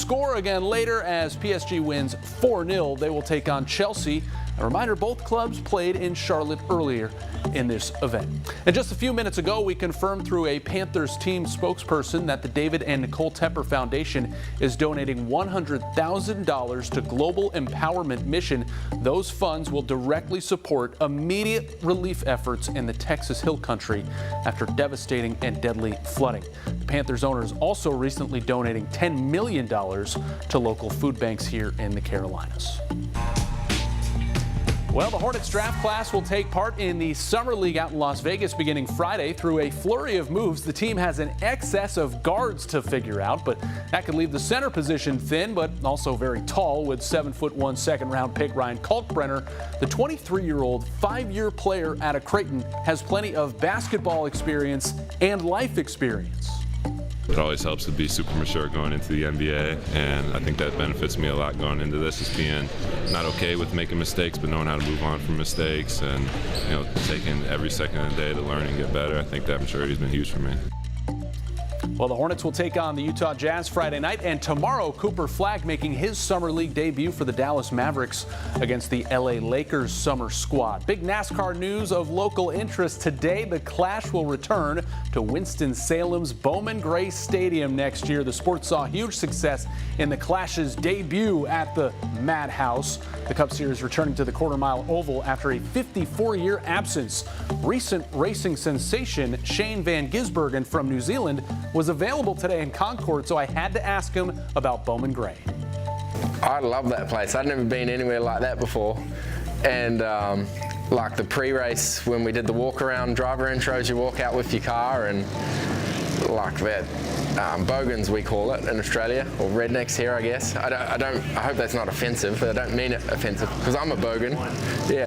score again later as PSG wins 4-0. They will take on Chelsea. A reminder, both clubs played in Charlotte earlier in this event. And just a few minutes ago, we confirmed through a Panthers team spokesperson that the David and Nicole Tepper Foundation is donating $100,000 to Global Empowerment Mission. Those funds will directly support immediate relief efforts in the Texas Hill Country after devastating and deadly flooding. The Panthers owner is also recently donating $10 million to local food banks here in the Carolinas. Well, the Hornets draft class will take part in the Summer League out in Las Vegas beginning Friday. Through a flurry of moves, the team has an excess of guards to figure out, but that could leave the center position thin, but also very tall with 7'1" second-round pick Ryan Kalkbrenner. The 23-year-old, 5-year player out of Creighton has plenty of basketball experience and life experience. It always helps to be super mature going into the NBA, and I think that benefits me a lot going into this, is being not okay with making mistakes, but knowing how to move on from mistakes and, taking every second of the day to learn and get better. I think that maturity has been huge for me. Well, the Hornets will take on the Utah Jazz Friday night, and tomorrow Cooper Flagg making his Summer League debut for the Dallas Mavericks against the LA Lakers summer squad. Big NASCAR news of local interest today. The Clash will return to Winston-Salem's Bowman Grey Stadium next year. The sport saw huge success in the Clash's debut at the Madhouse. The Cup Series returning to the quarter-mile oval after a 54-year absence. Recent racing sensation Shane Van Gisbergen from New Zealand was available today in Concord, so I had to ask him about Bowman Grey. I love that place. I'd never been anywhere like that before. And like the pre-race, when we did the walk-around driver intros, you walk out with your car, and like that, bogans we call it in Australia, or rednecks here, I guess. I hope that's not offensive, but I don't mean it offensive, because I'm a bogan. Yeah.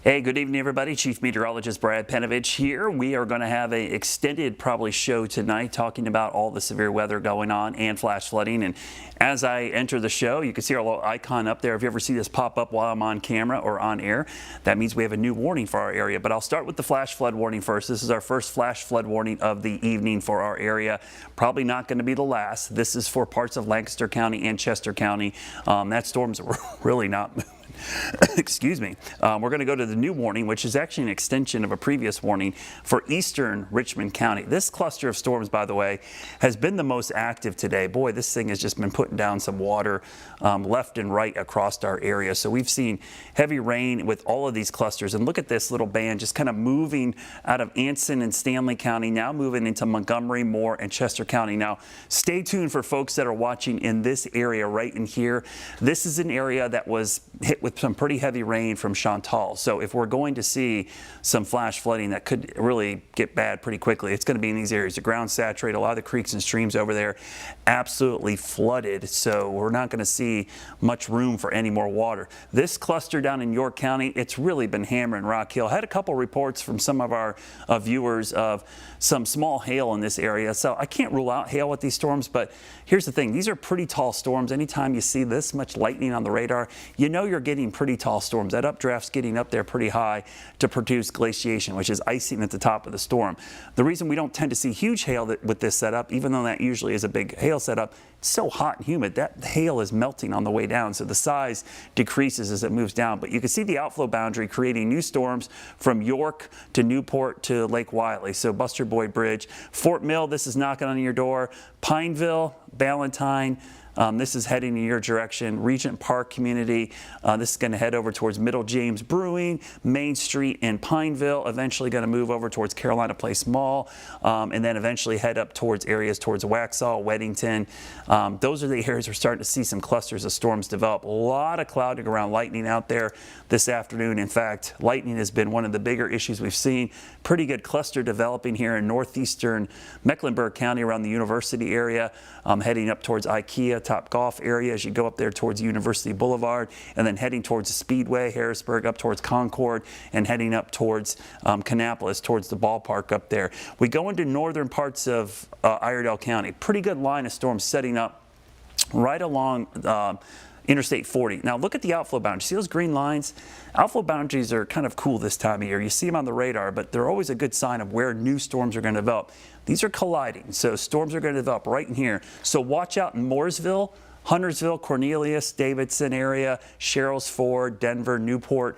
Hey, good evening, everybody. Chief Meteorologist Brad Penovich here. We are going to have an extended probably show tonight talking about all the severe weather going on and flash flooding. And as I enter the show, you can see our little icon up there. If you ever see this pop up while I'm on camera or on air, that means we have a new warning for our area. But I'll start with the flash flood warning first. This is our first flash flood warning of the evening for our area. Probably not going to be the last. This is for parts of Lancaster County and Chester County. That storm's really not moving. Excuse me. We're going to go to the new warning, which is actually an extension of a previous warning for eastern Richmond County. This cluster of storms, by the way, has been the most active today. Boy, this thing has just been putting down some water left and right across our area. So we've seen heavy rain with all of these clusters. And look at this little band just kind of moving out of Anson and Stanley County, now moving into Montgomery, Moore, and Chester County. Now, stay tuned for folks that are watching in this area right in here. This is an area that was hit with some pretty heavy rain from Chantal. So if we're going to see some flash flooding that could really get bad pretty quickly, it's going to be in these areas. The ground saturated, a lot of the creeks and streams over there absolutely flooded. So we're not going to see much room for any more water. This cluster down in York County, it's really been hammering Rock Hill. I had a couple reports from some of our viewers of some small hail in this area. So I can't rule out hail with these storms, but here's the thing. These are pretty tall storms. Anytime you see this much lightning on the radar, you know you're getting pretty tall storms. That updraft's getting up there pretty high to produce glaciation, which is icing at the top of the storm. The reason we don't tend to see huge hail with this setup, even though that usually is a big hail setup, it's so hot and humid that hail is melting on the way down, so the size decreases as it moves down. But you can see the outflow boundary creating new storms from York to Newport to Lake Wiley. So Buster Boyd Bridge, Fort Mill, this is knocking on your door, Pineville, Ballantyne. This is heading in your direction. Regent Park community. This is going to head over towards Middle James Brewing, Main Street, and Pineville. Eventually going to move over towards Carolina Place Mall, and then eventually head up towards areas towards Waxhaw, Weddington. Those are the areas we're starting to see some clusters of storms develop. A lot of clouding around lightning out there this afternoon. In fact, lightning has been one of the bigger issues we've seen. Pretty good cluster developing here in northeastern Mecklenburg County around the university area, heading up towards IKEA, Top Golf area as you go up there towards University Boulevard, and then heading towards the Speedway, Harrisburg, up towards Concord, and heading up towards Kannapolis, towards the ballpark up there. We go into northern parts of Iredell County. Pretty good line of storms setting up right along Interstate 40. Now look at the outflow boundaries. See those green lines? Outflow boundaries are kind of cool this time of year. You see them on the radar, but they're always a good sign of where new storms are going to develop. These are colliding, so storms are going to develop right in here. So watch out in Mooresville, Huntersville, Cornelius, Davidson area, Sherrills Ford, Denver, Newport,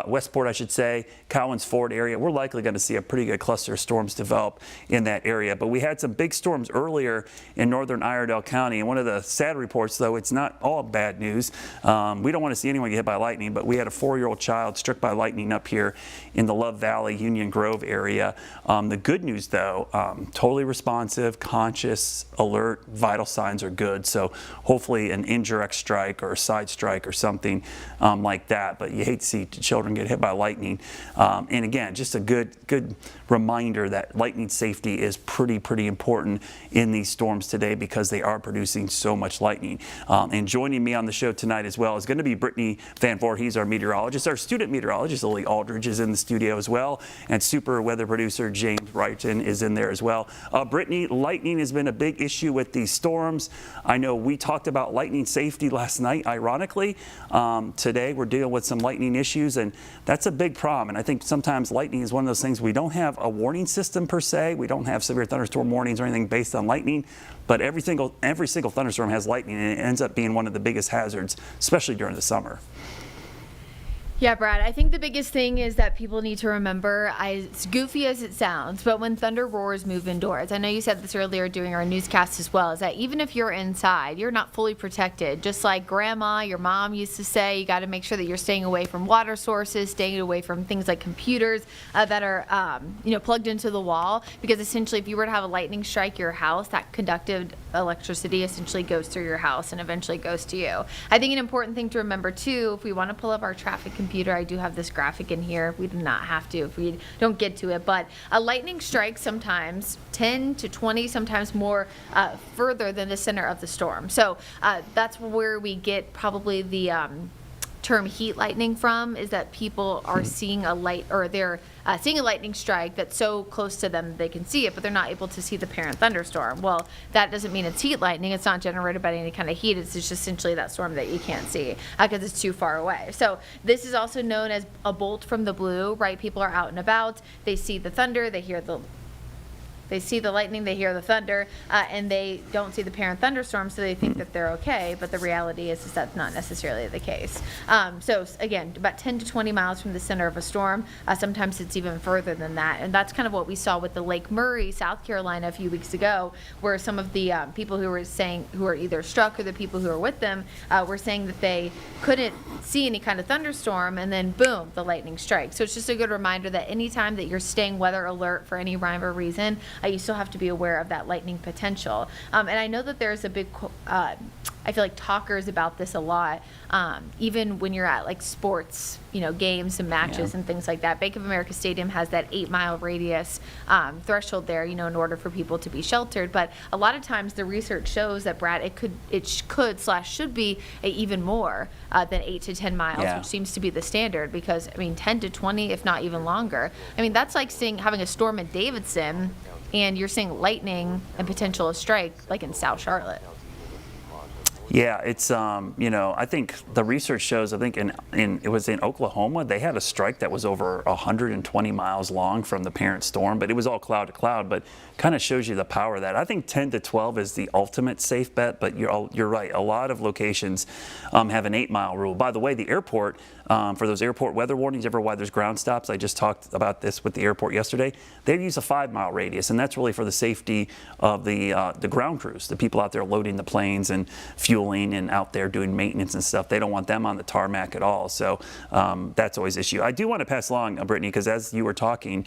Westport, I should say, Cowens Ford area. We're likely going to see a pretty good cluster of storms develop in that area. But we had some big storms earlier in northern Iredell County. And one of the sad reports, though, it's not all bad news. We don't want to see anyone get hit by lightning, but we had a 4-year-old child struck by lightning up here in the Love Valley, Union Grove area. The good news, though, totally responsive, conscious, alert, vital signs are good. So hopefully an indirect strike or a side strike or something like that. But you hate to see children get hit by lightning. And again, just a good reminder that lightning safety is pretty important in these storms today because they are producing so much lightning. And joining me on the show tonight as well is going to be Brittany Van Voort. He's our meteorologist. Our student meteorologist, Lily Aldridge, is in the studio as well. And super weather producer James Wrighton is in there as well. Brittany, lightning has been a big issue with these storms. I know we talked about lightning safety last night, ironically. Today we're dealing with some lightning issues, and that's a big problem. And I think sometimes lightning is one of those things, we don't have a warning system per se. We don't have severe thunderstorm warnings or anything based on lightning, but every single thunderstorm has lightning, and it ends up being one of the biggest hazards, especially during the summer. Yeah, Brad, I think the biggest thing is that people need to remember, as goofy as it sounds, but when thunder roars, move indoors. I know you said this earlier during our newscast as well, is that even if you're inside, you're not fully protected. Just like grandma, your mom used to say, you got to make sure that you're staying away from water sources, staying away from things like computers that are plugged into the wall, because essentially if you were to have a lightning strike your house, that conductive electricity essentially goes through your house and eventually goes to you. I think an important thing to remember too, if we want to pull up our traffic computer, I do have this graphic in here. We do not have to if we don't get to it, but a lightning strike sometimes 10 to 20, sometimes more further than the center of the storm. So that's where we get probably the term heat lightning from is that people are seeing a light, or they're seeing a lightning strike that's so close to them that they can see it, but they're not able to see the parent thunderstorm. Well, that doesn't mean it's heat lightning. It's not generated by any kind of heat. It's just essentially that storm that you can't see because it's too far away. So this is also known as a bolt from the blue, right? People are out and about. They see the thunder. They see the lightning, they hear the thunder, and they don't see the parent thunderstorm, so they think that they're okay, but the reality is that's not necessarily the case. So again, about 10 to 20 miles from the center of a storm, sometimes it's even further than that, and that's kind of what we saw with the Lake Murray, South Carolina a few weeks ago, where some of the people who were either struck or the people who were with them were saying that they couldn't see any kind of thunderstorm, and then boom, the lightning strike. So it's just a good reminder that anytime that you're staying weather alert for any rhyme or reason, you still have to be aware of that lightning potential. And I know that there's a big, I feel like talkers about this a lot, even when you're at like sports, games and matches and things like that. Bank of America Stadium has that 8-mile radius threshold there, in order for people to be sheltered. But a lot of times the research shows that, Brad, it should be even more than 8 to 10 miles, which seems to be the standard, because 10 to 20, if not even longer. That's like having a storm in Davidson, and you're seeing lightning and potential strike like in South Charlotte. Yeah, it's I think the research shows, it was in Oklahoma, they had a strike that was over 120 miles long from the parent storm, but it was all cloud to cloud, but kind of shows you the power of that. I think 10 to 12 is the ultimate safe bet, but you're right. A lot of locations have an 8-mile rule. By the way, the airport, for those airport weather warnings, why there's ground stops, I just talked about this with the airport yesterday, they use a 5-mile radius, and that's really for the safety of the ground crews, the people out there loading the planes and fueling and out there doing maintenance and stuff. They don't want them on the tarmac at all, so that's always an issue. I do want to pass along, Brittany, because as you were talking,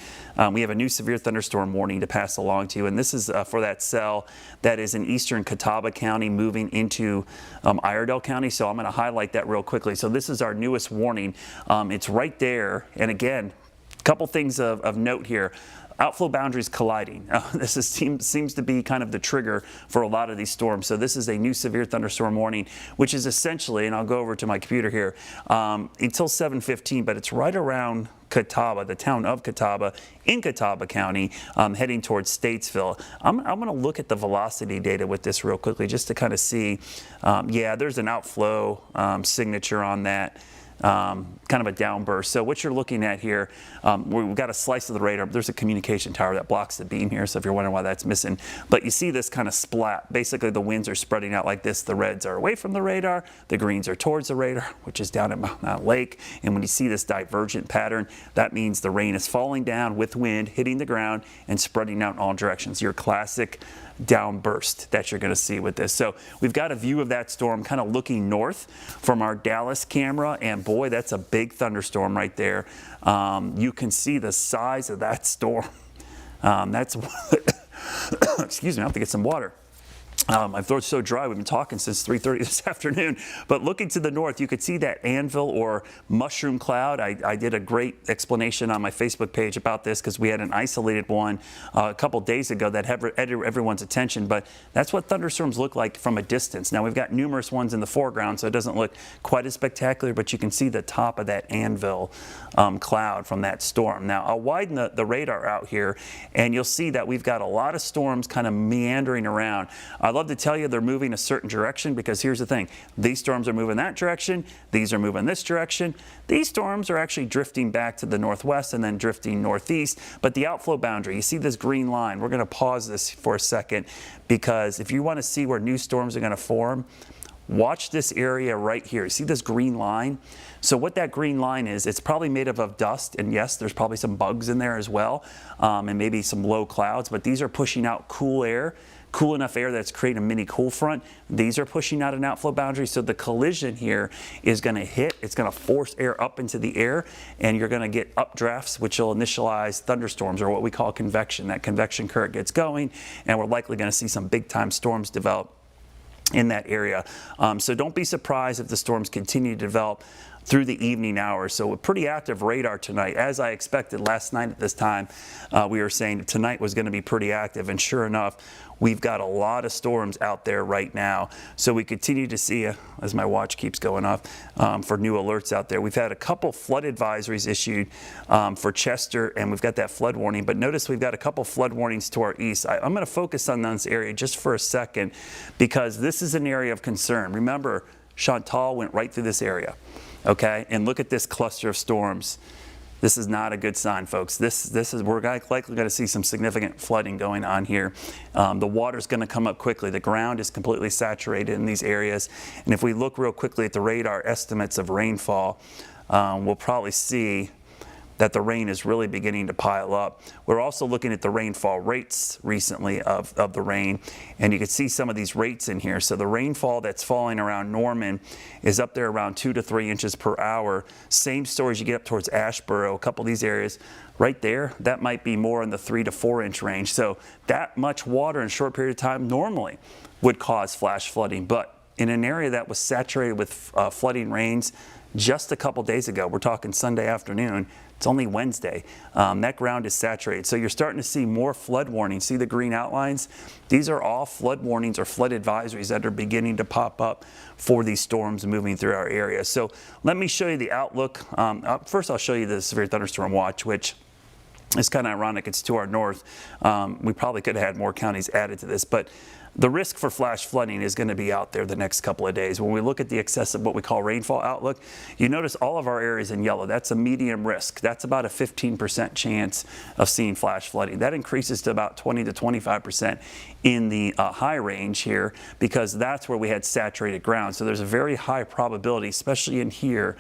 we have a new severe thunderstorm warning to pass along to you, and this is for that cell that is in eastern Catawba County moving into Iredell County, so I'm going to highlight that real quickly. So this is our newest warning. It's right there, and again, a couple things of note here. Outflow boundaries colliding. This seems to be kind of the trigger for a lot of these storms. So this is a new severe thunderstorm warning, which is essentially, and I'll go over to my computer here, until 7:15, but it's right around Catawba, the town of Catawba, in Catawba County, heading towards Statesville. I'm going to look at the velocity data with this real quickly just to kind of see. There's an outflow signature on that. Kind of a downburst. So what you're looking at here, we've got a slice of the radar. There's a communication tower that blocks the beam here, so if you're wondering why that's missing. But you see this kind of splat. Basically, the winds are spreading out like this. The reds are away from the radar. The greens are towards the radar, which is down at Mount Lake. And when you see this divergent pattern, that means the rain is falling down with wind, hitting the ground, and spreading out in all directions. Your classic downburst that you're going to see with this. So we've got a view of that storm kind of looking north from our Dallas camera, and boy, that's a big thunderstorm right there. You can see the size of that storm. That's excuse me, I have to get some water. My throat's so dry, we've been talking since 3:30 this afternoon. But looking to the north, you could see that anvil or mushroom cloud. I did a great explanation on my Facebook page about this because we had an isolated one a couple days ago that had everyone's attention. But that's what thunderstorms look like from a distance. Now, we've got numerous ones in the foreground, so it doesn't look quite as spectacular, but you can see the top of that anvil cloud from that storm. Now, I'll widen the radar out here, and you'll see that we've got a lot of storms kind of meandering around. I love to tell you they're moving a certain direction because here's the thing. These storms are moving that direction. These are moving this direction. These storms are actually drifting back to the northwest and then drifting northeast. But the outflow boundary, you see this green line. We're going to pause this for a second because if you want to see where new storms are going to form, watch this area right here. See this green line? So what that green line is, it's probably made up of dust, and yes, there's probably some bugs in there as well, and maybe some low clouds, but these are pushing out cool air. Cool enough air that's creating a mini cool front. These are pushing out an outflow boundary. So the collision here is going to hit. It's going to force air up into the air, and you're going to get updrafts, which will initialize thunderstorms, or what we call convection. That convection current gets going, and we're likely going to see some big time storms develop in that area. So don't be surprised if the storms continue to develop through the evening hours. So a pretty active radar tonight. As I expected last night at this time, we were saying tonight was going to be pretty active, and sure enough, we've got a lot of storms out there right now. So we continue to see, as my watch keeps going off, for new alerts out there. We've had a couple flood advisories issued for Chester, and we've got that flood warning. But notice we've got a couple flood warnings to our east. I'm going to focus on this area just for a second because this is an area of concern. Remember, Chantal went right through this area. Okay, and look at this cluster of storms. This is not a good sign, folks. We're likely going to see some significant flooding going on here. The water's going to come up quickly. The ground is completely saturated in these areas. And if we look real quickly at the radar estimates of rainfall, we'll probably see that the rain is really beginning to pile up. We're also looking at the rainfall rates recently of the rain, and you can see some of these rates in here. So the rainfall that's falling around Norman is up there around 2 to 3 inches per hour. Same story as you get up towards Asheboro, a couple of these areas. Right there, that might be more in the 3 to 4 inch range. So that much water in a short period of time normally would cause flash flooding, but in an area that was saturated with flooding rains just a couple days ago, we're talking Sunday afternoon, it's only Wednesday, that ground is saturated. So you're starting to see more flood warnings. See the green outlines? These are all flood warnings or flood advisories that are beginning to pop up for these storms moving through our area. So let me show you the outlook. First, I'll show you the severe thunderstorm watch, which is kind of ironic. It's to our north. We probably could have had more counties added to this, but the risk for flash flooding is going to be out there the next couple of days. When we look at the excessive, what we call rainfall outlook, you notice all of our areas in yellow. That's a medium risk. That's about a 15% chance of seeing flash flooding. That increases to about 20 to 25% in the high range here because that's where we had saturated ground. So there's a very high probability, especially in here,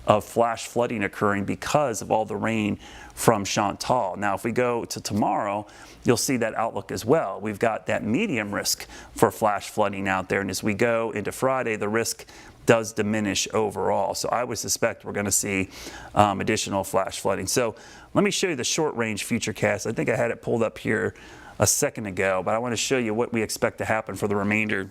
of flash flooding occurring because of all the rain from Chantal. Now, if we go to tomorrow, you'll see that outlook as well. We've got that medium risk for flash flooding out there. And as we go into Friday, the risk does diminish overall. So I would suspect we're going to see additional flash flooding. So let me show you the short range futurecast. I think I had it pulled up here a second ago, but I want to show you what we expect to happen for the remainder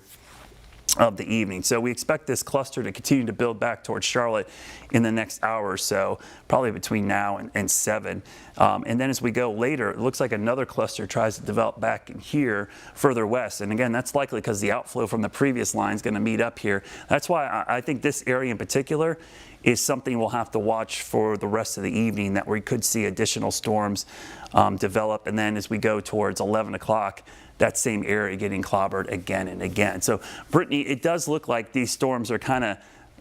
of the evening. So we expect this cluster to continue to build back towards Charlotte in the next hour or so, probably between now and 7. And then as we go later, it looks like another cluster tries to develop back in here further west. And again, that's likely because the outflow from the previous line is going to meet up here. That's why I think this area in particular is something we'll have to watch for the rest of the evening, that we could see additional storms develop. And then as we go towards 11 o'clock, that same area getting clobbered again and again. So, Brittany, it does look like these storms are kind of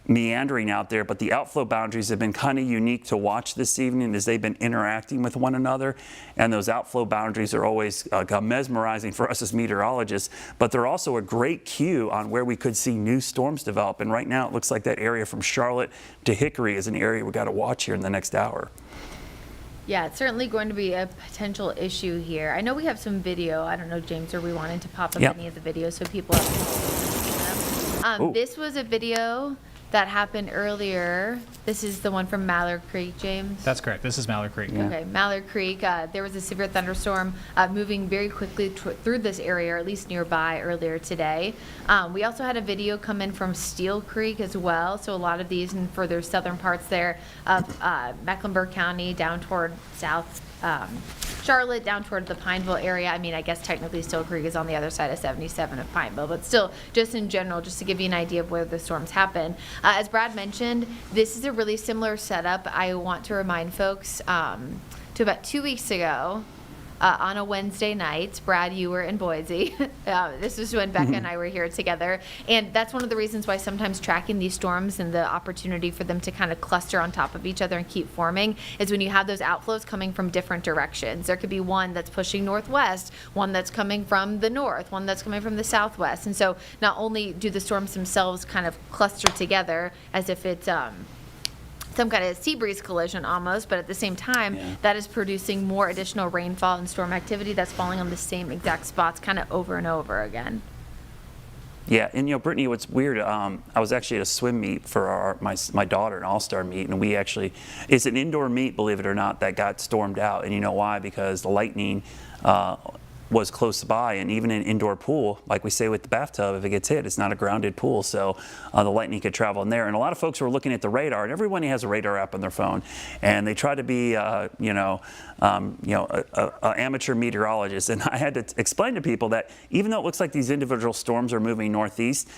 meandering out there, but the outflow boundaries have been kind of unique to watch this evening as they've been interacting with one another. And those outflow boundaries are always mesmerizing for us as meteorologists, but they're also a great cue on where we could see new storms develop. And right now it looks like that area from Charlotte to Hickory is an area we've got to watch here in the next hour. Yeah, it's certainly going to be a potential issue here. I know we have some video. I don't know, James, are we wanting to pop up any of the videos so people have this was a video that happened earlier. This is the one from Mallard Creek, James? That's correct. This is Mallard Creek. Okay, Mallard Creek. There was a severe thunderstorm moving very quickly through this area, or at least nearby, earlier today. We also had a video come in from Steel Creek as well. So a lot of these in further southern parts there of Mecklenburg County down toward South Charlotte, down toward the Pineville area. I mean, I guess technically Steel Creek is on the other side of 77 of Pineville, but still, just in general, just to give you an idea of where the storms happen. As Brad mentioned, this is a really similar setup. I want to remind folks to about 2 weeks ago, on a Wednesday night. Brad, you were in Boise. This was when Becca and I were here together. And that's one of the reasons why sometimes tracking these storms and the opportunity for them to kind of cluster on top of each other and keep forming is when you have those outflows coming from different directions. There could be one that's pushing northwest, one that's coming from the north, one that's coming from the southwest. And so not only do the storms themselves kind of cluster together as if it's some kind of sea breeze collision almost, but at the same time, that is producing more additional rainfall and storm activity that's falling on the same exact spots kind of over and over again. Yeah, and Brittany, what's weird, I was actually at a swim meet for my daughter, an all-star meet, and it's an indoor meet, believe it or not, that got stormed out. And you know why? Because the lightning was close by, and even an indoor pool, like we say with the bathtub, if it gets hit, it's not a grounded pool, so the lightning could travel in there. And a lot of folks were looking at the radar, and everyone has a radar app on their phone, and they try to be, an amateur meteorologist. And I had to explain to people that even though it looks like these individual storms are moving northeast,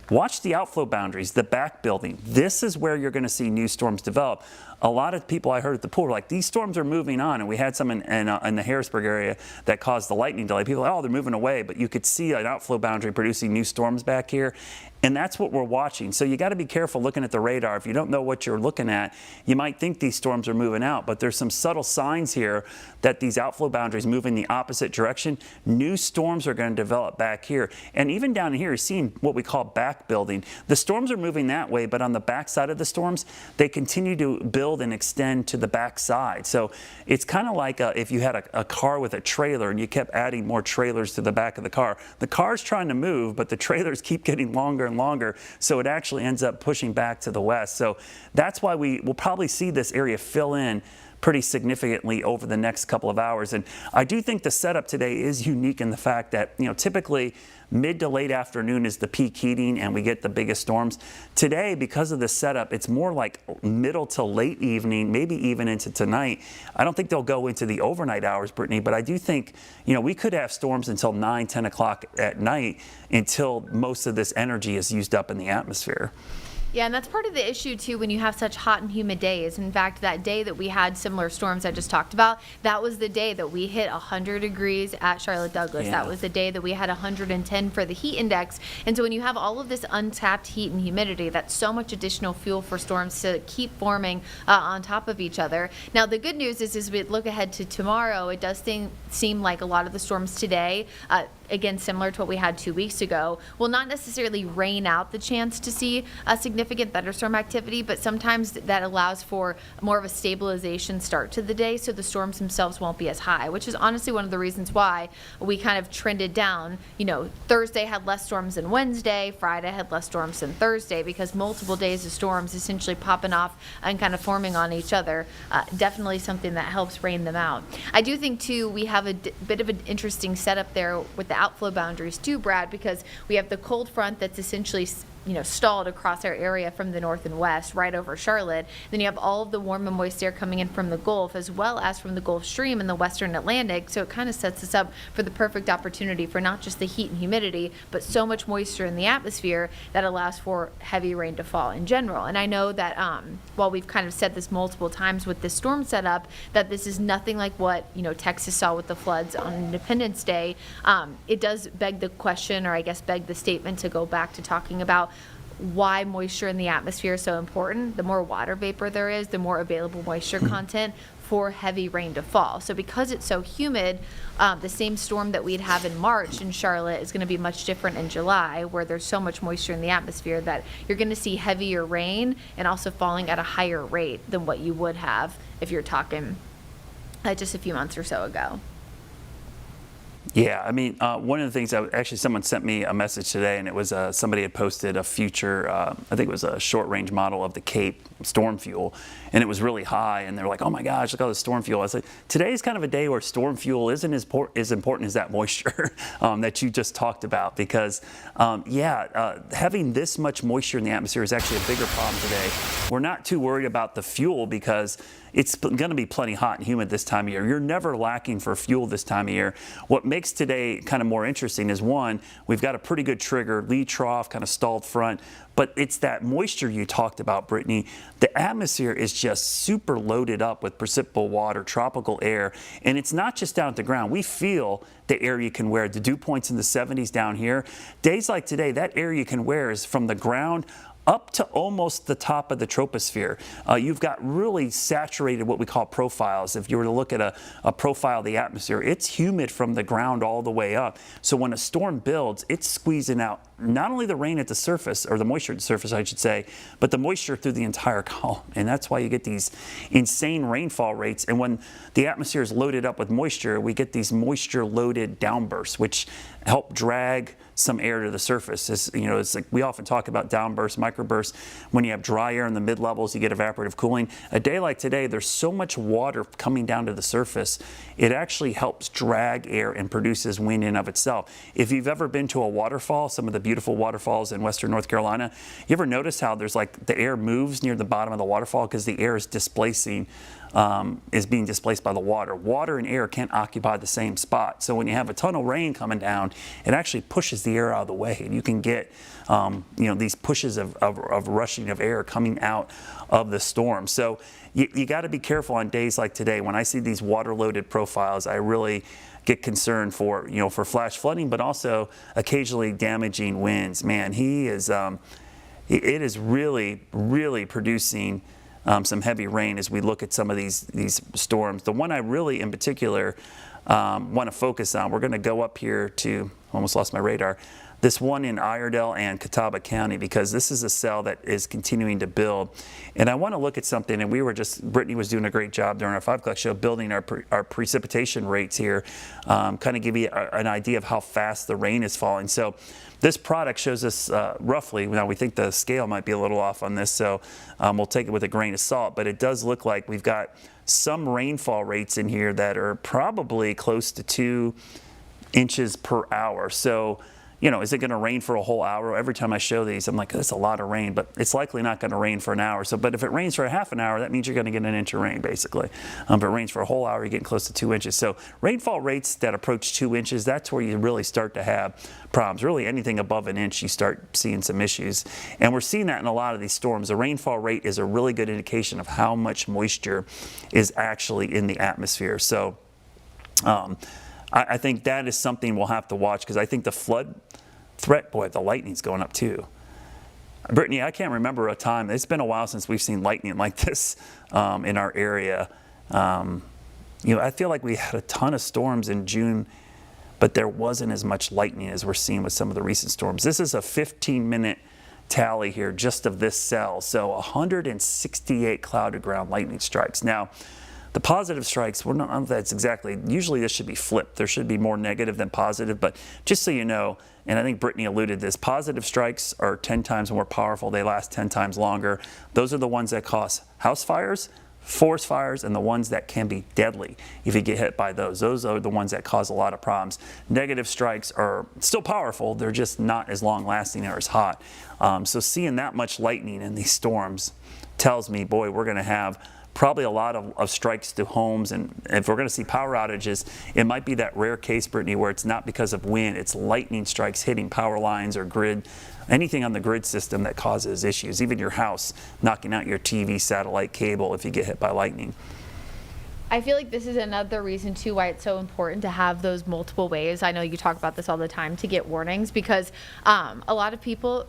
watch the outflow boundaries, the back building. This is where you're going to see new storms develop. A lot of people I heard at the pool were like, these storms are moving on, and we had some in the Harrisburg area that caused the lightning delay. People are like, oh, they're moving away, but you could see an outflow boundary producing new storms back here. And that's what we're watching. So you got to be careful looking at the radar. If you don't know what you're looking at, you might think these storms are moving out, but there's some subtle signs here that these outflow boundaries move in the opposite direction. New storms are going to develop back here. And even down here, you're seeing what we call back building. The storms are moving that way, but on the back side of the storms, they continue to build and extend to the back side. So it's kind of like if you had a car with a trailer and you kept adding more trailers to the back of the car. The car's trying to move, but the trailers keep getting longer and longer, so it actually ends up pushing back to the west. So that's why we will probably see this area fill in pretty significantly over the next couple of hours. And I do think the setup today is unique in the fact that, typically mid to late afternoon is the peak heating and we get the biggest storms. Today, because of the setup, it's more like middle to late evening, maybe even into tonight. I don't think they'll go into the overnight hours, Brittany, but I do think, we could have storms until 9, 10 o'clock at night until most of this energy is used up in the atmosphere. Yeah, and that's part of the issue, too, when you have such hot and humid days. In fact, that day that we had similar storms I just talked about, that was the day that we hit 100 degrees at Charlotte Douglas. Yeah. That was the day that we had 110 for the heat index. And so when you have all of this untapped heat and humidity, that's so much additional fuel for storms to keep forming on top of each other. Now, the good news is as we look ahead to tomorrow, it does seem like a lot of the storms today, again, similar to what we had 2 weeks ago, will not necessarily rain out the chance to see a significant thunderstorm activity, but sometimes that allows for more of a stabilization start to the day, so the storms themselves won't be as high, which is honestly one of the reasons why we kind of trended down. Thursday had less storms than Wednesday, Friday had less storms than Thursday, because multiple days of storms essentially popping off and kind of forming on each other. Definitely something that helps rain them out. I do think, too, we have a bit of an interesting setup there with the outflow boundaries too, Brad, because we have the cold front that's essentially stalled across our area from the north and west right over Charlotte. Then you have all of the warm and moist air coming in from the Gulf as well as from the Gulf Stream in the western Atlantic. So it kind of sets us up for the perfect opportunity for not just the heat and humidity, but so much moisture in the atmosphere that allows for heavy rain to fall in general. And I know that while we've kind of said this multiple times with this storm setup, that this is nothing like what Texas saw with the floods on Independence Day. It does beg the question, or I guess beg the statement, to go back to talking about why moisture in the atmosphere is so important. The more water vapor there is, the more available moisture content for heavy rain to fall. So because it's so humid, the same storm that we'd have in March in Charlotte is going to be much different in July, where there's so much moisture in the atmosphere that you're going to see heavier rain and also falling at a higher rate than what you would have if you're talking just a few months or so ago. Yeah, I mean, one of the things, actually someone sent me a message today, and it was somebody had posted a future, I think it was a short-range model of the Cape storm fuel, and it was really high, and they're like, oh my gosh, look at all the storm fuel. I was like, today's kind of a day where storm fuel isn't as important as that moisture that you just talked about, because, having this much moisture in the atmosphere is actually a bigger problem today. We're not too worried about the fuel because it's going to be plenty hot and humid this time of year. You're never lacking for fuel this time of year. What makes today kind of more interesting is, one, we've got a pretty good trigger, lee trough, kind of stalled front, but it's that moisture you talked about, Brittany. The atmosphere is just super loaded up with precipitable water, tropical air, and it's not just down at the ground. We feel the air you can wear. The dew points in the 70s down here. Days like today, that air you can wear is from the ground up to almost the top of the troposphere. You've got really saturated what we call profiles. If you were to look at a profile of the atmosphere, it's humid from the ground all the way up. So when a storm builds, it's squeezing out not only the rain at the surface, or the moisture at the surface, I should say, but the moisture through the entire column. And that's why you get these insane rainfall rates. And when the atmosphere is loaded up with moisture, we get these moisture-loaded downbursts, which help drag some air to the surface. It's like we often talk about downbursts, microbursts. When you have dry air in the mid-levels, you get evaporative cooling. A day like today, there's so much water coming down to the surface, it actually helps drag air and produces wind in of itself. If you've ever been to a waterfall, some of the beautiful waterfalls in western North Carolina, you ever notice how there's like the air moves near the bottom of the waterfall because the air is being displaced by the water. Water and air can't occupy the same spot. So when you have a ton of rain coming down, it actually pushes the air out of the way, and you can get these pushes of rushing of air coming out of the storm. So you got to be careful on days like today. When I see these water-loaded profiles, I really get concerned for flash flooding, but also occasionally damaging winds. Man, it is really, really producing some heavy rain as we look at some of these storms. The one I really, in particular, want to focus on, we're going to go up here to, almost lost my radar, this one in Iredell and Catawba County, because this is a cell that is continuing to build. And I want to look at something, and Brittany was doing a great job during our 5 o'clock show building our precipitation rates here, kind of give you an idea of how fast the rain is falling. So this product shows us roughly, now we think the scale might be a little off on this, so we'll take it with a grain of salt, but it does look like we've got some rainfall rates in here that are probably close to 2 inches per hour. So, is it going to rain for a whole hour? Every time I show these, I'm like, that's a lot of rain, but it's likely not going to rain for an hour. But if it rains for a half an hour, that means you're going to get an inch of rain, basically. If it rains for a whole hour, you're getting close to 2 inches. So rainfall rates that approach 2 inches, that's where you really start to have problems. Really, anything above an inch, you start seeing some issues. And we're seeing that in a lot of these storms. The rainfall rate is a really good indication of how much moisture is actually in the atmosphere. So I think that is something we'll have to watch, because I think the flood threat, boy, the lightning's going up too. Brittany, I can't remember a time, it's been a while since we've seen lightning like this in our area. I feel like we had a ton of storms in June, but there wasn't as much lightning as we're seeing with some of the recent storms. This is a 15-minute tally here just of this cell. So 168 cloud-to-ground lightning strikes. Now, the positive strikes, I don't know if that's exactly, usually this should be flipped. There should be more negative than positive, but just so you know, and I think Brittany alluded to this, positive strikes are 10 times more powerful. They last 10 times longer. Those are the ones that cause house fires, forest fires, and the ones that can be deadly if you get hit by those. Those are the ones that cause a lot of problems. Negative strikes are still powerful. They're just not as long lasting or as hot. So seeing that much lightning in these storms tells me, boy, we're going to have probably a lot of strikes to homes, and if we're going to see power outages, it might be that rare case, Brittany, where it's not because of wind, it's lightning strikes hitting power lines or grid, anything on the grid system that causes issues, even your house knocking out your TV satellite cable if you get hit by lightning. I feel like this is another reason too why it's so important to have those multiple ways. I know you talk about this all the time, to get warnings, because a lot of people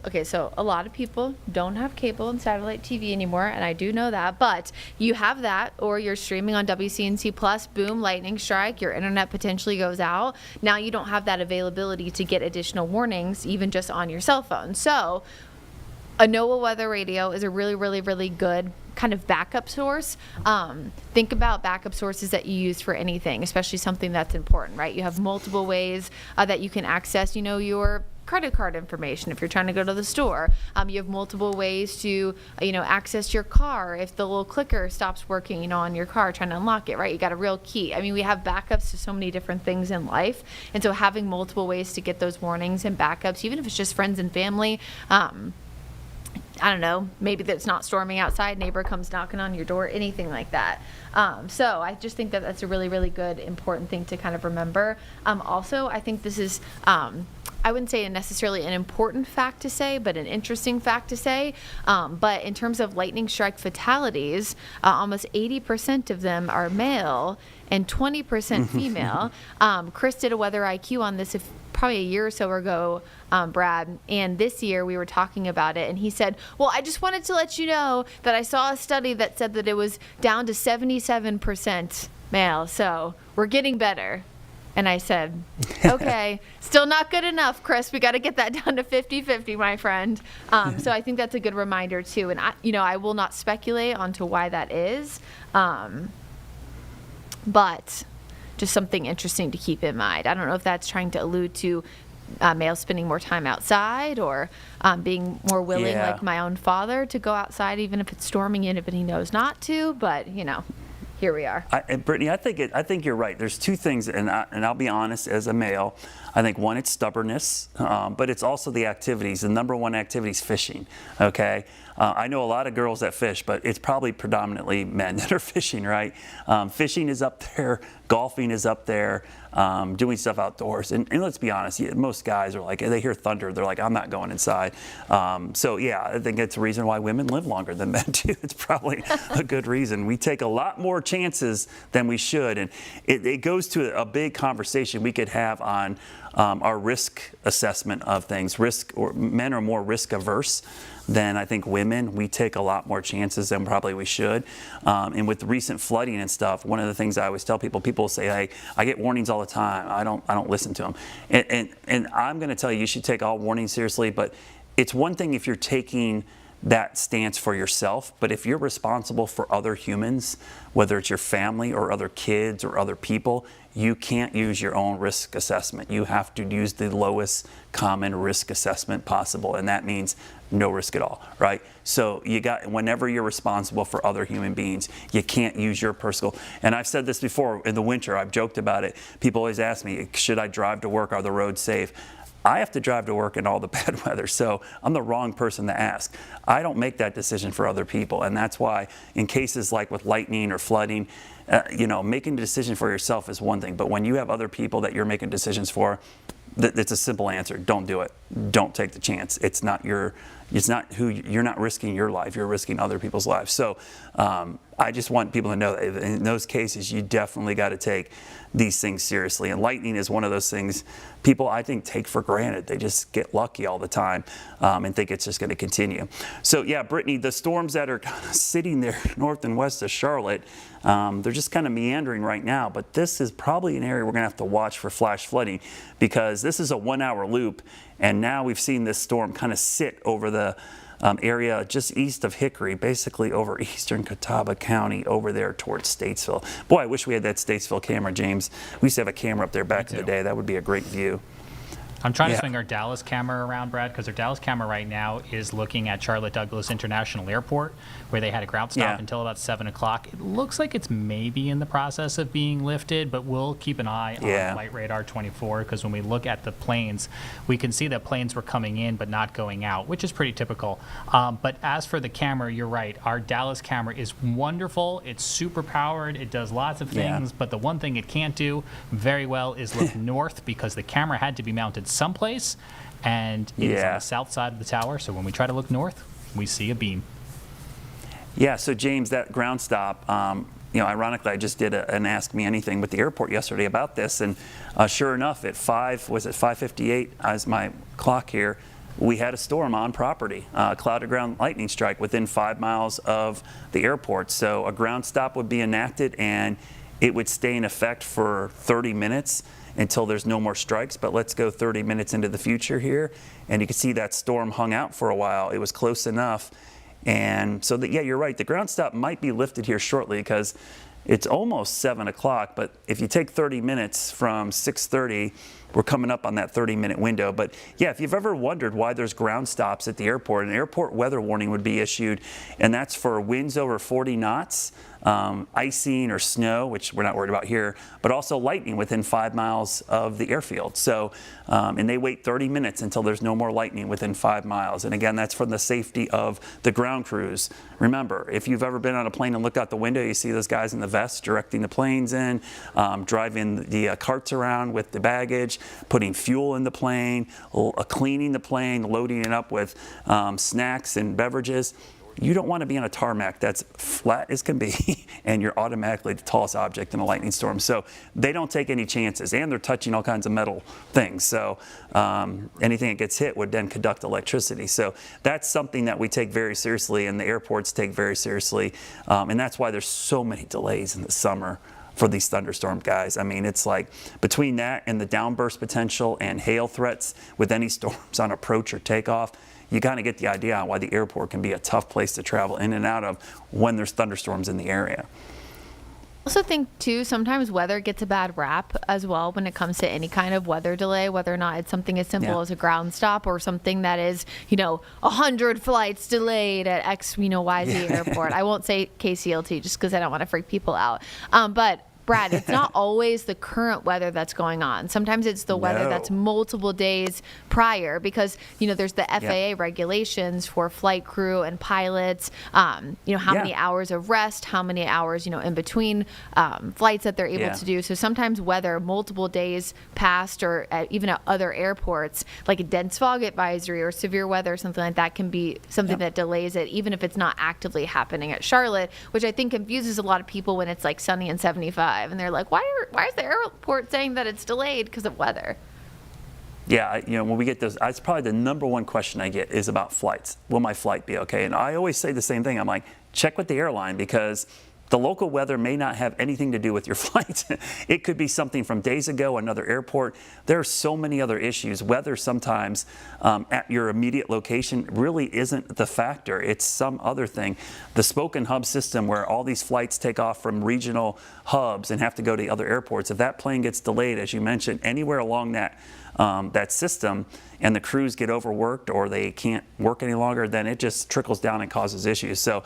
don't have cable and satellite TV anymore, and I do know that, but you have that, or you're streaming on WCNC Plus, boom, lightning strike, your internet potentially goes out. Now you don't have that availability to get additional warnings even just on your cell phone. So a NOAA weather radio is a really, really, really good kind of backup source. Think about backup sources that you use for anything, especially something that's important, right? You have multiple ways that you can access, your credit card information if you're trying to go to the store. You have multiple ways to, access your car if the little clicker stops working, on your car, trying to unlock it, right? You got a real key. I mean, we have backups to so many different things in life. And so having multiple ways to get those warnings and backups, even if it's just friends and family, I don't know, maybe that's not storming outside, neighbor comes knocking on your door, anything like that. So I just think that that's a really, really good, important thing to kind of remember. Also, I think this is, I wouldn't say necessarily an important fact to say, but an interesting fact to say. But in terms of lightning strike fatalities, almost 80% of them are male and 20% female. Chris did a weather IQ on this probably a year or so ago, Brad, and this year we were talking about it, and he said, well, I just wanted to let you know that I saw a study that said that it was down to 77% male, so we're getting better. And I said, okay, still not good enough, Chris. We got to get that down to 50-50, my friend. So I think that's a good reminder too. And I will not speculate onto why that is, but just something interesting to keep in mind. I don't know if that's trying to allude to males spending more time outside, or being more willing, Yeah. like my own father, to go outside even if it's storming in it, but he knows not to. But here we are. And Brittany, I think you're right. There's two things, and I'll be honest, as a male, I think one, it's stubbornness, but it's also the activities. The number one activity is fishing. Okay, I know a lot of girls that fish, but it's probably predominantly men that are fishing, right? Fishing is up there, golfing is up there, doing stuff outdoors. And let's be honest, most guys are like, they hear thunder, they're like, I'm not going inside. So yeah, I think it's a reason why women live longer than men do. It's probably a good reason. We take a lot more chances than we should, and it goes to a big conversation we could have on our risk assessment of things. Men are more risk averse than I think women. We take a lot more chances than probably we should. And with recent flooding and stuff, one of the things I always tell people say, hey, I get warnings all the time. I don't listen to them. And I'm going to tell you, you should take all warnings seriously, but it's one thing if you're taking that stance for yourself, but if you're responsible for other humans, whether it's your family or other kids or other people, you can't use your own risk assessment. You have to use the lowest common risk assessment possible, and that means no risk at all, right? So whenever you're responsible for other human beings, you can't use your personal, and I've said this before in the winter, I've joked about it. People always ask me, should I drive to work? Are the roads safe? I have to drive to work in all the bad weather, so I'm the wrong person to ask. I don't make that decision for other people, and that's why in cases like with lightning or flooding, making a decision for yourself is one thing, but when you have other people that you're making decisions for, it's a simple answer. Don't do it. Don't take the chance. You're not risking your life. You're risking other people's lives. So I just want people to know that in those cases, you definitely got to take these things seriously. And lightning is one of those things people, I think, take for granted. They just get lucky all the time and think it's just going to continue. So yeah, Brittany, the storms that are kind of sitting there north and west of Charlotte, they're just kind of meandering right now. But this is probably an area we're going to have to watch for flash flooding, because this is a 1-hour loop. And now we've seen this storm kind of sit over the area just east of Hickory, basically over eastern Catawba County, over there towards Statesville. Boy, I wish we had that Statesville camera, James. We used to have a camera up there back in the day. That would be a great view. I'm trying to swing our Dallas camera around, Brad, because our Dallas camera right now is looking at Charlotte Douglas International Airport, where they had a ground stop until about 7 o'clock. It looks like it's maybe in the process of being lifted, but we'll keep an eye on Flight Radar 24, because when we look at the planes, we can see that planes were coming in but not going out, which is pretty typical. But as for the camera, you're right. Our Dallas camera is wonderful. It's super powered. It does lots of things, but the one thing it can't do very well is look north, because the camera had to be mounted someplace, and it is on the south side of the tower, so when we try to look north, we see a beam. Yeah, so James, that ground stop, ironically, I just did an Ask Me Anything with the airport yesterday about this, and sure enough, at 5:58 as my clock here, we had a storm on property, cloud to ground lightning strike within 5 miles of the airport. So a ground stop would be enacted, and it would stay in effect for 30 minutes until there's no more strikes. But let's go 30 minutes into the future here, and you can see that storm hung out for a while. It was close enough. And so you're right, the ground stop might be lifted here shortly, because it's almost 7 o'clock, but if you take 30 minutes from 6:30, we're coming up on that 30-minute window. But yeah, if you've ever wondered why there's ground stops at the airport, an airport weather warning would be issued, and that's for winds over 40 knots, icing or snow, which we're not worried about here, but also lightning within 5 miles of the airfield. So, and they wait 30 minutes until there's no more lightning within 5 miles. And again, that's for the safety of the ground crews. Remember, if you've ever been on a plane and looked out the window, you see those guys in the vests directing the planes in, driving the carts around with the baggage, putting fuel in the plane, cleaning the plane, loading it up with snacks and beverages. You don't want to be on a tarmac that's flat as can be, and you're automatically the tallest object in a lightning storm. So they don't take any chances, and they're touching all kinds of metal things. So anything that gets hit would then conduct electricity. So that's something that we take very seriously, and the airports take very seriously. And that's why there's so many delays in the summer for these thunderstorm guys. I mean, it's like between that and the downburst potential and hail threats with any storms on approach or takeoff, you kind of get the idea on why the airport can be a tough place to travel in and out of when there's thunderstorms in the area. Also think too, sometimes weather gets a bad rap as well when it comes to any kind of weather delay, whether or not it's something as simple as a ground stop or something that is, 100 flights delayed at X, YZ airport. I won't say KCLT just because I don't want to freak people out. But Brad, it's not always the current weather that's going on. Sometimes it's the weather that's multiple days prior because, there's the FAA regulations for flight crew and pilots, how many hours of rest, how many hours, in between flights that they're able to do. So sometimes weather multiple days past or even at other airports, like a dense fog advisory or severe weather or something like that can be something that delays it, even if it's not actively happening at Charlotte, which I think confuses a lot of people when it's like sunny and 75. And they're like, why is the airport saying that it's delayed because of weather? Yeah, when we get those, that's probably the number one question I get is about flights. Will my flight be okay? And I always say the same thing. I'm like, check with the airline because the local weather may not have anything to do with your flight. It could be something from days ago, another airport. There are so many other issues. Weather sometimes at your immediate location really isn't the factor. It's some other thing. The spoke and hub system where all these flights take off from regional hubs and have to go to other airports. If that plane gets delayed, as you mentioned, anywhere along that system and the crews get overworked or they can't work any longer, then it just trickles down and causes issues. So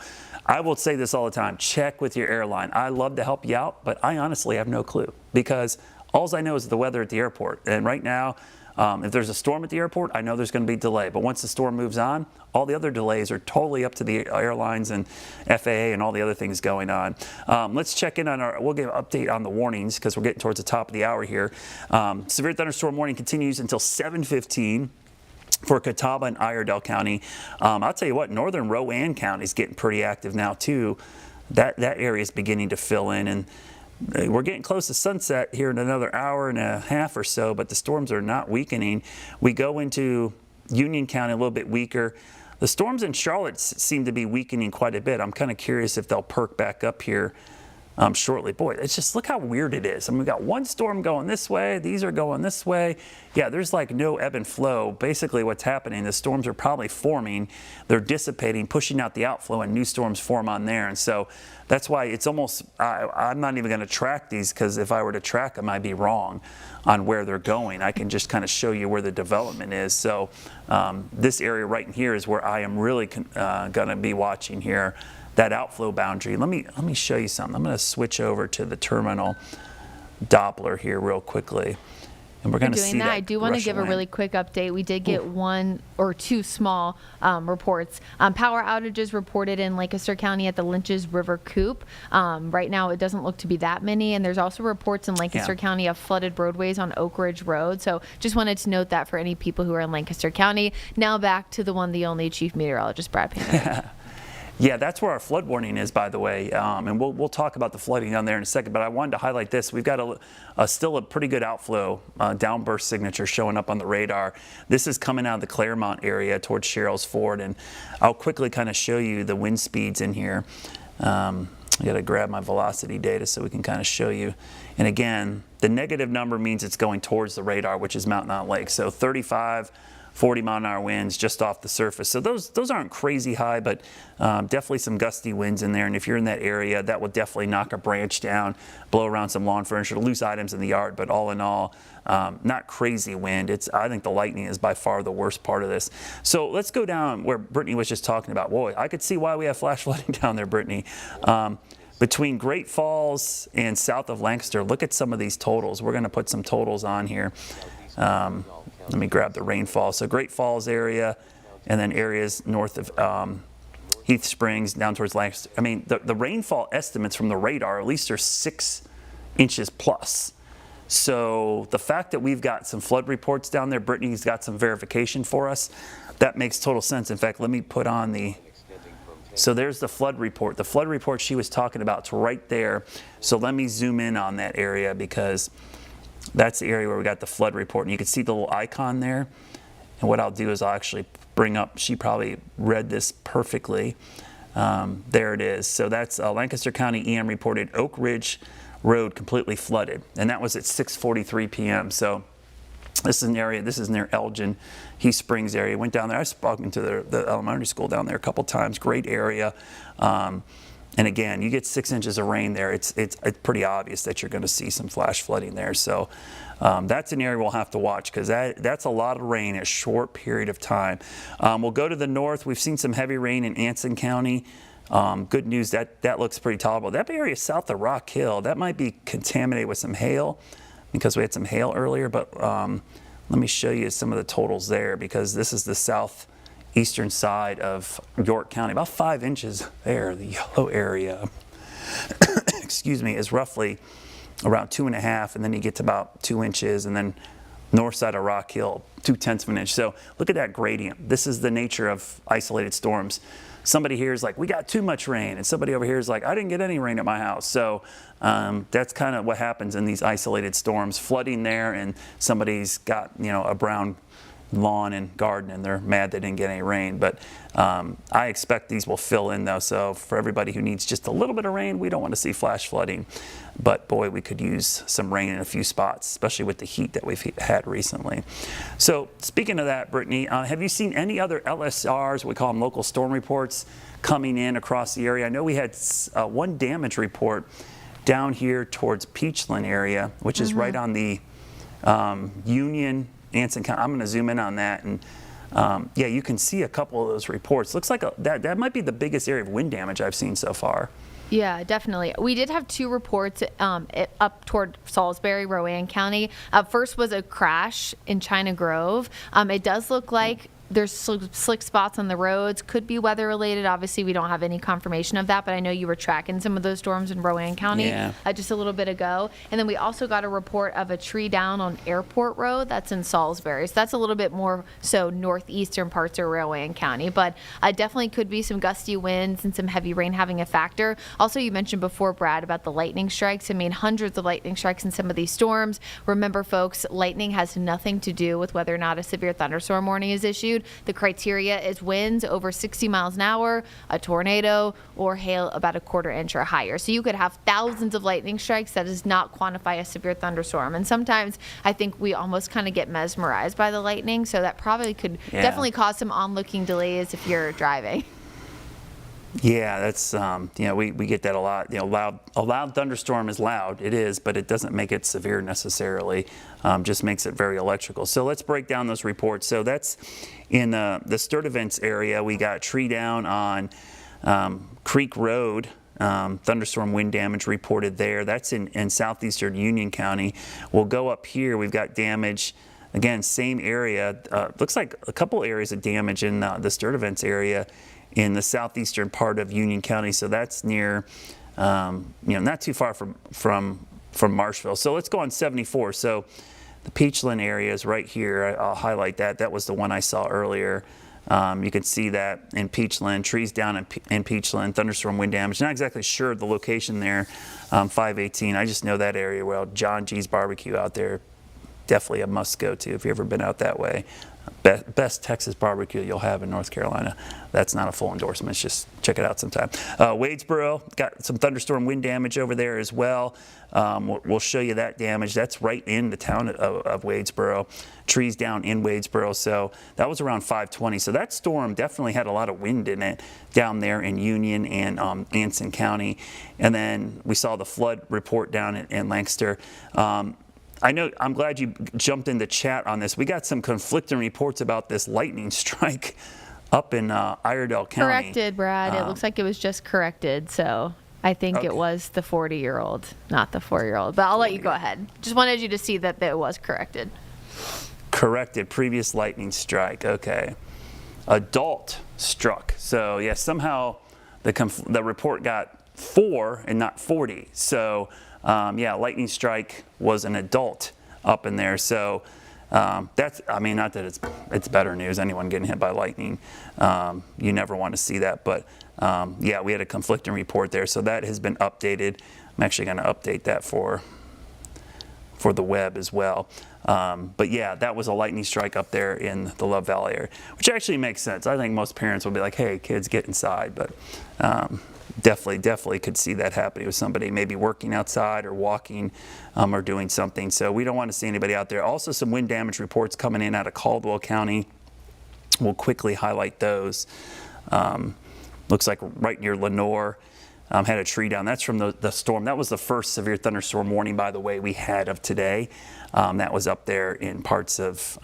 I will say this all the time, check with your airline. I love to help you out, but I honestly have no clue because all I know is the weather at the airport. And right now, if there's a storm at the airport, I know there's going to be delay. But once the storm moves on, all the other delays are totally up to the airlines and FAA and all the other things going on. Let's check in on we'll give an update on the warnings because we're getting towards the top of the hour here. Severe thunderstorm warning continues until 7:15. For Catawba and Iredell County. I'll tell you what, northern Rowan County is getting pretty active now too. That area is beginning to fill in, and we're getting close to sunset here in another hour and a half or so, but the storms are not weakening. We go into Union County a little bit weaker. The storms in Charlotte seem to be weakening quite a bit. I'm kind of curious if they'll perk back up here shortly. Boy, it's just, look how weird it is. I mean, we've got one storm going this way, these are going this way. Yeah, there's like no ebb and flow. Basically what's happening, the storms are probably forming, they're dissipating, pushing out the outflow, and new storms form on there. And so that's why it's almost, I'm not even going to track these because if I were to track them, I'd be wrong on where they're going. I can just kind of show you where the development is. So this area right in here is where I am really going to be watching here. That outflow boundary. Let me show you something. I'm going to switch over to the terminal Doppler here real quickly. And we're going to see that. I do want to give a really quick update. We did get one or two small reports. Power outages reported in Lancaster County at the Lynch's River Coop. Right now, it doesn't look to be that many. And there's also reports in Lancaster County of flooded roadways on Oak Ridge Road. So just wanted to note that for any people who are in Lancaster County. Now back to the one, the only Chief Meteorologist, Brad Panovich. Yeah, that's where our flood warning is, by the way, and we'll talk about the flooding down there in a second, but I wanted to highlight this. We've got still a pretty good outflow downburst signature showing up on the radar. This is coming out of the Claremont area towards Sherrills Ford, and I'll quickly kind of show you the wind speeds in here. I got to grab my velocity data so we can kind of show you. And again, the negative number means it's going towards the radar, which is Mountain Island Lake. So 35, 40-mile-an-hour winds just off the surface. So those aren't crazy high, but definitely some gusty winds in there. And if you're in that area, that will definitely knock a branch down, blow around some lawn furniture, loose items in the yard. But all in all, not crazy wind. I think the lightning is by far the worst part of this. So let's go down where Brittany was just talking about. Boy, I could see why we have flash flooding down there, Brittany. Between Great Falls and south of Lancaster, look at some of these totals. We're going to put some totals on here. Let me grab the rainfall. So Great Falls area, and then areas north of Heath Springs down towards Lancaster. I mean, the rainfall estimates from the radar, at least are 6 inches plus. So the fact that we've got some flood reports down there, Brittany's got some verification for us, that makes total sense. In fact, let me put on so there's the flood report. The flood report she was talking about is right there. So let me zoom in on that area because that's the area where we got the flood report. And you can see the little icon there. And what I'll do is I'll actually bring up, she probably read this perfectly. There it is. So that's Lancaster County EM reported Oak Ridge Road completely flooded. And that was at 6:43 p.m. So this is an area, this is near Elgin, Heath Springs area. Went down there, I've spoken to the elementary school down there a couple times. Great area. And again, you get 6 inches of rain there, it's pretty obvious that you're going to see some flash flooding there. So that's an area we'll have to watch, because that's a lot of rain in a short period of time. We'll go to the north. We've seen some heavy rain in Anson County. Good news, that looks pretty tolerable. That area south of Rock Hill, that might be contaminated with some hail, because we had some hail earlier. But let me show you some of the totals there, because this is the southeastern side of York County. About 5 inches there. The yellow area, excuse me, is roughly around 2.5, and then you get to about 2 inches, and then north side of Rock Hill, 0.2 of an inch. So look at that gradient. This is the nature of isolated storms. Somebody here is like, we got too much rain, and somebody over here is like, I didn't get any rain at my house. So that's kind of what happens in these isolated storms. Flooding there, and somebody's got, you know, a brown lawn and garden, and they're mad they didn't get any rain. But I expect these will fill in though, so for everybody who needs just a little bit of rain, we don't want to see flash flooding. But boy, we could use some rain in a few spots, especially with the heat that we've had recently. So speaking of that, Brittany, have you seen any other LSRs, we call them local storm reports, coming in across the area? I know we had one damage report down here towards Peachland area, which is right on the Union, Anson County. I'm going to zoom in on that, and yeah, you can see a couple of those reports. Looks like that might be the biggest area of wind damage I've seen so far. Yeah, definitely. We did have 2 reports up toward Salisbury, Rowan County. First was a crash in China Grove. It does look like there's slick spots on the roads. Could be weather related. Obviously, we don't have any confirmation of that, but I know you were tracking some of those storms in Rowan County just a little bit ago. And then we also got a report of a tree down on Airport Road. That's in Salisbury. So that's a little bit more so northeastern parts of Rowan County. But definitely could be some gusty winds and some heavy rain having a factor. Also, you mentioned before, Brad, about the lightning strikes. I mean, hundreds of lightning strikes in some of these storms. Remember, folks, lightning has nothing to do with whether or not a severe thunderstorm warning is issued. The criteria is winds over 60 miles an hour, a tornado, or hail about 1/4 inch or higher. So you could have thousands of lightning strikes. That does not quantify a severe thunderstorm. And sometimes I think we almost kind of get mesmerized by the lightning. So that probably could definitely cause some onlooking delays if you're driving. Yeah, that's you know, we get that a lot. You know, a loud thunderstorm is loud. It is, but it doesn't make it severe necessarily. Just makes it very electrical. So let's break down those reports. So that's in the Sturtevant area. We got tree down on Creek Road. Thunderstorm wind damage reported there. That's in southeastern Union County. We'll go up here. We've got damage. Again, same area. Looks like a couple areas of damage in the Sturtevant area in the southeastern part of Union County. So that's near, you know, not too far from Marshville. So let's go on 74. So the Peachland area is right here. I'll highlight that. That was the one I saw earlier. You can see that in Peachland, trees down in Peachland, thunderstorm wind damage. Not exactly sure of the location there, 518. I just know that area well. John G's Barbecue out there, definitely a must go to if you've ever been out that way. Best Texas barbecue you'll have in North Carolina. That's not a full endorsement. It's just check it out sometime. Wadesboro, got some thunderstorm wind damage over there as well. We'll show you that damage. That's right in the town of Wadesboro. Trees down in Wadesboro. So that was around 5:20. So that storm definitely had a lot of wind in it down there in Union and Anson County. And then we saw the flood report down in Lancaster. I know, I'm glad you jumped in the chat on this. We got some conflicting reports about this lightning strike up in Iredell County. Corrected, Brad. It looks like it was just corrected. So I think it was the 40-year-old, not the 4-year-old. But I'll let you go ahead. Just wanted you to see that it was corrected. Corrected, previous lightning strike. Okay. Adult struck. So, yeah, somehow the report got 4 and not 40. So, yeah, lightning strike was an adult up in there. So that's, I mean, not that it's better news, anyone getting hit by lightning. You never want to see that. But yeah, we had a conflicting report there. So that has been updated. I'm actually going to update that for the web as well. But yeah, that was a lightning strike up there in the Love Valley area, which actually makes sense. I think most parents will be like, hey, kids, get inside. But definitely could see that happening with somebody maybe working outside or walking or doing something. So we don't want to see anybody out there. Also, some wind damage reports coming in out of Caldwell County. We'll quickly highlight those. Looks like right near Lenore. had a tree down. That's from the storm. That was the first severe thunderstorm warning, by the way, we had of today. That was up there in parts of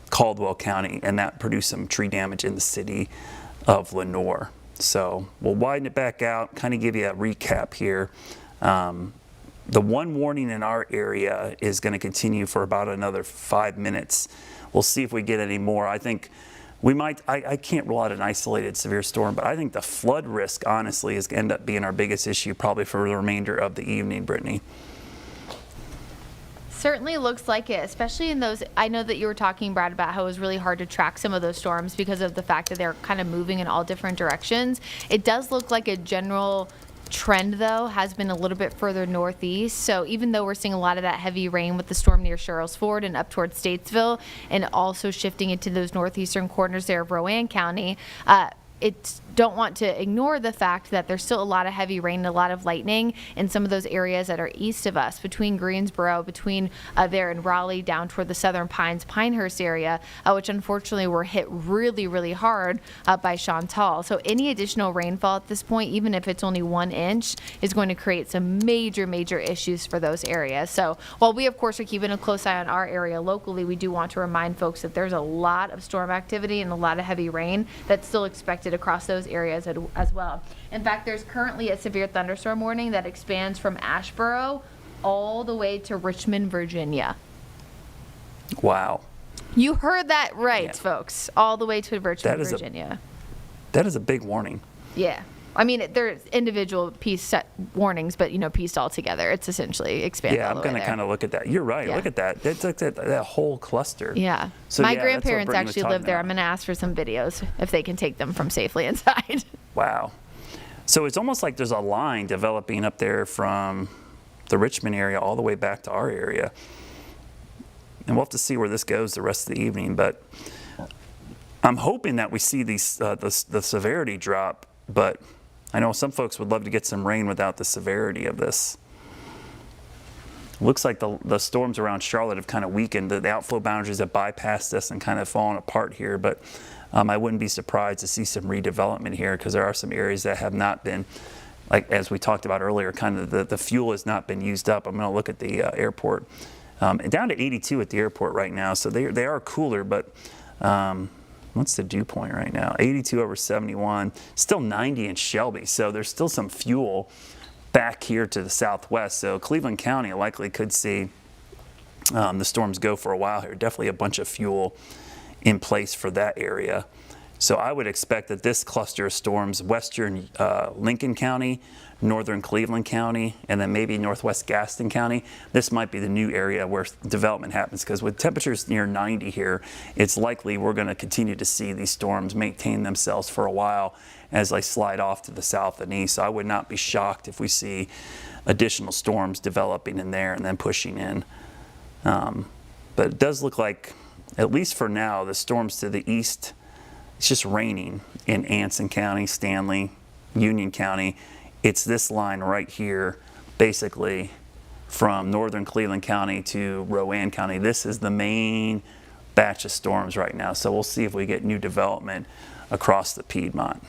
Caldwell County, and that produced some tree damage in the city of Lenoir. So we'll widen it back out, kind of give you a recap here. The one warning in our area is going to continue for about another 5 minutes. We'll see if we get any more. I think we might, I can't rule out an isolated severe storm, but I think the flood risk, honestly, is going to end up being our biggest issue probably for the remainder of the evening, Brittany. Certainly looks like it, especially in those. I know that you were talking, Brad, about how it was really hard to track some of those storms because of the fact that they're kind of moving in all different directions. It does look like a general trend, though, has been a little bit further northeast. So even though we're seeing a lot of that heavy rain with the storm near Sherrills Ford and up towards Statesville, and also shifting into those northeastern corners there of Rowan County, don't want to ignore the fact that there's still a lot of heavy rain and a lot of lightning in some of those areas that are east of us, between Greensboro, between there in Raleigh, down toward the Southern Pines, Pinehurst area, which unfortunately were hit really, really hard by Chantal. So any additional rainfall at this point, even if it's only 1 inch, is going to create some major, major issues for those areas. So while we, of course, are keeping a close eye on our area locally, we do want to remind folks that there's a lot of storm activity and a lot of heavy rain that's still expected across those areas as well. In fact, there's currently a severe thunderstorm warning that expands from Asheboro all the way to Richmond, Virginia. Wow. You heard that right, folks. All the way to Richmond, Virginia. That is a big warning. Yeah. I mean, there's individual piece set warnings, but, pieced all together. It's essentially expanded. Yeah, I'm going to kind of look at that. You're right. Yeah. Look at that. That's like that whole cluster. Yeah. So my grandparents actually live there. I'm going to ask for some videos if they can take them from safely inside. Wow. So it's almost like there's a line developing up there from the Richmond area all the way back to our area. And we'll have to see where this goes the rest of the evening. But I'm hoping that we see these the severity drop. But I know some folks would love to get some rain without the severity of this. Looks like the storms around Charlotte have kind of weakened. The outflow boundaries have bypassed us and kind of fallen apart here. But I wouldn't be surprised to see some redevelopment here, because there are some areas that have not been, like as we talked about earlier, kind of the fuel has not been used up. I'm going to look at the airport. Down to 82 at the airport right now. So they are cooler, but what's the dew point right now? 82 over 71, still 90 in Shelby. So there's still some fuel back here to the southwest. So Cleveland County likely could see the storms go for a while here. Definitely a bunch of fuel in place for that area. So I would expect that this cluster of storms, western Lincoln County, northern Cleveland County, and then maybe northwest Gaston County, this might be the new area where development happens, because with temperatures near 90 here, it's likely we're going to continue to see these storms maintain themselves for a while as they slide off to the south and east. So I would not be shocked if we see additional storms developing in there and then pushing in. But it does look like, at least for now, the storms to the east, it's just raining in Anson County, Stanley, Union County. It's this line right here, basically from northern Cleveland County to Rowan County. This is the main batch of storms right now. So we'll see if we get new development across the Piedmont.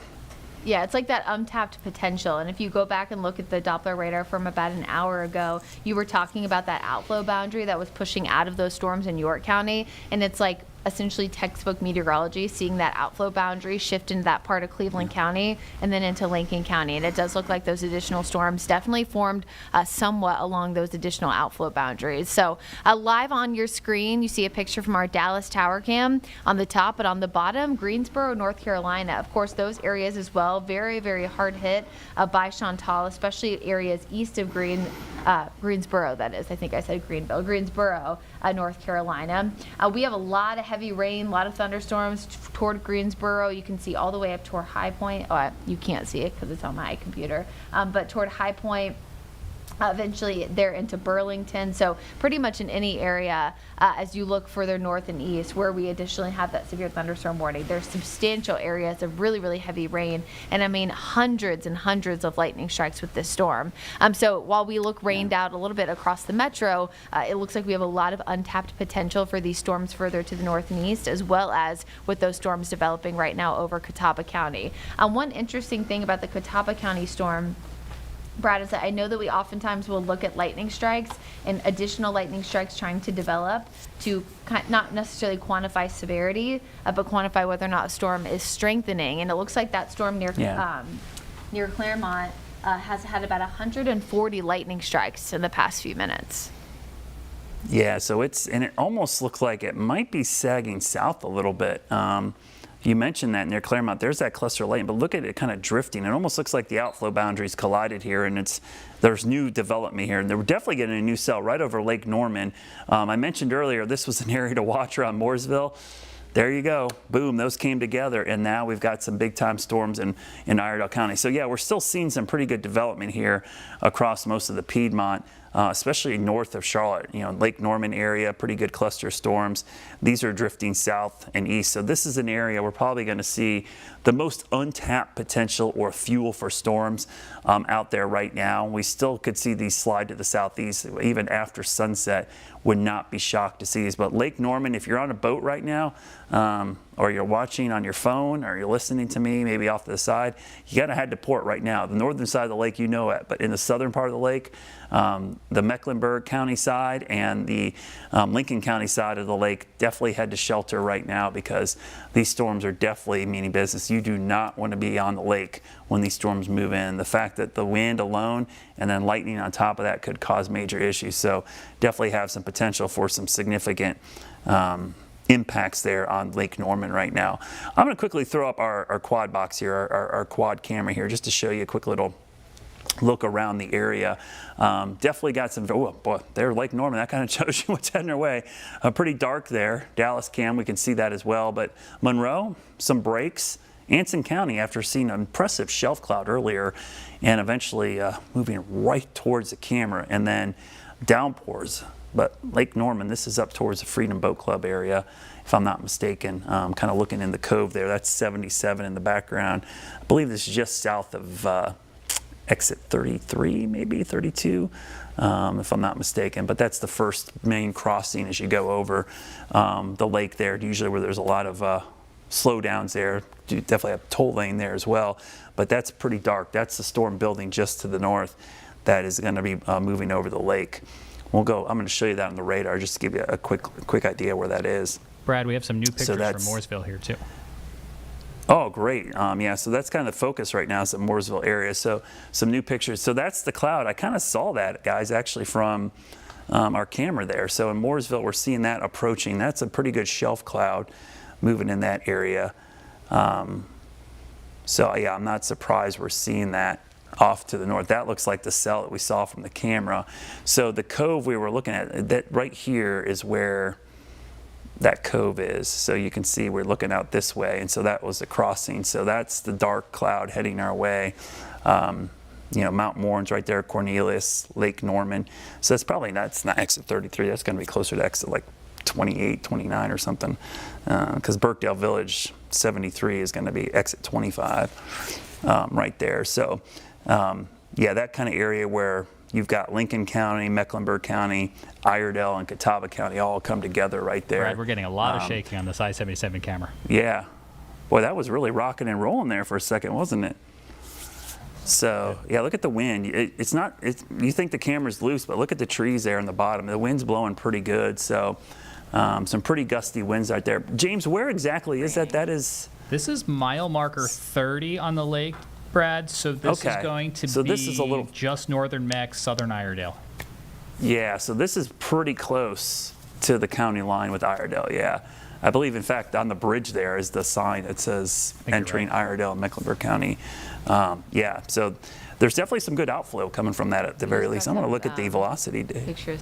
Yeah, it's like that untapped potential. And if you go back and look at the Doppler radar from about an hour ago, you were talking about that outflow boundary that was pushing out of those storms in York County. And it's like essentially textbook meteorology, seeing that outflow boundary shift into that part of Cleveland County and then into Lincoln County. And it does look like those additional storms definitely formed somewhat along those additional outflow boundaries. So live on your screen, you see a picture from our Dallas Tower Cam on the top, but on the bottom, Greensboro, North Carolina. Of course, those areas as well, very, very hard hit by Chantal, especially areas east of Greensboro, that is. I think I said Greenville. Greensboro, North Carolina. We have a lot of heavy rain, a lot of thunderstorms toward Greensboro. You can see all the way up toward High Point. Oh, you can't see it because it's on my computer. But toward High Point, eventually they're into Burlington. So pretty much in any area as you look further north and east where we additionally have that severe thunderstorm warning, there's substantial areas of really, really heavy rain. And I mean hundreds and hundreds of lightning strikes with this storm. So while we look rained out a little bit across the metro, it looks like we have a lot of untapped potential for these storms further to the north and east, as well as with those storms developing right now over Catawba County. One interesting thing about the Catawba County storm Brad, is that I know that we oftentimes will look at lightning strikes and additional lightning strikes trying to develop to not necessarily quantify severity, but quantify whether or not a storm is strengthening. And it looks like that storm near Claremont has had about 140 lightning strikes in the past few minutes. Yeah, so and it almost looks like it might be sagging south a little bit. You mentioned that near Claremont, there's that cluster of lightning, but look at it kind of drifting. It almost looks like the outflow boundaries collided here, and there's new development here. And we're definitely getting a new cell right over Lake Norman. I mentioned earlier this was an area to watch around Mooresville. There you go. Boom, those came together, and now we've got some big-time storms in Iredell County. So, yeah, we're still seeing some pretty good development here across most of the Piedmont, especially north of Charlotte. Lake Norman area, pretty good cluster storms. These are drifting south and east. So this is an area we're probably going to see the most untapped potential or fuel for storms out there right now. We still could see these slide to the southeast even after sunset. Would not be shocked to see these. But Lake Norman, if you're on a boat right now, or you're watching on your phone, or you're listening to me maybe off to the side, you got to head to port right now. The northern side of the lake, you know it, but in the southern part of the lake, the Mecklenburg County side and the Lincoln County side of the lake, definitely head to shelter right now because these storms are definitely meaning business. You do not want to be on the lake when these storms move in. The fact that the wind alone and then lightning on top of that could cause major issues. So definitely have some potential for some significant impacts there on Lake Norman right now. I'm going to quickly throw up our quad box here, our quad camera here, just to show you a quick little look around the area. Definitely got some, oh boy, there, Lake Norman, that kind of shows you what's heading our way. Pretty dark there. Dallas Cam, we can see that as well. But Monroe, some breaks. Anson County, after seeing an impressive shelf cloud earlier and eventually moving right towards the camera, and then downpours. But Lake Norman, this is up towards the Freedom Boat Club area, if I'm not mistaken. Kind of looking in the cove there. That's 77 in the background. I believe this is just south of exit 33, maybe 32, if I'm not mistaken. But that's the first main crossing as you go over the lake there, usually where there's a lot of slowdowns there. You definitely have toll lane there as well. But that's pretty dark. That's the storm building just to the north that is going to be moving over the lake. I'm going to show you that on the radar just to give you a quick idea where that is. Brad, we have some new pictures from Mooresville here too. Oh, great. Yeah, so that's kind of the focus right now is the Mooresville area. So some new pictures. So that's the cloud. I kind of saw that, guys, actually from our camera there. So in Mooresville, we're seeing that approaching. That's a pretty good shelf cloud moving in that area. So yeah, I'm not surprised we're seeing that off to the north. That looks like the cell that we saw from the camera. So the cove we were looking at, that right here is where that cove is. So you can see we're looking out this way, and so that was the crossing. So that's the dark cloud heading our way. Mount Morin's right there, Cornelius, Lake Norman. So that's not exit 33. That's going to be closer to exit like 28, 29 or something, because Birkdale Village 73 is going to be exit 25 right there. So yeah, that kind of area where you've got Lincoln County, Mecklenburg County, Iredell, and Catawba County all come together right there. Brad, we're getting a lot of shaking on this I-77 camera. Yeah. Boy, that was really rocking and rolling there for a second, wasn't it? So, yeah, look at the wind. You think the camera's loose, but look at the trees there on the bottom. The wind's blowing pretty good, so some pretty gusty winds out there. James, where exactly is that? This is mile marker 30 on the lake, Brad, so this is going to be this is a little just northern Meck, southern Iredell. Yeah, so this is pretty close to the county line with Iredell, yeah. I believe, in fact, on the bridge there is the sign that says entering Iredell and Mecklenburg County. Yeah, so there's definitely some good outflow coming from that at the very least. I'm going to look at the velocity. Pictures.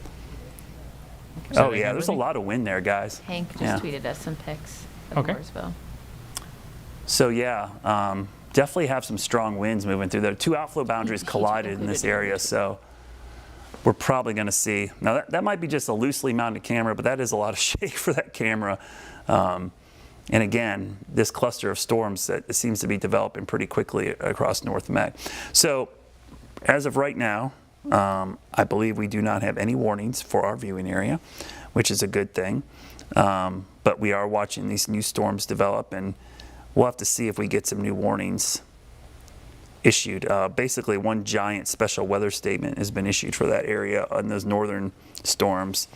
Oh, yeah, there's a lot of wind there, guys. Hank just tweeted us some pics of Mooresville. So, yeah, definitely have some strong winds moving through there. Two outflow boundaries collided in this area, so we're probably going to see. Now, that might be just a loosely mounted camera, but that is a lot of shake for that camera. And again, this cluster of storms that seems to be developing pretty quickly across North Meck. So, as of right now, I believe we do not have any warnings for our viewing area, which is a good thing. But we are watching these new storms develop, and we'll have to see if we get some new warnings issued. Basically, one giant special weather statement has been issued for that area on those northern storms.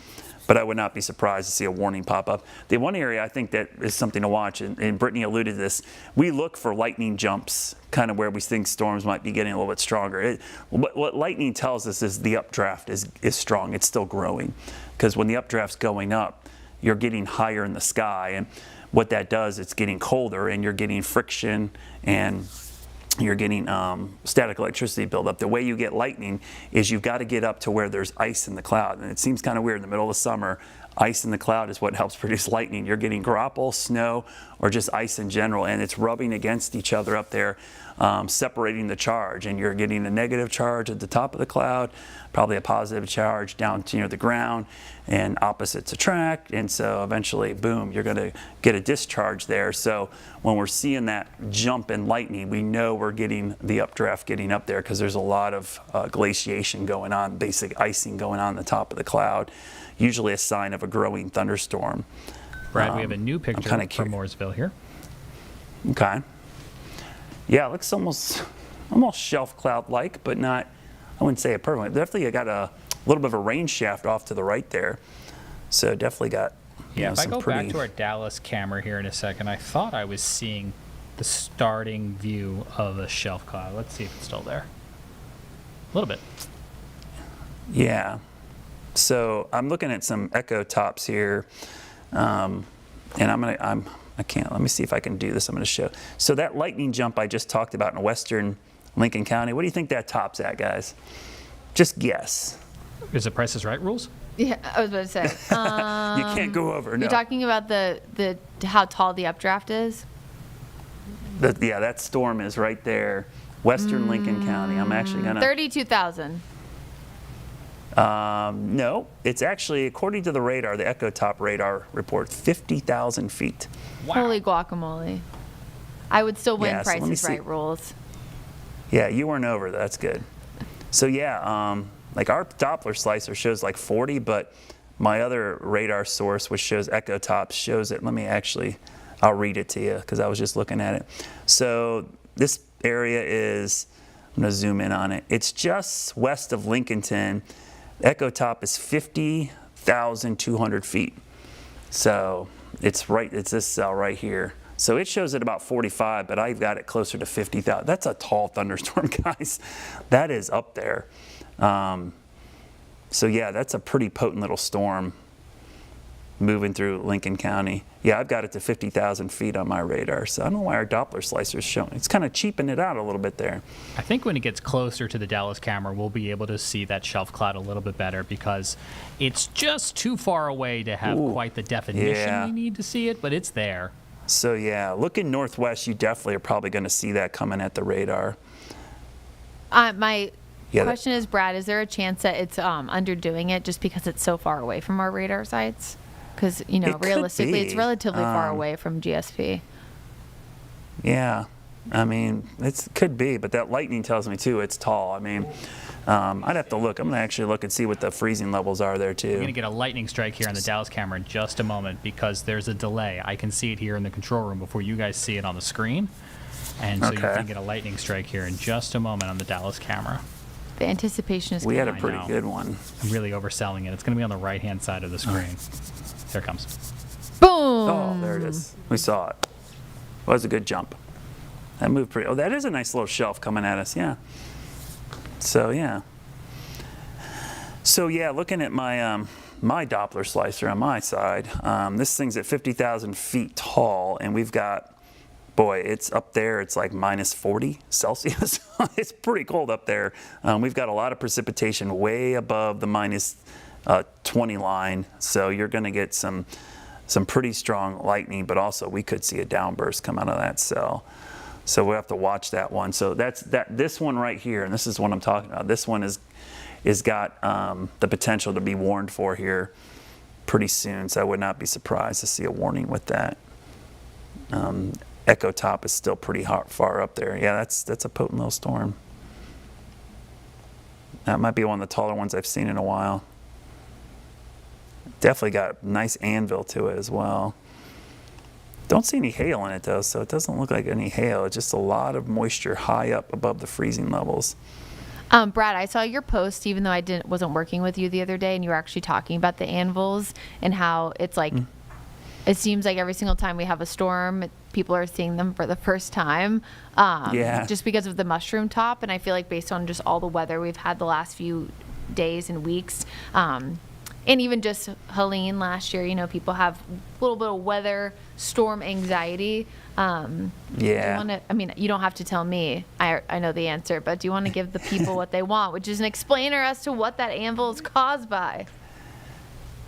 But I would not be surprised to see a warning pop up. The one area I think that is something to watch, and Brittany alluded to this, we look for lightning jumps, kind of where we think storms might be getting a little bit stronger. What lightning tells us is the updraft is strong. It's still growing. Because when the updraft's going up, you're getting higher in the sky. And what that does, it's getting colder, and you're getting friction, and you're getting static electricity buildup. The way you get lightning is you've got to get up to where there's ice in the cloud. And it seems kind of weird in the middle of the summer. Ice in the cloud is what helps produce lightning. You're getting graupel, snow, or just ice in general, and it's rubbing against each other up there, separating the charge. And you're getting a negative charge at the top of the cloud, probably a positive charge down to near the ground, and opposites attract. And so eventually, boom, you're going to get a discharge there. So when we're seeing that jump in lightning, we know we're getting the updraft getting up there because there's a lot of glaciation going on, basic icing going on the top of the cloud, usually a sign of a growing thunderstorm. Brad, we have a new picture from Mooresville here. Okay. Yeah, it looks almost shelf cloud-like, but not, I wouldn't say it perfectly. Definitely got a little bit of a rain shaft off to the right there. So definitely got, yeah, if I go back to our Dallas camera here in a second, I thought I was seeing the starting view of a shelf cloud. Let's see if it's still there. A little bit. Yeah. So I'm looking at some echo tops here, and I can't. Let me see if I can do this. I'm going to show. So that lightning jump I just talked about in western Lincoln County, what do you think that top's at, guys? Just guess. Is it Price is Right rules? Yeah, I was about to say. You can't go over. No. You're talking about the how tall the updraft is? Yeah, that storm is right there, western Lincoln County. I'm actually going to. 32,000. No, it's actually, according to the radar, the Echo Top radar reports 50,000 feet. Wow. Holy guacamole. I would still win Yeah, so let me Price is see. Right rules. Yeah, you weren't over. That's good. So yeah, like our Doppler slicer shows like 40, but my other radar source, which shows Echo Top, shows it. I'll read it to you because I was just looking at it. So this area is, I'm going to zoom in on it. It's just west of Lincolnton. Echo Top is 50,200 feet. So it's this cell right here. So it shows it about 45, but I've got it closer to 50,000. That's a tall thunderstorm, guys. That is up there. So yeah, that's a pretty potent little storm moving through Lincoln County. Yeah, I've got it to 50,000 feet on my radar. So I don't know why our Doppler slicer is showing. It's kind of cheaping it out a little bit there. I think when it gets closer to the Dallas camera, we'll be able to see that shelf cloud a little bit better because it's just too far away to have quite the definition we need to see it, but it's there. So yeah, looking northwest, you definitely are probably going to see that coming at the radar. My question is, Brad, is there a chance that it's underdoing it just because it's so far away from our radar sites? Because, realistically, it's relatively far away from GSP. Yeah. I mean, it could be, but that lightning tells me, too, it's tall. I mean, I'd have to look. I'm going to actually look and see what the freezing levels are there, too. We're going to get a lightning strike here on the Dallas camera in just a moment because there's a delay. I can see it here in the control room before you guys see it on the screen. And so you can get a lightning strike here in just a moment on the Dallas camera. The anticipation is We good. had a pretty good one. I'm really overselling it. It's going to be on the right-hand side of the screen. There it comes. Boom! Oh, there it is. We saw it. It was a good jump. That moved pretty. Oh, that is a nice little shelf coming at us. Yeah. So yeah. Looking at my my Doppler slicer on my side, this thing's at 50,000 feet tall, and we've got, boy, it's up there. It's like minus 40 Celsius. It's pretty cold up there. We've got a lot of precipitation way above the minus 20 line, so you're going to get some pretty strong lightning, but also we could see a downburst come out of that cell. So we'll have to watch that one. So this one right here, and this is what I'm talking about. This one is got the potential to be warned for here pretty soon. So I would not be surprised to see a warning with that. Echo Top is still pretty far up there. Yeah, that's a potent little storm. That might be one of the taller ones I've seen in a while. Definitely got a nice anvil to it as well. Don't see any hail in it though, so it doesn't look like any hail. It's just a lot of moisture high up above the freezing levels. Brad, I saw your post, even though I wasn't working with you the other day, and you were actually talking about the anvils and how it's like, it seems like every single time we have a storm, people are seeing them for the first time, just because of the mushroom top. And I feel like based on just all the weather we've had the last few days and weeks, and even just Helene last year, you know, people have a little bit of weather storm anxiety. Do you want to, I mean, you don't have to tell me. I know the answer, but do you want to give the people what they want, which is an explainer as to what that anvil is caused by?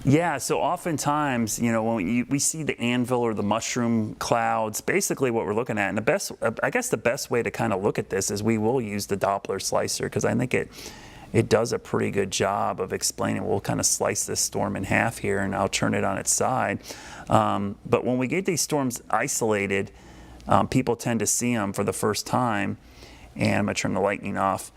Yeah, so oftentimes, you know, when we see the anvil or the mushroom clouds, basically what we're looking at, and I guess the best way to kind of look at this is we will use the Doppler slicer, because I think it does a pretty good job of explaining. We'll kind of slice this storm in half here, and I'll turn it on its side. But when we get these storms isolated, people tend to see them for the first time. And I'm going to turn the lightning off.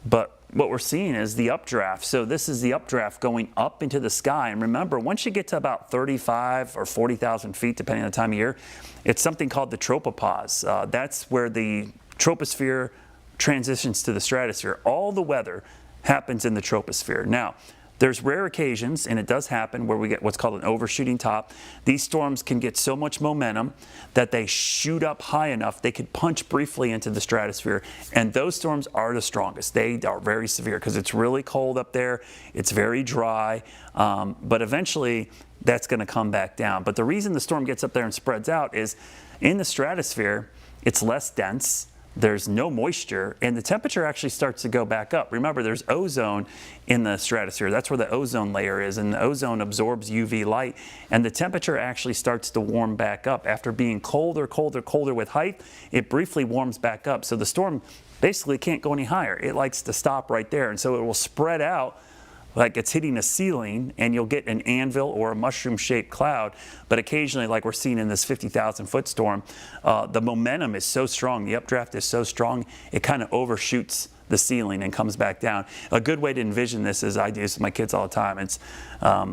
But what we're seeing is the updraft. So this is the updraft going up into the sky. And remember, once you get to about 35 or 40,000 feet, depending on the time of year, it's something called the tropopause. That's where the troposphere transitions to the stratosphere. All the weather happens in the troposphere. Now, there's rare occasions, and it does happen, where we get what's called an overshooting top. These storms can get so much momentum that they shoot up high enough they could punch briefly into the stratosphere, and those storms are the strongest. They are very severe because it's really cold up there, it's very dry, but eventually that's going to come back down. But the reason the storm gets up there and spreads out is in the stratosphere, it's less dense. There's no moisture, and the temperature actually starts to go back up. Remember, there's ozone in the stratosphere. That's where the ozone layer is, and the ozone absorbs UV light, and the temperature actually starts to warm back up. After being colder with height, it briefly warms back up. So the storm basically can't go any higher. It likes to stop right there, and so it will spread out like it's hitting a ceiling, and you'll get an anvil or a mushroom-shaped cloud. But occasionally, like we're seeing in this 50,000-foot storm, the momentum is so strong, the updraft is so strong, it kind of overshoots the ceiling and comes back down. A good way to envision this is I do this with my kids all the time. It's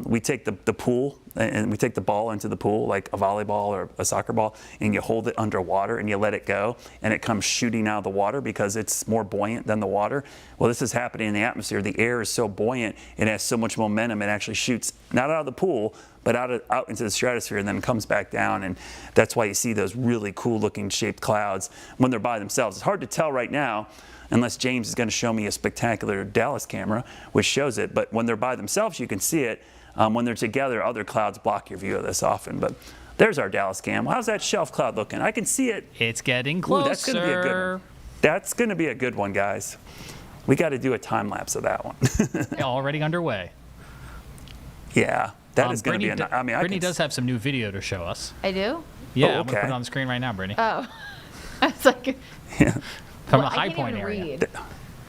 we take the pool and we take the ball into the pool, like a volleyball or a soccer ball, and you hold it underwater and you let it go, and it comes shooting out of the water because it's more buoyant than the water. Well, this is happening in the atmosphere. The air is so buoyant, it has so much momentum, it actually shoots not out of the pool, but out into the stratosphere, and then comes back down. And that's why you see those really cool looking shaped clouds when they're by themselves. It's hard to tell right now, unless James is going to show me a spectacular Dallas camera, which shows it. But when they're by themselves, you can see it. When they're together, other clouds block your view of this often. But there's our Dallas cam. How's that shelf cloud looking? I can see it. It's getting closer. Ooh, that's going to be a good one. That's going to be a good one, guys. We got to do a time lapse of that one. Already underway. Yeah, that is going to be. Brittany does have some new video to show us. I do? Yeah, Oh, I'm going to okay. put it on the screen right now, Brittany. Oh. I was like, Yeah. From well, the High I can't Point even area. read.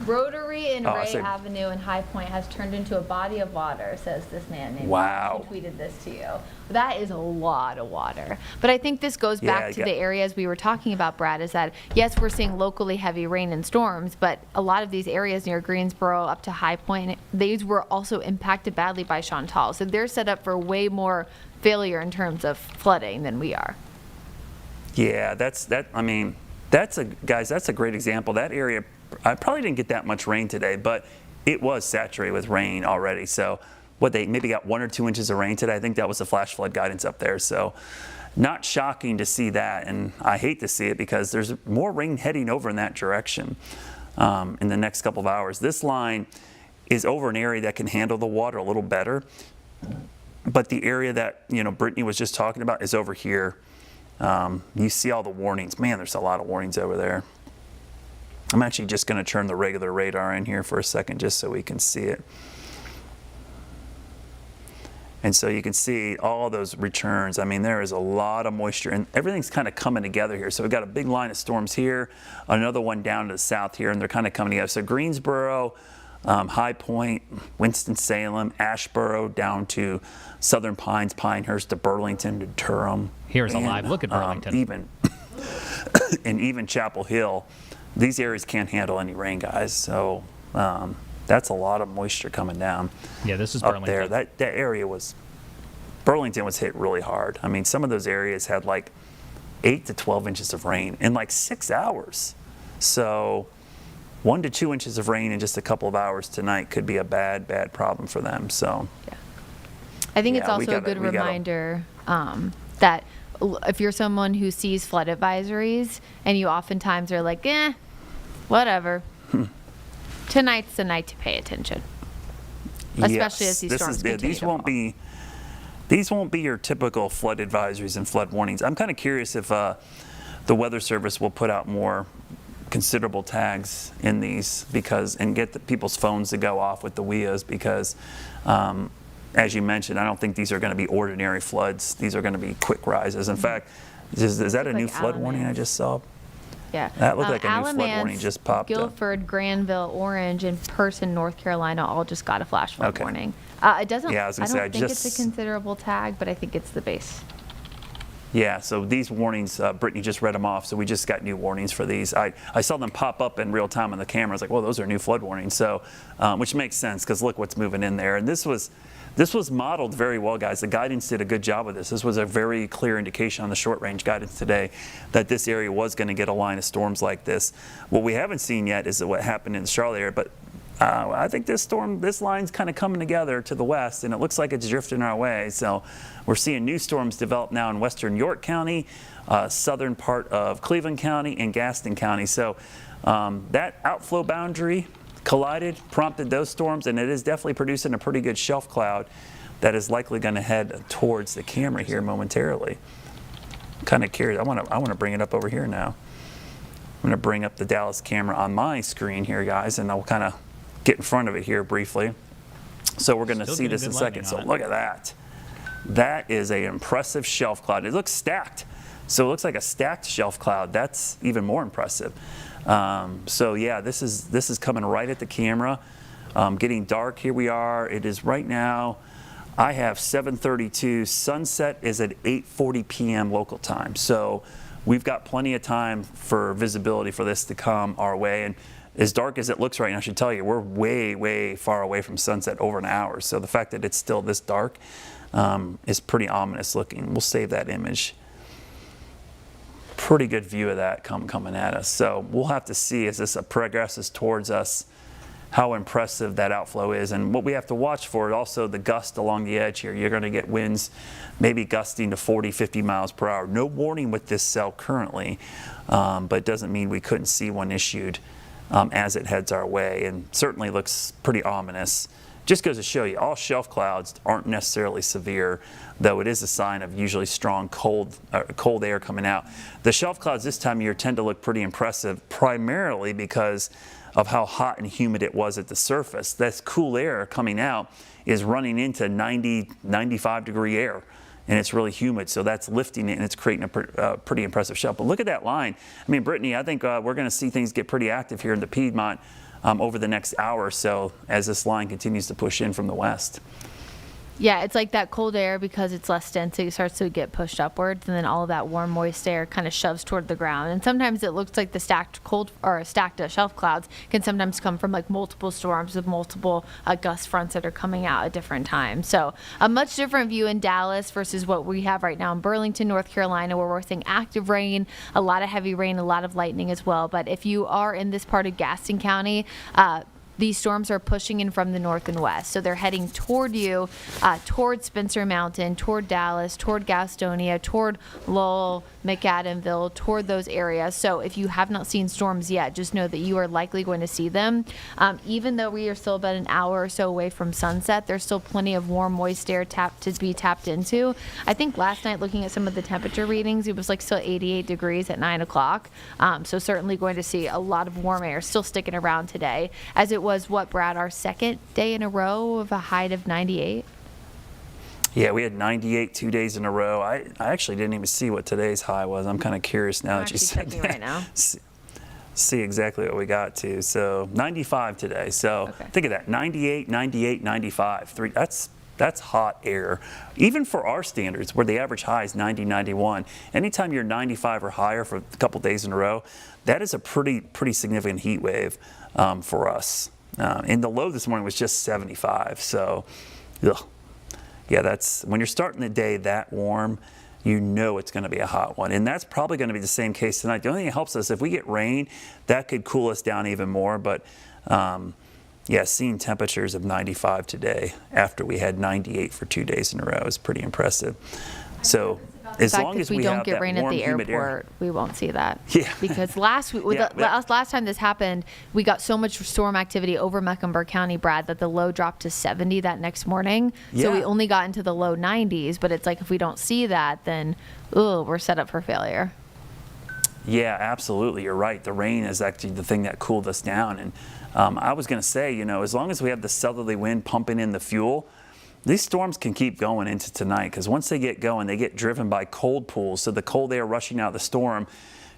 Rotary and Oh, I Ray see. Avenue in High Point has turned into a body of water, says this man named Wow. He tweeted this to you. That is a lot of water. But I think this goes back to the areas we were talking about, Brad, is that, yes, we're seeing locally heavy rain and storms, but a lot of these areas near Greensboro up to High Point, these were also impacted badly by Chantal. So they're set up for way more failure in terms of flooding than we are. Yeah, that's a great example. That area, I probably didn't get that much rain today, but it was saturated with rain already. So they maybe got 1 or 2 inches of rain today. I think that was the flash flood guidance up there. So not shocking to see that, and I hate to see it because there's more rain heading over in that direction in the next couple of hours. This line is over an area that can handle the water a little better, but the area that Brittany was just talking about is over here. You see all the warnings. Man, there's a lot of warnings over there. I'm actually just going to turn the regular radar in here for a second just so we can see it. And so you can see all those returns. I mean, there is a lot of moisture, and everything's kind of coming together here. So we've got a big line of storms here, another one down to the south here, and they're kind of coming together. So Greensboro, High Point, Winston-Salem, Asheboro, down to Southern Pines, Pinehurst, to Burlington, to Durham. Here's a live look at Burlington. Even Chapel Hill. These areas can't handle any rain, guys. So that's a lot of moisture coming down. Yeah, this is up Burlington. there. That area Burlington was hit really hard. I mean, some of those areas had like 8 to 12 inches of rain in like 6 hours. So 1 to 2 inches of rain in just a couple of hours tonight could be a bad problem for them. So I think it's also a good reminder that if you're someone who sees flood advisories and you oftentimes are like, whatever, tonight's the night to pay attention. Especially as these storms continue to fall. These won't be your typical flood advisories and flood warnings. I'm kind of curious if the Weather Service will put out more considerable tags in these and get people's phones to go off with the WIAs because, as you mentioned, I don't think these are going to be ordinary floods. These are going to be quick rises. In fact, is that a new flood warning I just saw? Yeah. That looked like a new flood warning just popped up. Guilford, Granville, Orange, and Person, North Carolina all just got a flash flood warning. It doesn't. Yeah, I was gonna say, I don't think it's a considerable tag, but I think it's the base. Yeah, so these warnings, Brittany just read them off, so we just got new warnings for these. I saw them pop up in real time on the camera. I was like, well, those are new flood warnings. So, which makes sense because look what's moving in there. And this was modeled very well, guys. The guidance did a good job of this. This was a very clear indication on the short range guidance today that this area was going to get a line of storms like this. What we haven't seen yet is what happened in the Charlotte area, but I think this line's kind of coming together to the west, and it looks like it's drifting our way. So we're seeing new storms develop now in western York County, southern part of Cleveland County, and Gaston County. So that outflow boundary collided, prompted those storms, and it is definitely producing a pretty good shelf cloud that is likely going to head towards the camera here momentarily. I'm kind of curious. I want to bring it up over here now. I'm going to bring up the Dallas camera on my screen here, guys, and I'll kind of get in front of it here briefly. So we're going to see this in a second. So look at that. That is an impressive shelf cloud. It looks stacked. So it looks like a stacked shelf cloud. That's even more impressive. So yeah, this is coming right at the camera. Getting dark. Here we are. It is right now. I have 7:32. Sunset is at 8:40 p.m. local time. So we've got plenty of time for visibility for this to come our way. And as dark as it looks right now, I should tell you, we're way, way far away from sunset, over an hour. So the fact that it's still this dark is pretty ominous looking. We'll save that image. Pretty good view of that coming at us. So we'll have to see as this progresses towards us how impressive that outflow is. And what we have to watch for is also the gust along the edge here. You're going to get winds maybe gusting to 40, 50 miles per hour. No warning with this cell currently, but it doesn't mean we couldn't see one issued as it heads our way, and certainly looks pretty ominous. Just goes to show you, all shelf clouds aren't necessarily severe, though it is a sign of usually strong cold air coming out. The shelf clouds this time of year tend to look pretty impressive, primarily because of how hot and humid it was at the surface. This cool air coming out is running into 90, 95 degree air, and it's really humid, so that's lifting it, and it's creating a pretty impressive shelf. But look at that line. I mean, Brittany, I think we're going to see things get pretty active here in the Piedmont over the next hour or so as this line continues to push in from the west. Yeah, it's like that cold air, because it's less dense, it starts to get pushed upwards, and then all of that warm, moist air kind of shoves toward the ground. And sometimes it looks like the stacked shelf clouds can sometimes come from like multiple storms with multiple gust fronts that are coming out at different times. So a much different view in Dallas versus what we have right now in Burlington, North Carolina, where we're seeing active rain, a lot of heavy rain, a lot of lightning as well. But if you are in this part of Gaston County, these storms are pushing in from the north and west. So they're heading toward you, toward Spencer Mountain, toward Dallas, toward Gastonia, toward Lowell, McAdamville, toward those areas. So if you have not seen storms yet, just know that you are likely going to see them. Even though we are still about an hour or so away from sunset, there's still plenty of warm, moist air to be tapped into. I think last night, looking at some of the temperature readings, it was like still 88 degrees at 9 o'clock. So certainly going to see a lot of warm air still sticking around today, as it was, what, Brad, our second day in a row of a height of 98? Yeah, we had 98 2 days in a row. I actually didn't even see what today's high was. I'm kind of curious now that you said that. Right now. See exactly what we got to. So 95 today. So think of that, 98, 98, 95. That's hot air. Even for our standards, where the average high is 90, 91. Anytime you're 95 or higher for a couple days in a row, that is a pretty significant heat wave for us. And the low this morning was just 75. So, yeah, that's when you're starting the day that warm. you know it's going to be a hot one. And that's probably going to be the same case tonight. The only thing that helps us, if we get rain, that could cool us down even more. But yeah, seeing temperatures of 95 today after we had 98 for 2 days in a row is pretty impressive. So as long as we don't have get that rain at warm, the humid air, airport, we won't see that. Yeah. Because last time this happened, we got so much storm activity over Mecklenburg County, Brad, that the low dropped to 70 that next morning. So we Yeah. only got into the low 90s. But it's like if we don't see that, then we're set up for failure. Yeah, absolutely. You're right. The rain is actually the thing that cooled us down. And I was going to say, you know, as long as we have the southerly wind pumping in the fuel, these storms can keep going into tonight, because once they get going, they get driven by cold pools. So the cold air rushing out of the storm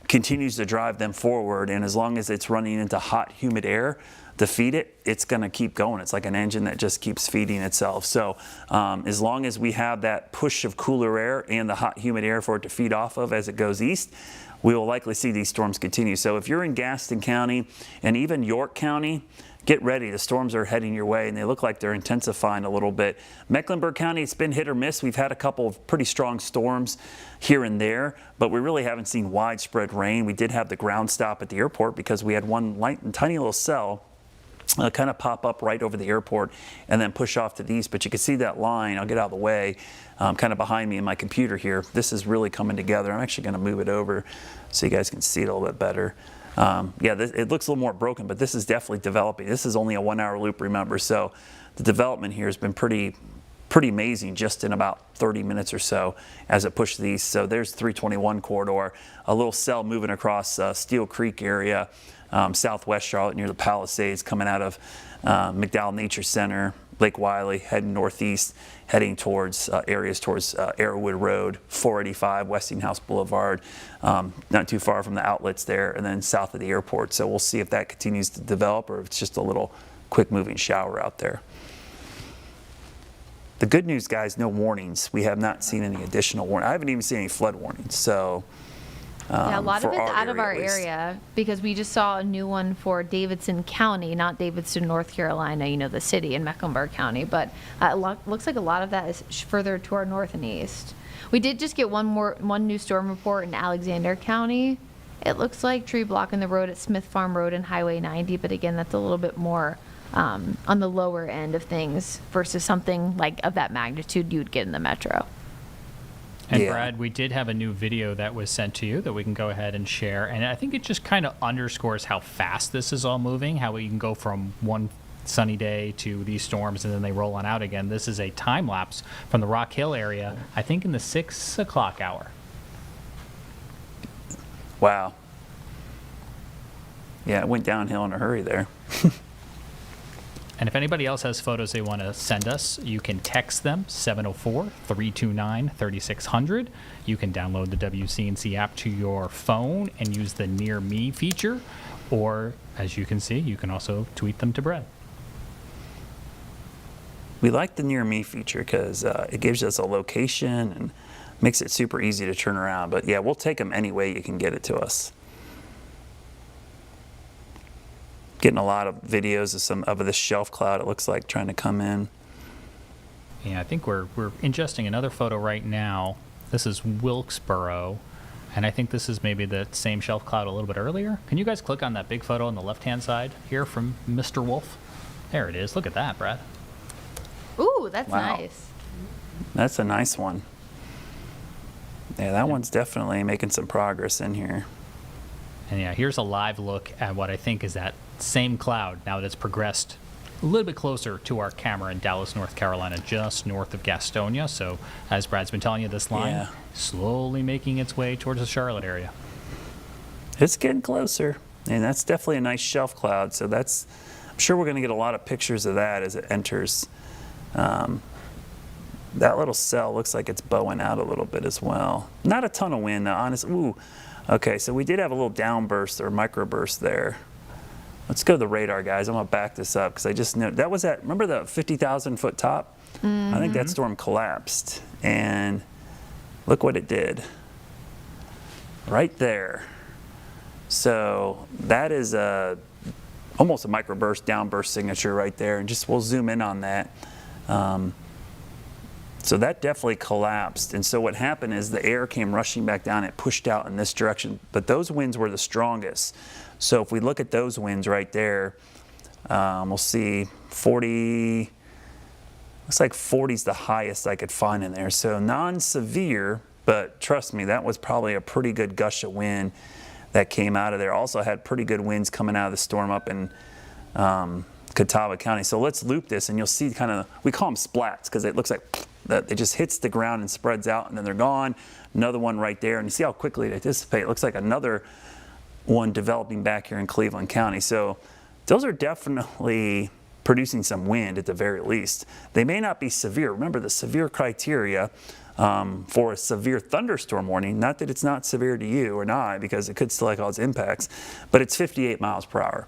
continues to drive them forward. And as long as it's running into hot, humid air to feed it, it's going to keep going. It's like an engine that just keeps feeding itself. So as long as we have that push of cooler air and the hot, humid air for it to feed off of as it goes east, we will likely see these storms continue. So if you're in Gaston County and even York County, get ready. The storms are heading your way, and they look like they're intensifying a little bit. Mecklenburg County, it's been hit or miss. We've had a couple of pretty strong storms here and there, but we really haven't seen widespread rain. We did have the ground stop at the airport because we had one light and tiny little cell kind of pop up right over the airport and then push off to the east. But you can see that line. I'll get out of the way, kind of behind me in my computer here. This is really coming together. I'm actually going to move it over so you guys can see it a little bit better. It looks a little more broken, but this is definitely developing. This is only a 1 hour loop, remember, so the development here has been pretty amazing just in about 30 minutes or so as it pushed east. So there's 321 corridor, a little cell moving across Steel Creek area, southwest Charlotte near the Palisades, coming out of McDowell Nature Center, Lake Wiley, heading northeast, heading towards areas towards Arrowwood Road, 485, Westinghouse Boulevard, not too far from the outlets there, and then south of the airport. So we'll see if that continues to develop or if it's just a little quick moving shower out there. The good news, guys, no warnings. We have not seen any additional warning. I haven't even seen any flood warnings. So Yeah, a lot of for it's our out of area our at least. area because we just saw a new one for Davidson County, not Davidson, North Carolina, you know, the city in Mecklenburg County. But looks like a lot of that is further to our north and east. We did just get one new storm report in Alexander County. It looks like tree blocking the road at Smith Farm Road and Highway 90, but again, that's a little bit more on the lower end of things versus something like of that magnitude you would get in the metro. And Yeah. Brad, we did have a new video that was sent to you that we can go ahead and share. And I think it just kind of underscores how fast this is all moving, how we can go from one sunny day to these storms and then they roll on out again. This is a time lapse from the Rock Hill area, I think in the 6 o'clock hour. Wow. Yeah, it went downhill in a hurry there. And if anybody else has photos they want to send us, you can text them 704-329-3600. You can download the WCNC app to your phone and use the Near Me feature. Or, as you can see, you can also tweet them to Brad. We like the Near Me feature because it gives us a location and makes it super easy to turn around. But yeah, we'll take them any way you can get it to us. Getting a lot of videos of some of this shelf cloud, it looks like, trying to come in. Yeah, I think we're ingesting another photo right now. This is Wilkesboro, and I think this is maybe the same shelf cloud a little bit earlier. Can you guys click on that big photo on the left-hand side here from Mr. Wolf? There it is. Look at that, Brad. Ooh, that's Wow. nice. That's a nice one. Yeah, that one's definitely making some progress in here. And yeah, here's a live look at what I think is that same cloud now that it's progressed a little bit closer to our camera in Dallas, North Carolina, just north of Gastonia. So as Brad's been telling you, this line Yeah. slowly making its way towards the Charlotte area. It's getting closer, and that's definitely a nice shelf cloud. So that's, I'm sure we're going to get a lot of pictures of that as it enters. That little cell looks like it's bowing out a little bit as well. Not a ton of wind, though, honestly. Ooh, okay, so we did have a little downburst or microburst there. Let's go to the radar, guys. I'm going to back this up because I just know that was at, remember the 50,000 foot top? I think that storm collapsed, and look what it did. Right there. So that is almost a microburst, downburst signature right there, and just we'll zoom in on that. So that definitely collapsed. And so what happened is the air came rushing back down. It pushed out in this direction. But those winds were the strongest. So if we look at those winds right there, we'll see 40, looks like 40 is the highest I could find in there. So non-severe, but trust me, that was probably a pretty good gush of wind that came out of there. Also had pretty good winds coming out of the storm up in Catawba County. So let's loop this and you'll see kind of, we call them splats because it looks like that it just hits the ground and spreads out and then they're gone. Another one right there, and you see how quickly they dissipate. It looks like another one developing back here in Cleveland County. So those are definitely producing some wind at the very least. They may not be severe. Remember the severe criteria for a severe thunderstorm warning, not that it's not severe to you or not, because it could still cause impacts, but it's 58 miles per hour.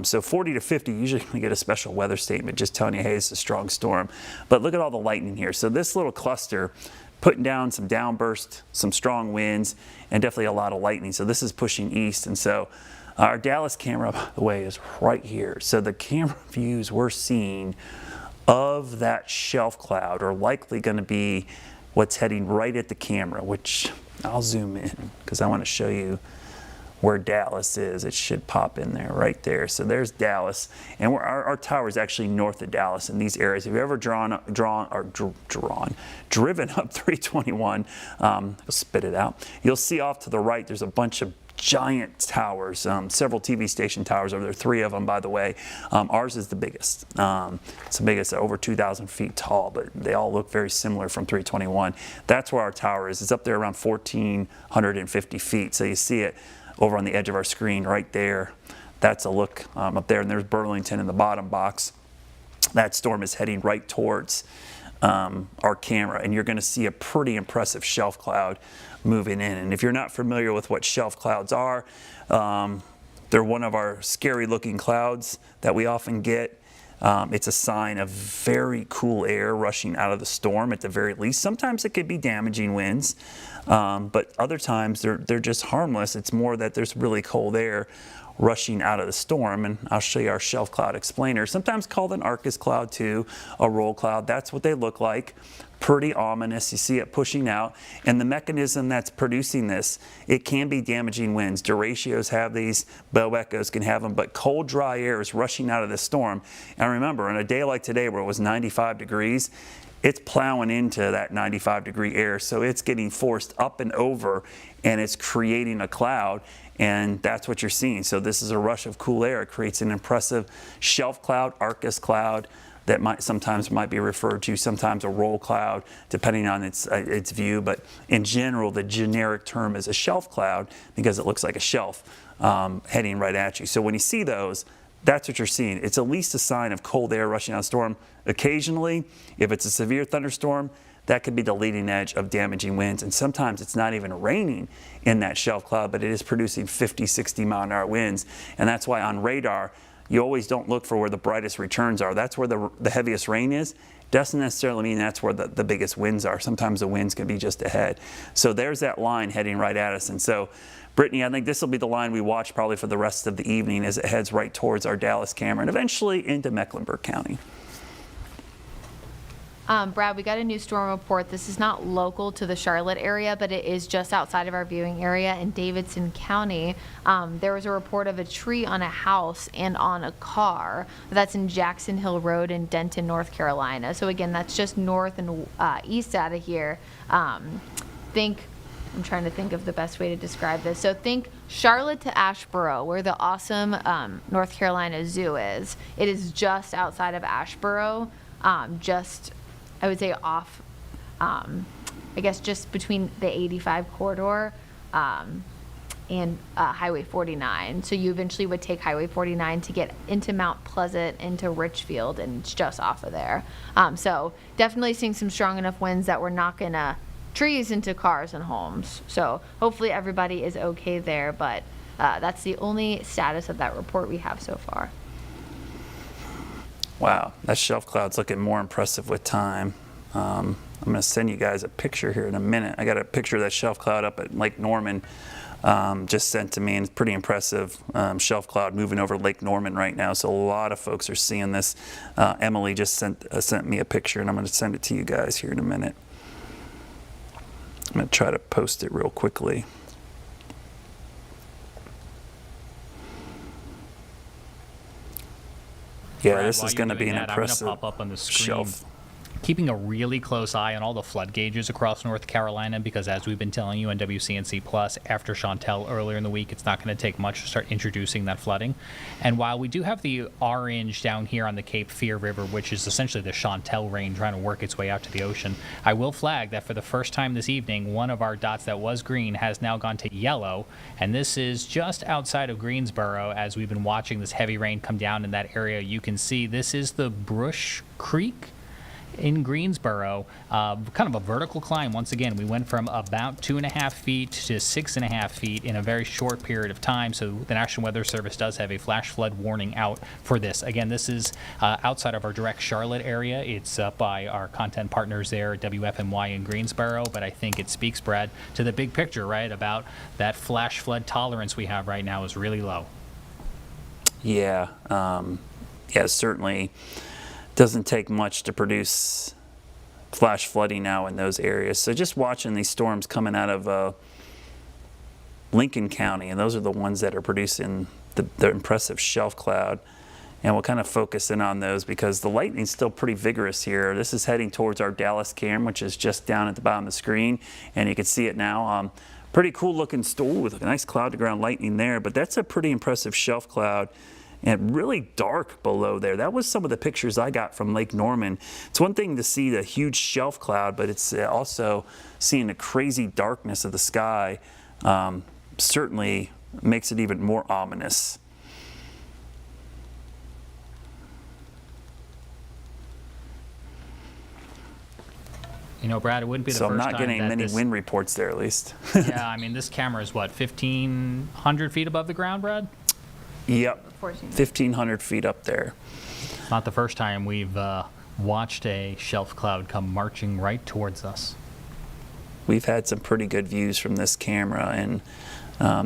So 40 to 50, usually we get a special weather statement just telling you, hey, it's a strong storm. But look at all the lightning here. So this little cluster putting down some downburst, some strong winds, and definitely a lot of lightning. So this is pushing east. And so our Dallas camera, by the way, is right here. So the camera views we're seeing of that shelf cloud are likely going to be what's heading right at the camera, which I'll zoom in because I want to show you where Dallas is. It should pop in there right there. So there's Dallas, and our tower is actually north of Dallas in these areas. If you've ever driven up 321, I'll spit it out, you'll see off to the right there's a bunch of giant towers, several TV station towers over there, 3 of them, by the way. Ours is the biggest. It's the biggest, over 2,000 feet tall, but they all look very similar from 321. That's where our tower is. It's up there around 1,450 feet. So you see it over on the edge of our screen right there. That's a look up there, and there's Burlington in the bottom box. That storm is heading right towards our camera, and you're going to see a pretty impressive shelf cloud moving in. And if you're not familiar with what shelf clouds are, they're one of our scary looking clouds that we often get. It's a sign of very cool air rushing out of the storm at the very least. Sometimes it could be damaging winds, but other times they're just harmless. It's more that there's really cold air rushing out of the storm. And I'll show you our shelf cloud explainer, sometimes called an Arcus cloud too, a roll cloud. That's what they look like. Pretty ominous. You see it pushing out, and the mechanism that's producing this, it can be damaging winds. Duratios have these, bow echoes can have them, but cold, dry air is rushing out of the storm. And remember, on a day like today where it was 95 degrees, it's plowing into that 95-degree air, so it's getting forced up and over, and it's creating a cloud, and that's what you're seeing. So this is a rush of cool air. It creates an impressive shelf cloud, Arcus cloud, that sometimes might be referred to, sometimes a roll cloud, depending on its view. But in general, the generic term is a shelf cloud because it looks like a shelf heading right at you. So when you see those, that's what you're seeing. It's at least a sign of cold air rushing out of the storm. Occasionally, if it's a severe thunderstorm, that could be the leading edge of damaging winds. And sometimes it's not even raining in that shelf cloud, but it is producing 50, 60 mile an hour winds. And that's why on radar, you always don't look for where the brightest returns are. That's where the heaviest rain is. Doesn't necessarily mean that's where the biggest winds are. Sometimes the winds can be just ahead. So there's that line heading right at us. And so, Brittany, I think this will be the line we watch probably for the rest of the evening as it heads right towards our Dallas camera and eventually into Mecklenburg County. Brad, we got a new storm report. This is not local to the Charlotte area, but it is just outside of our viewing area in Davidson County. There was a report of a tree on a house and on a car. That's in Jackson Hill Road in Denton, North Carolina. So again, that's just north and east out of here. I'm trying to think of the best way to describe this. So think Charlotte to Asheboro, where the awesome North Carolina Zoo is. It is just outside of Asheboro, I would say off, I guess just between the 85 corridor and Highway 49. So you eventually would take Highway 49 to get into Mount Pleasant, into Richfield, and it's just off of there. So definitely seeing some strong enough winds that we're knocking trees into cars and homes. So hopefully everybody is okay there, but that's the only status of that report we have so far. Wow, that shelf cloud's looking more impressive with time. I'm going to send you guys a picture here in a minute. I got a picture of that shelf cloud up at Lake Norman just sent to me, and it's pretty impressive shelf cloud moving over Lake Norman right now. So a lot of folks are seeing this. Emily just sent me a picture, and I'm going to send it to you guys here in a minute. I'm going to try to post it real quickly. Yeah, Brad, this while is you're going to be doing an that, I'm gonna impressive pop up on the screen. shelf. Keeping a really close eye on all the flood gauges across North Carolina, because as we've been telling you on WCNC Plus, after Chantel earlier in the week, it's not going to take much to start introducing that flooding. And while we do have the orange down here on the Cape Fear River, which is essentially the Chantel rain trying to work its way out to the ocean, I will flag that for the first time this evening, one of our dots that was green has now gone to yellow, and this is just outside of Greensboro. As we've been watching this heavy rain come down in that area, you can see this is the Brush Creek in Greensboro, kind of a vertical climb. Once again, we went from about 2.5 feet to 6.5 feet in a very short period of time. So the National Weather Service does have a flash flood warning out for this. Again, this is outside of our direct Charlotte area. It's up by our content partners there at WFMY in Greensboro. But I think it speaks, Brad, to the big picture, right, about that flash flood tolerance we have right now is really low. Yeah, certainly. Doesn't take much to produce flash flooding now in those areas. So just watching these storms coming out of Lincoln County, and those are the ones that are producing the impressive shelf cloud. And we'll kind of focus in on those because the lightning's still pretty vigorous here. This is heading towards our Dallas cam, which is just down at the bottom of the screen, and you can see it now. Pretty cool looking storm with a nice cloud to ground lightning there, but that's a pretty impressive shelf cloud. And really dark below there. That was some of the pictures I got from Lake Norman. It's one thing to see the huge shelf cloud, but it's also seeing the crazy darkness of the sky certainly makes it even more ominous. You know, Brad, it wouldn't be the So first I'm time not getting that many this, wind reports there, at least. Yeah, I mean, this camera is what, 1,500 feet above the ground, Brad? Yep, 1,500 feet up there. Not the first time we've watched a shelf cloud come marching right towards us. We've had some pretty good views from this camera, and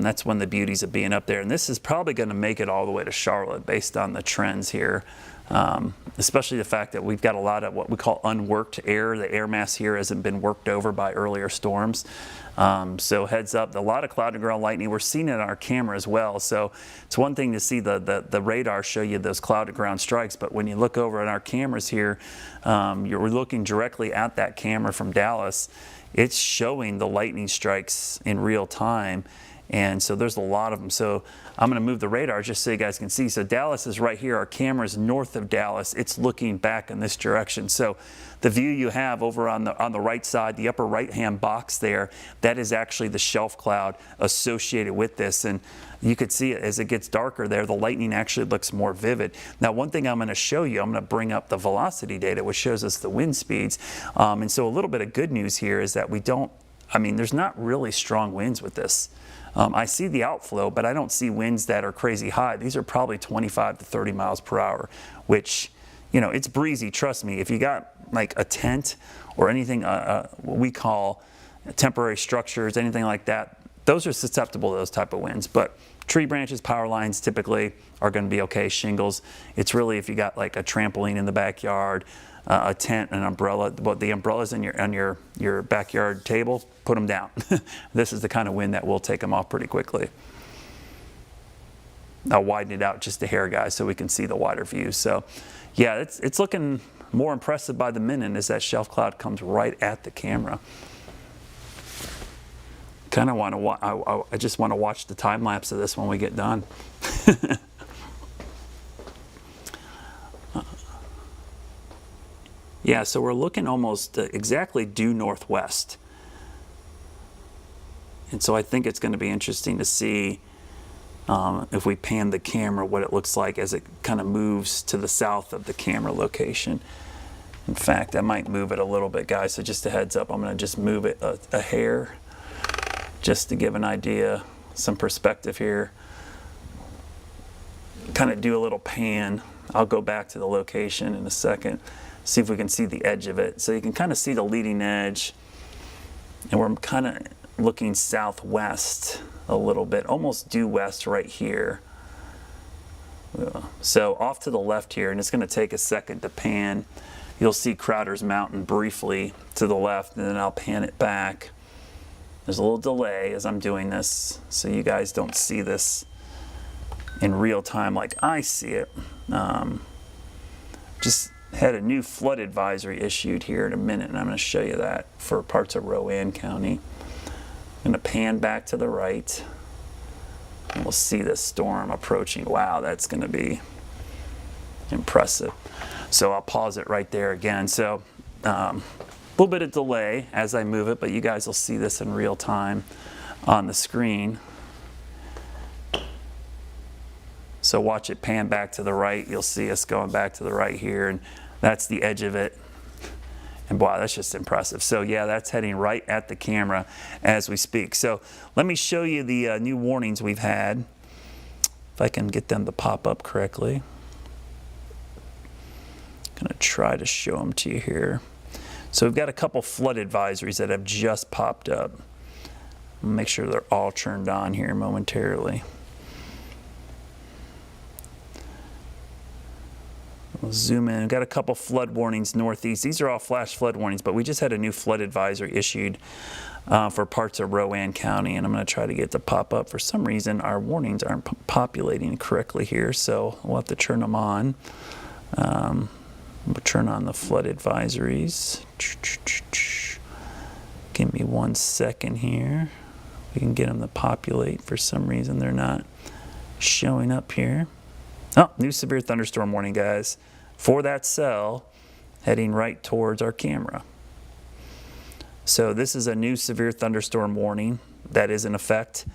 that's one of the beauties of being up there. And this is probably going to make it all the way to Charlotte based on the trends here, especially the fact that we've got a lot of what we call unworked air. The air mass here hasn't been worked over by earlier storms. So heads up, a lot of cloud to ground lightning. We're seeing it on our camera as well. So it's one thing to see the radar show you those cloud to ground strikes, but when you look over at our cameras here, you're looking directly at that camera from Dallas. It's showing the lightning strikes in real time. And so there's a lot of them. So I'm going to move the radar just so you guys can see. So Dallas is right here. Our camera is north of Dallas. It's looking back in this direction. So the view you have over on the right side, the upper right-hand box there, that is actually the shelf cloud associated with this. And you could see it as it gets darker there, the lightning actually looks more vivid. Now, one thing I'm going to show you, I'm going to bring up the velocity data, which shows us the wind speeds. And so a little bit of good news here is that there's not really strong winds with this. I see the outflow, but I don't see winds that are crazy high. These are probably 25 to 30 miles per hour, which, it's breezy. Trust me, if you got like a tent or anything, what we call temporary structures, anything like that, those are susceptible to those type of winds. But tree branches, power lines typically are going to be okay. Shingles, it's really if you got like a trampoline in the backyard, a tent, an umbrella. But the umbrellas on your backyard table, put them down. This is the kind of wind that will take them off pretty quickly. I'll widen it out just a hair, guys, so we can see the wider view. So, yeah, it's looking more impressive by the minute as that shelf cloud comes right at the camera. Kind of want to. I just want to watch the time lapse of this when we get done. Yeah, so we're looking almost exactly due northwest. And so I think it's going to be interesting to see if we pan the camera, what it looks like as it kind of moves to the south of the camera location. In fact, I might move it a little bit, guys, so just a heads up, I'm going to just move it a hair just to give an idea, some perspective here. Kind of do a little pan. I'll go back to the location in a second. See if we can see the edge of it. So you can kind of see the leading edge. And we're kind of looking southwest a little bit, almost due west right here. So off to the left here, and it's going to take a second to pan. You'll see Crowder's Mountain briefly to the left, and then I'll pan it back. There's a little delay as I'm doing this, so you guys don't see this in real time like I see it. Just had a new flood advisory issued here in a minute, and I'm going to show you that for parts of Rowan County. I'm going to pan back to the right, and we'll see this storm approaching. Wow, that's going to be impressive. So I'll pause it right there again. So a little bit of delay as I move it, but you guys will see this in real time on the screen. So watch it pan back to the right. You'll see us going back to the right here, and that's the edge of it. And wow, that's just impressive. So yeah, that's heading right at the camera as we speak. So let me show you the new warnings we've had, if I can get them to pop up correctly. I'm gonna try to show them to you here. So we've got a couple flood advisories that have just popped up. I'll make sure they're all turned on here momentarily. We'll zoom in. We've got a couple flood warnings northeast. These are all flash flood warnings, but we just had a new flood advisory issued for parts of Rowan County, and I'm going to try to get it to pop up. For some reason, our warnings aren't populating correctly here, so we'll have to turn them on. We'll turn on the flood advisories. Give me 1 second here. We can get them to populate. For some reason, they're not showing up here. Oh, new severe thunderstorm warning, guys, for that cell heading right towards our camera. So this is a new severe thunderstorm warning that is in effect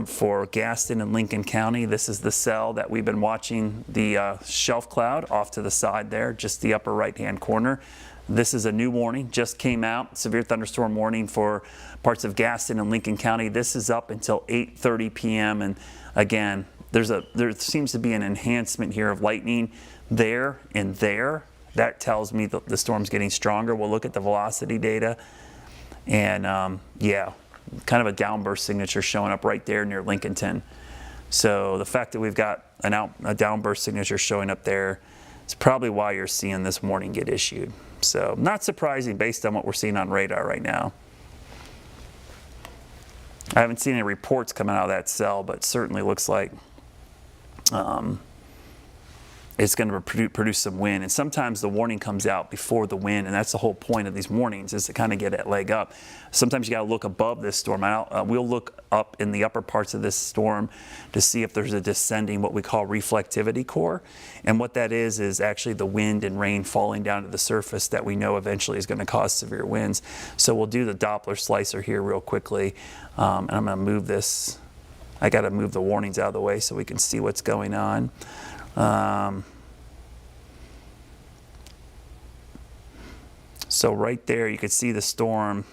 for Gaston and Lincoln County. This is the cell that we've been watching, the shelf cloud off to the side there, just the upper right-hand corner. This is a new warning, just came out, severe thunderstorm warning for parts of Gaston and Lincoln County. This is up until 8:30 p.m. And again, there seems to be an enhancement here of lightning there and there. That tells me that the storm's getting stronger. We'll look at the velocity data, and yeah, kind of a downburst signature showing up right there near Lincolnton. So the fact that we've got a downburst signature showing up there is probably why you're seeing this warning get issued. So not surprising based on what we're seeing on radar right now. I haven't seen any reports coming out of that cell, but certainly looks like it's going to produce some wind. And sometimes the warning comes out before the wind, and that's the whole point of these warnings, is to kind of get that leg up. Sometimes you got to look above this storm. We'll look up in the upper parts of this storm to see if there's a descending, what we call reflectivity core. And what that is actually the wind and rain falling down to the surface that we know eventually is going to cause severe winds. So we'll do the Doppler slicer here real quickly, and I'm going to move this. I got to move the warnings out of the way so we can see what's going on. So right there, you can see the storm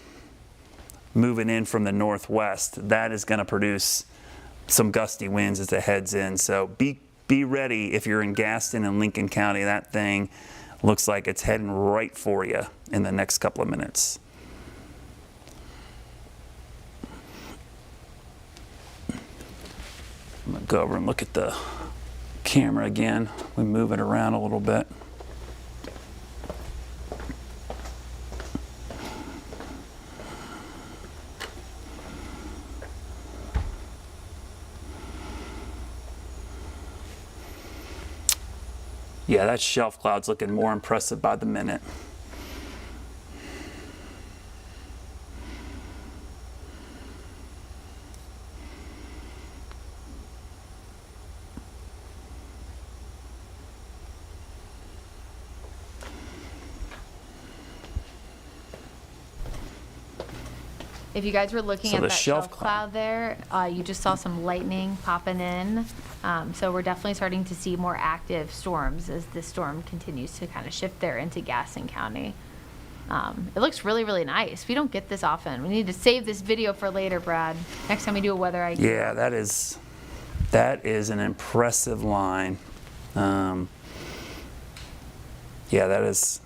moving in from the northwest. That is going to produce some gusty winds as it heads in. So be ready if you're in Gaston and Lincoln County. That thing looks like it's heading right for you in the next couple of minutes. I'm going to go over and look at the camera again. We move it around a little bit. Yeah, that shelf cloud's looking more impressive by the minute. If you guys were looking at that shelf cloud there, you just saw some lightning popping in. So we're definitely starting to see more active storms as this storm continues to kind of shift there into Gaston County. It looks really, really nice. We don't get this often. We need to save this video for later, Brad. Next time we do a weather IQ. Yeah, that is an impressive line. Yeah, that is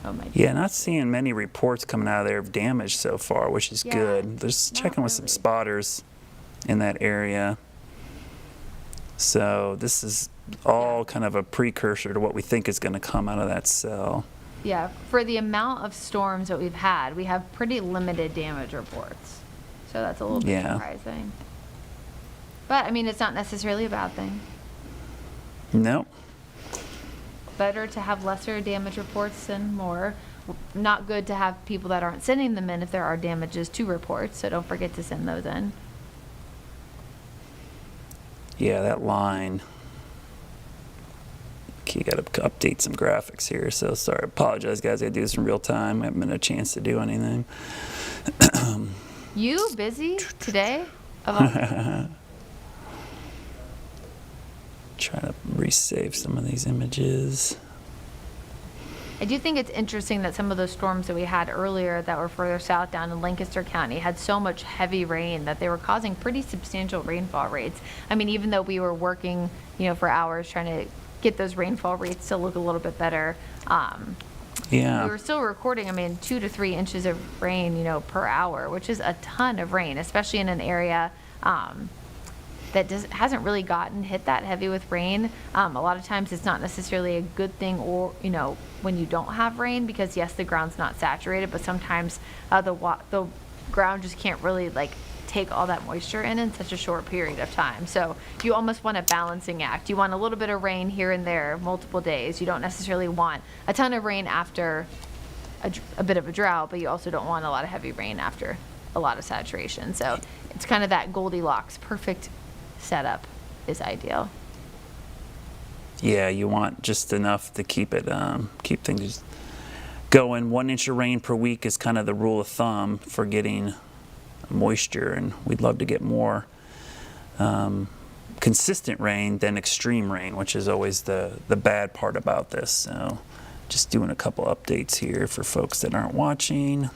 Oh my. Yeah, not seeing many reports coming out of there of damage so far, which is Yeah, good. There's checking with some really. spotters in that area. So this is all kind of a precursor to what we think is going to come out of that cell. Yeah, for the amount of storms that we've had, we have pretty limited damage reports. So that's a little bit surprising. But, I mean, it's not necessarily a bad thing. Nope. Better to have lesser damage reports than more. Not good to have people that aren't sending them in if there are damages to report, so don't forget to send those in. Yeah, that line. Okay, got to update some graphics here, so sorry. Apologize, guys. I do this in real time. I haven't been a chance to do anything. You busy today? Of all- Trying to resave some of these images. I do think it's interesting that some of those storms that we had earlier that were further south down in Lancaster County had so much heavy rain that they were causing pretty substantial rainfall rates. I mean, even though we were working, for hours trying to get those rainfall rates to look a little bit better, we were still recording, 2 to 3 inches of rain, per hour, which is a ton of rain, especially in an area that hasn't really gotten hit that heavy with rain. A lot of times it's not necessarily a good thing, or when you don't have rain, because yes, the ground's not saturated, but sometimes the ground just can't really take all that moisture in such a short period of time. So you almost want a balancing act. You want a little bit of rain here and there multiple days. You don't necessarily want a ton of rain after a bit of a drought, but you also don't want a lot of heavy rain after a lot of saturation. So it's kind of that Goldilocks perfect setup is ideal. Yeah, you want just enough to keep things going. 1 inch of rain per week is kind of the rule of thumb for getting moisture, and we'd love to get more consistent rain than extreme rain, which is always the bad part about this. So just doing a couple updates here for folks that aren't watching.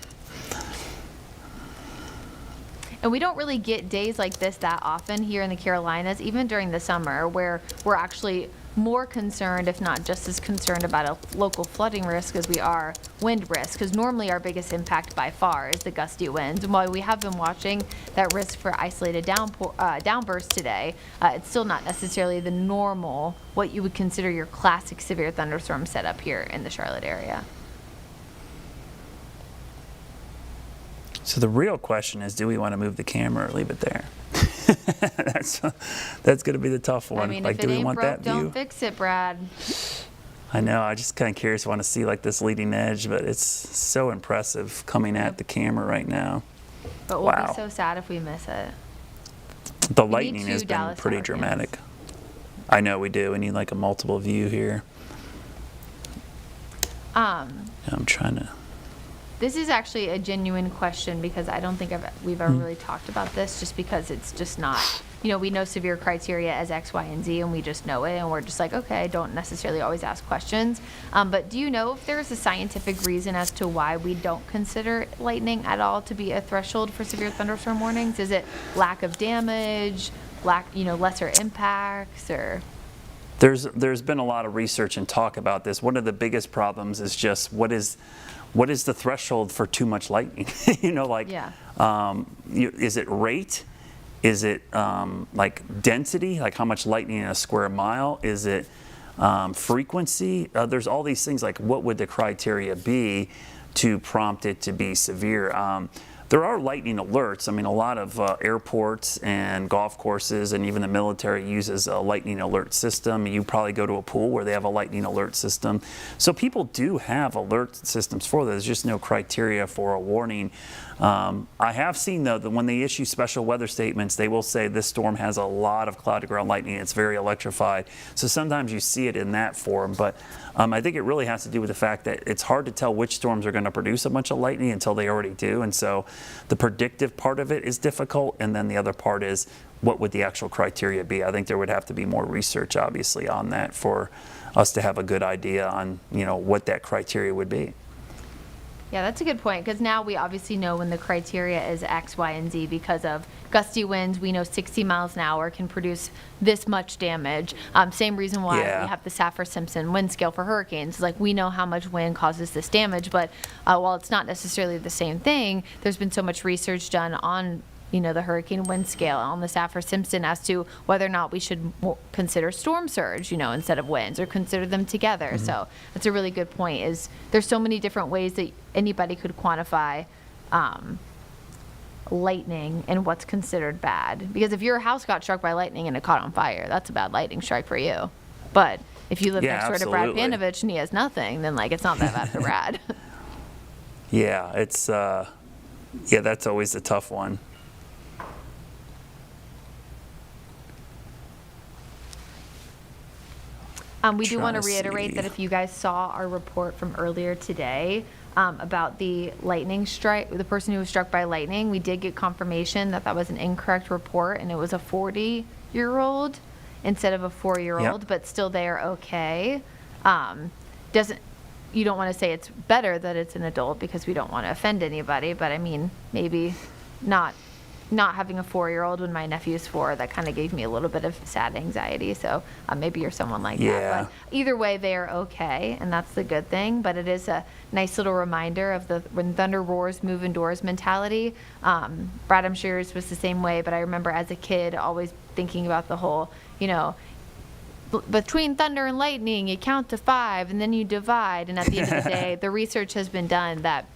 And we don't really get days like this that often here in the Carolinas, even during the summer, where we're actually more concerned, if not just as concerned, about a local flooding risk as we are wind risk. Because normally our biggest impact by far is the gusty winds. And while we have been watching that risk for isolated downbursts today, it's still not necessarily the normal, what you would consider your classic severe thunderstorm setup here in the Charlotte area. So the real question is, do we want to move the camera or leave it there? That's going to be the tough one. If do it we ain't want broke, that view? don't fix it, Brad. I know. I just kind of curious, want to see this leading edge, but it's so impressive coming at the camera right now. But we'll be so sad if we miss it. The We lightning need 2 has been Dallas pretty Hurricanes. dramatic. I know we do. We need a multiple view here. I'm trying to. This is actually a genuine question, because I don't think we've ever really talked about this, just because it's just not, we know severe criteria as X, Y, and Z, and we just know it, and we're just okay, don't necessarily always ask questions. But do you know if there's a scientific reason as to why we don't consider lightning at all to be a threshold for severe thunderstorm warnings? Is it lack of damage, lesser impacts, or? There's been a lot of research and talk about this. One of the biggest problems is just what is the threshold for too much lightning? Is it rate? Is it density? How much lightning in a square mile? Is it frequency? There's all these things. What would the criteria be to prompt it to be severe? There are lightning alerts. A lot of airports and golf courses and even the military uses a lightning alert system. You probably go to a pool where they have a lightning alert system. So people do have alert systems for that. There's just no criteria for a warning. I have seen, though, that when they issue special weather statements, they will say this storm has a lot of cloud-to-ground lightning. It's very electrified. So sometimes you see it in that form. But I think it really has to do with the fact that it's hard to tell which storms are going to produce a bunch of lightning until they already do. And so the predictive part of it is difficult. And then the other part is, what would the actual criteria be? I think there would have to be more research, obviously, on that for us to have a good idea on, what that criteria would be. Yeah, that's a good point, because now we obviously know when the criteria is X, Y, and Z because of gusty winds. We know 60 miles an hour can produce this much damage. Same reason why Yeah. we have the Saffir-Simpson wind scale for hurricanes. Like, we know how much wind causes this damage, but while it's not necessarily the same thing, there's been so much research done on the hurricane wind scale on the Saffir-Simpson as to whether or not we should consider storm surge, instead of winds, or consider them together. So that's a really good point. Is there's so many different ways that anybody could quantify lightning and what's considered bad. Because if your house got struck by lightning and it caught on fire, that's a bad lightning strike for you. But if you live Yeah, next door to Brad absolutely. Panovich and he has nothing, then it's not that bad for Brad. Yeah, it's that's always a tough one. We do want to Trying to reiterate see. that if you guys saw our report from earlier today about the lightning strike, the person who was struck by lightning, we did get confirmation that was an incorrect report, and it was a 40-year-old instead of a 4-year-old, Yep. but still they are okay. You don't want to say it's better that it's an adult because we don't want to offend anybody, but I mean, maybe not having a 4-year-old when my nephew's 4, that kind of gave me a little bit of sad anxiety. So maybe you're someone like Yeah. that. But either way, they are okay, and that's the good thing. But it is a nice little reminder of the when thunder roars, move indoors mentality. Brad, I'm sure yours was the same way, but I remember as a kid always thinking about the whole, between thunder and lightning, you count to 5 and then you divide. And at the end of the day, the research has been done that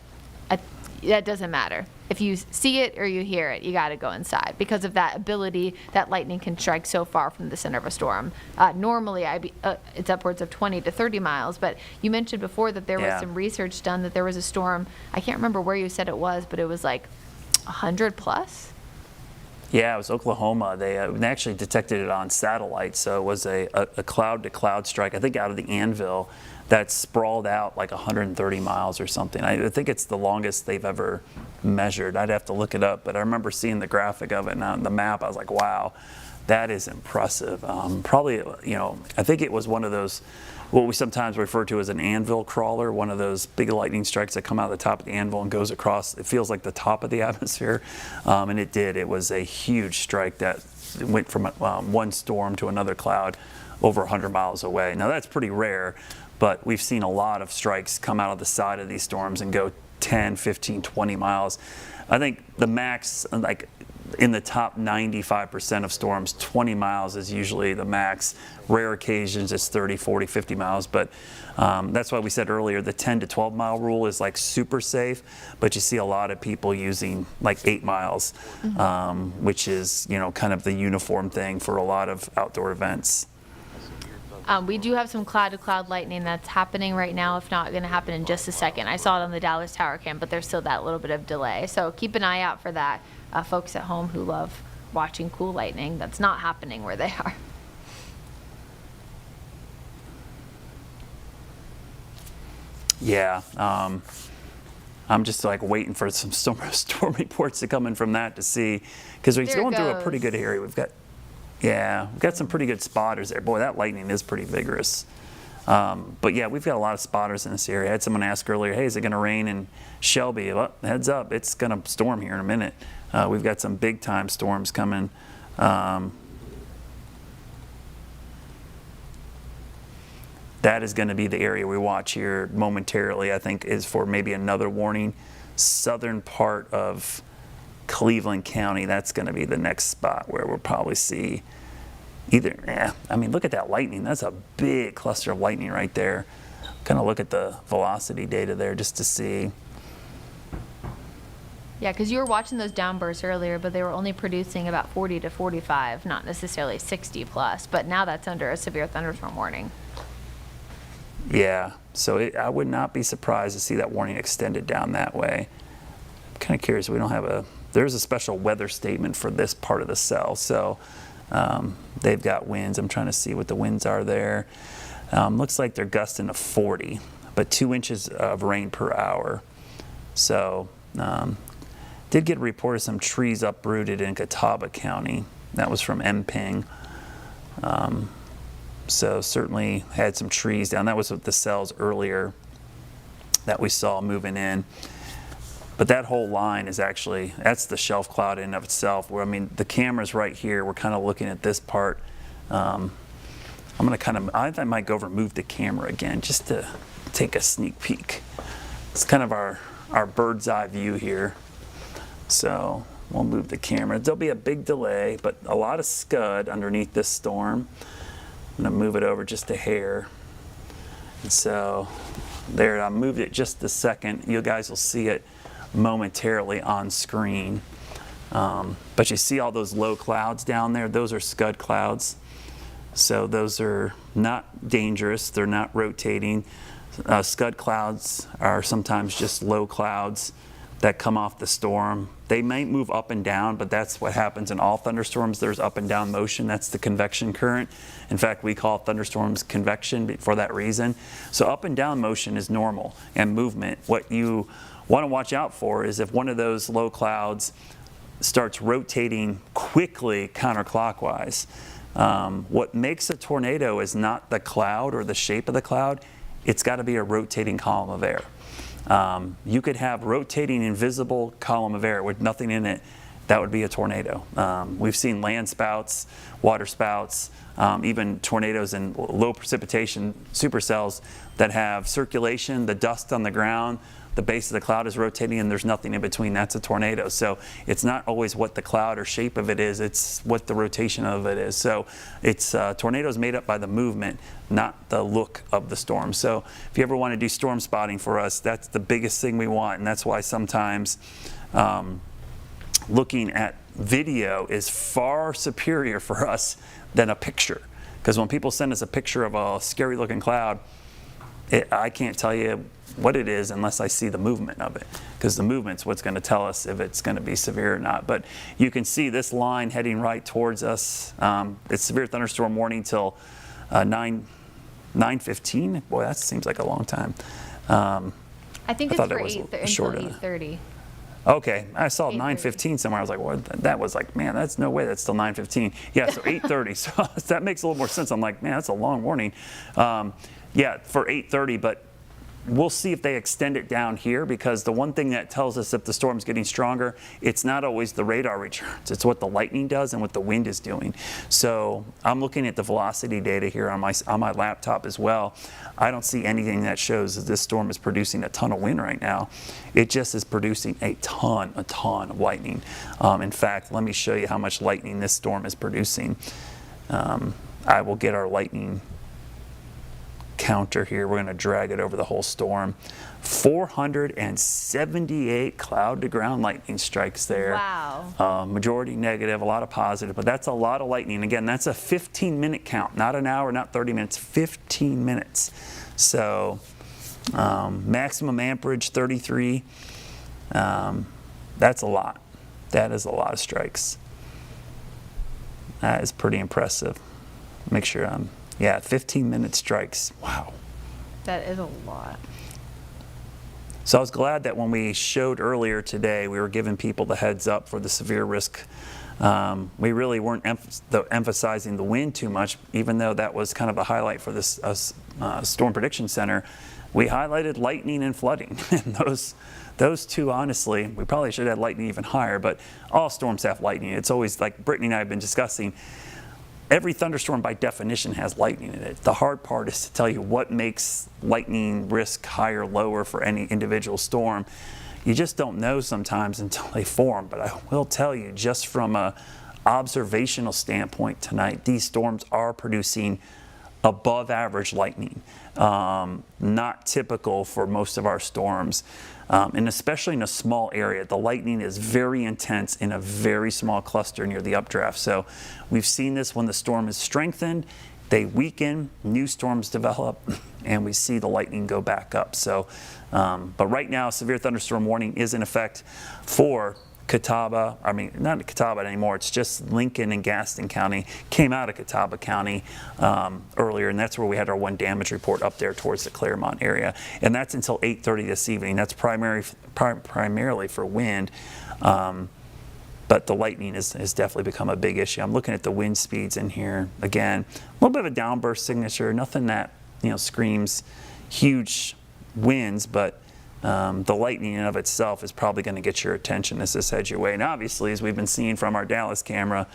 that doesn't matter. If you see it or you hear it, you got to go inside because of that ability that lightning can strike so far from the center of a storm. Normally, it's upwards of 20 to 30 miles, but you mentioned before that there was Yeah. some research done that there was a storm. I can't remember where you said it was, but it was like 100 plus. Yeah, it was Oklahoma. They actually detected it on satellite, so it was a cloud-to-cloud strike, I think out of the anvil, that sprawled out like 130 miles or something. I think it's the longest they've ever measured. I'd have to look it up, but I remember seeing the graphic of it and on the map. I was like, wow, that is impressive. Probably, I think it was one of those, what we sometimes refer to as an anvil crawler, one of those big lightning strikes that come out of the top of the anvil and goes across, it feels like the top of the atmosphere. And it did. It was a huge strike that went from one storm to another cloud over 100 miles away. Now that's pretty rare, but we've seen a lot of strikes come out of the side of these storms and go 10, 15, 20 miles. I think the max, like in the top 95% of storms, 20 miles is usually the max. Rare occasions it's 30, 40, 50 miles, but that's why we said earlier the 10 to 12 mile rule is like super safe, but you see a lot of people using like 8 miles, which is, kind of the uniform thing for a lot of outdoor events. We do have some cloud-to-cloud lightning that's happening right now, if not going to happen in just a second. I saw it on the Dallas Tower Cam, but there's still that little bit of delay. So keep an eye out for that. Folks at home who love watching cool lightning, that's not happening where they are. Yeah, I'm just like waiting for some storm reports to come in from that to see, because we're There it going through a goes. pretty good area. We've got some pretty good spotters there. Boy, that lightning is pretty vigorous. But yeah, we've got a lot of spotters in this area. I had someone ask earlier, hey, is it going to rain in Shelby? Well, heads up, it's going to storm here in a minute. We've got some big time storms coming. That is going to be the area we watch here momentarily, I think, is for maybe another warning. Southern part of Cleveland County, that's going to be the next spot where we'll probably see look at that lightning. That's a big cluster of lightning right there. Kind of look at the velocity data there just to see. Yeah, because you were watching those downbursts earlier, but they were only producing about 40 to 45, not necessarily 60 plus. But now that's under a severe thunderstorm warning. Yeah, so I would not be surprised to see that warning extended down that way. I'm kind of curious. There's a special weather statement for this part of the cell, so they've got winds. I'm trying to see what the winds are there. Looks like they're gusting to 40, but 2 inches of rain per hour. So did get a report of some trees uprooted in Catawba County. That was from MPing. So certainly had some trees down. That was with the cells earlier that we saw moving in. But that whole line is actually, that's the shelf cloud in and of itself, where, I mean, the camera's right here. We're kind of looking at this part. I'm going to kind of, I might go over and move the camera again just to take a sneak peek. It's kind of our bird's eye view here. So we'll move the camera. There'll be a big delay, but a lot of scud underneath this storm. I'm going to move it over just a hair. And so there, I moved it just a second. You guys will see it momentarily on screen. But you see all those low clouds down there? Those are scud clouds. So those are not dangerous. They're not rotating. Scud clouds are sometimes just low clouds that come off the storm. They might move up and down, but that's what happens in all thunderstorms. There's up and down motion. That's the convection current. In fact, we call thunderstorms convection for that reason. So up and down motion is normal and movement. What you want to watch out for is if one of those low clouds starts rotating quickly counterclockwise. What makes a tornado is not the cloud or the shape of the cloud. It's got to be a rotating column of air. You could have rotating invisible column of air with nothing in it. That would be a tornado. We've seen land spouts, water spouts, even tornadoes in low precipitation supercells that have circulation, the dust on the ground, the base of the cloud is rotating and there's nothing in between. That's a tornado. So it's not always what the cloud or shape of it is, it's what the rotation of it is. So it's tornadoes made up by the movement, not the look of the storm. So if you ever want to do storm spotting for us, that's the biggest thing we want. And that's why sometimes looking at video is far superior for us than a picture. Because when people send us a picture of a scary looking cloud, I can't tell you what it is unless I see the movement of it, because the movement's what's going to tell us if it's going to be severe or not. But you can see this line heading right towards us. It's severe thunderstorm warning till 9:15. Boy, that seems like a long time. I think it's thought for it was 8 until shorter. 8:30. Okay, I saw 8:30. 9:15 somewhere. I was like, what? That was like, man, that's no way. That's still 9:15. Yeah, so 8:30. So that makes a little more sense. I'm like, man, that's a long warning. Yeah, for 8:30, but we'll see if they extend it down here, because the one thing that tells us if the storm's getting stronger, it's not always the radar returns. It's what the lightning does and what the wind is doing. So I'm looking at the velocity data here on my laptop as well. I don't see anything that shows that this storm is producing a ton of wind right now. It just is producing a ton of lightning. In fact, let me show you how much lightning this storm is producing. I will get our lightning counter here. We're going to drag it over the whole storm. 478 cloud to ground lightning strikes there. Wow. Majority negative, a lot of positive, but that's a lot of lightning. Again, that's a 15-minute count, not an hour, not 30 minutes, 15 minutes. So maximum amperage 33. That's a lot. That is a lot of strikes. That is pretty impressive. Make sure I'm, yeah, 15-minute strikes. Wow. That is a lot. So I was glad that when we showed earlier today, we were giving people the heads up for the severe risk. We really weren't emphasizing the wind too much, even though that was kind of a highlight for this Storm Prediction Center. We highlighted lightning and flooding. And those two, honestly, we probably should have had lightning even higher, but all storms have lightning. It's always, like Brittany and I have been discussing, every thunderstorm by definition has lightning in it. The hard part is to tell you what makes lightning risk higher or lower for any individual storm. You just don't know sometimes until they form. But I will tell you, just from an observational standpoint tonight, these storms are producing above average lightning. Not typical for most of our storms. And especially in a small area, the lightning is very intense in a very small cluster near the updraft. So we've seen this when the storm is strengthened, they weaken, new storms develop, and we see the lightning go back up. So, but right now, severe thunderstorm warning is in effect for Catawba, I mean, not Catawba anymore, it's just Lincoln and Gaston County. Came out of Catawba County earlier, and that's where we had our one damage report up there towards the Claremont area. And that's until 8:30 this evening. That's primarily for wind, but the lightning has definitely become a big issue. I'm looking at the wind speeds in here. Again, a little bit of a downburst signature, nothing that screams huge winds, but the lightning in and of itself is probably going to get your attention as this heads your way. And obviously, as we've been seeing from our Dallas camera,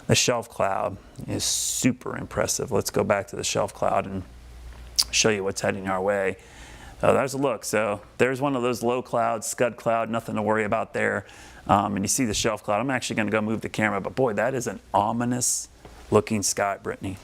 the shelf cloud is super impressive. Let's go back to the shelf cloud and show you what's heading our way. There's a look. So there's one of those low clouds, scud cloud, nothing to worry about there. And you see the shelf cloud. I'm actually going to go move the camera, but boy, that is an ominous looking sky, Brittany.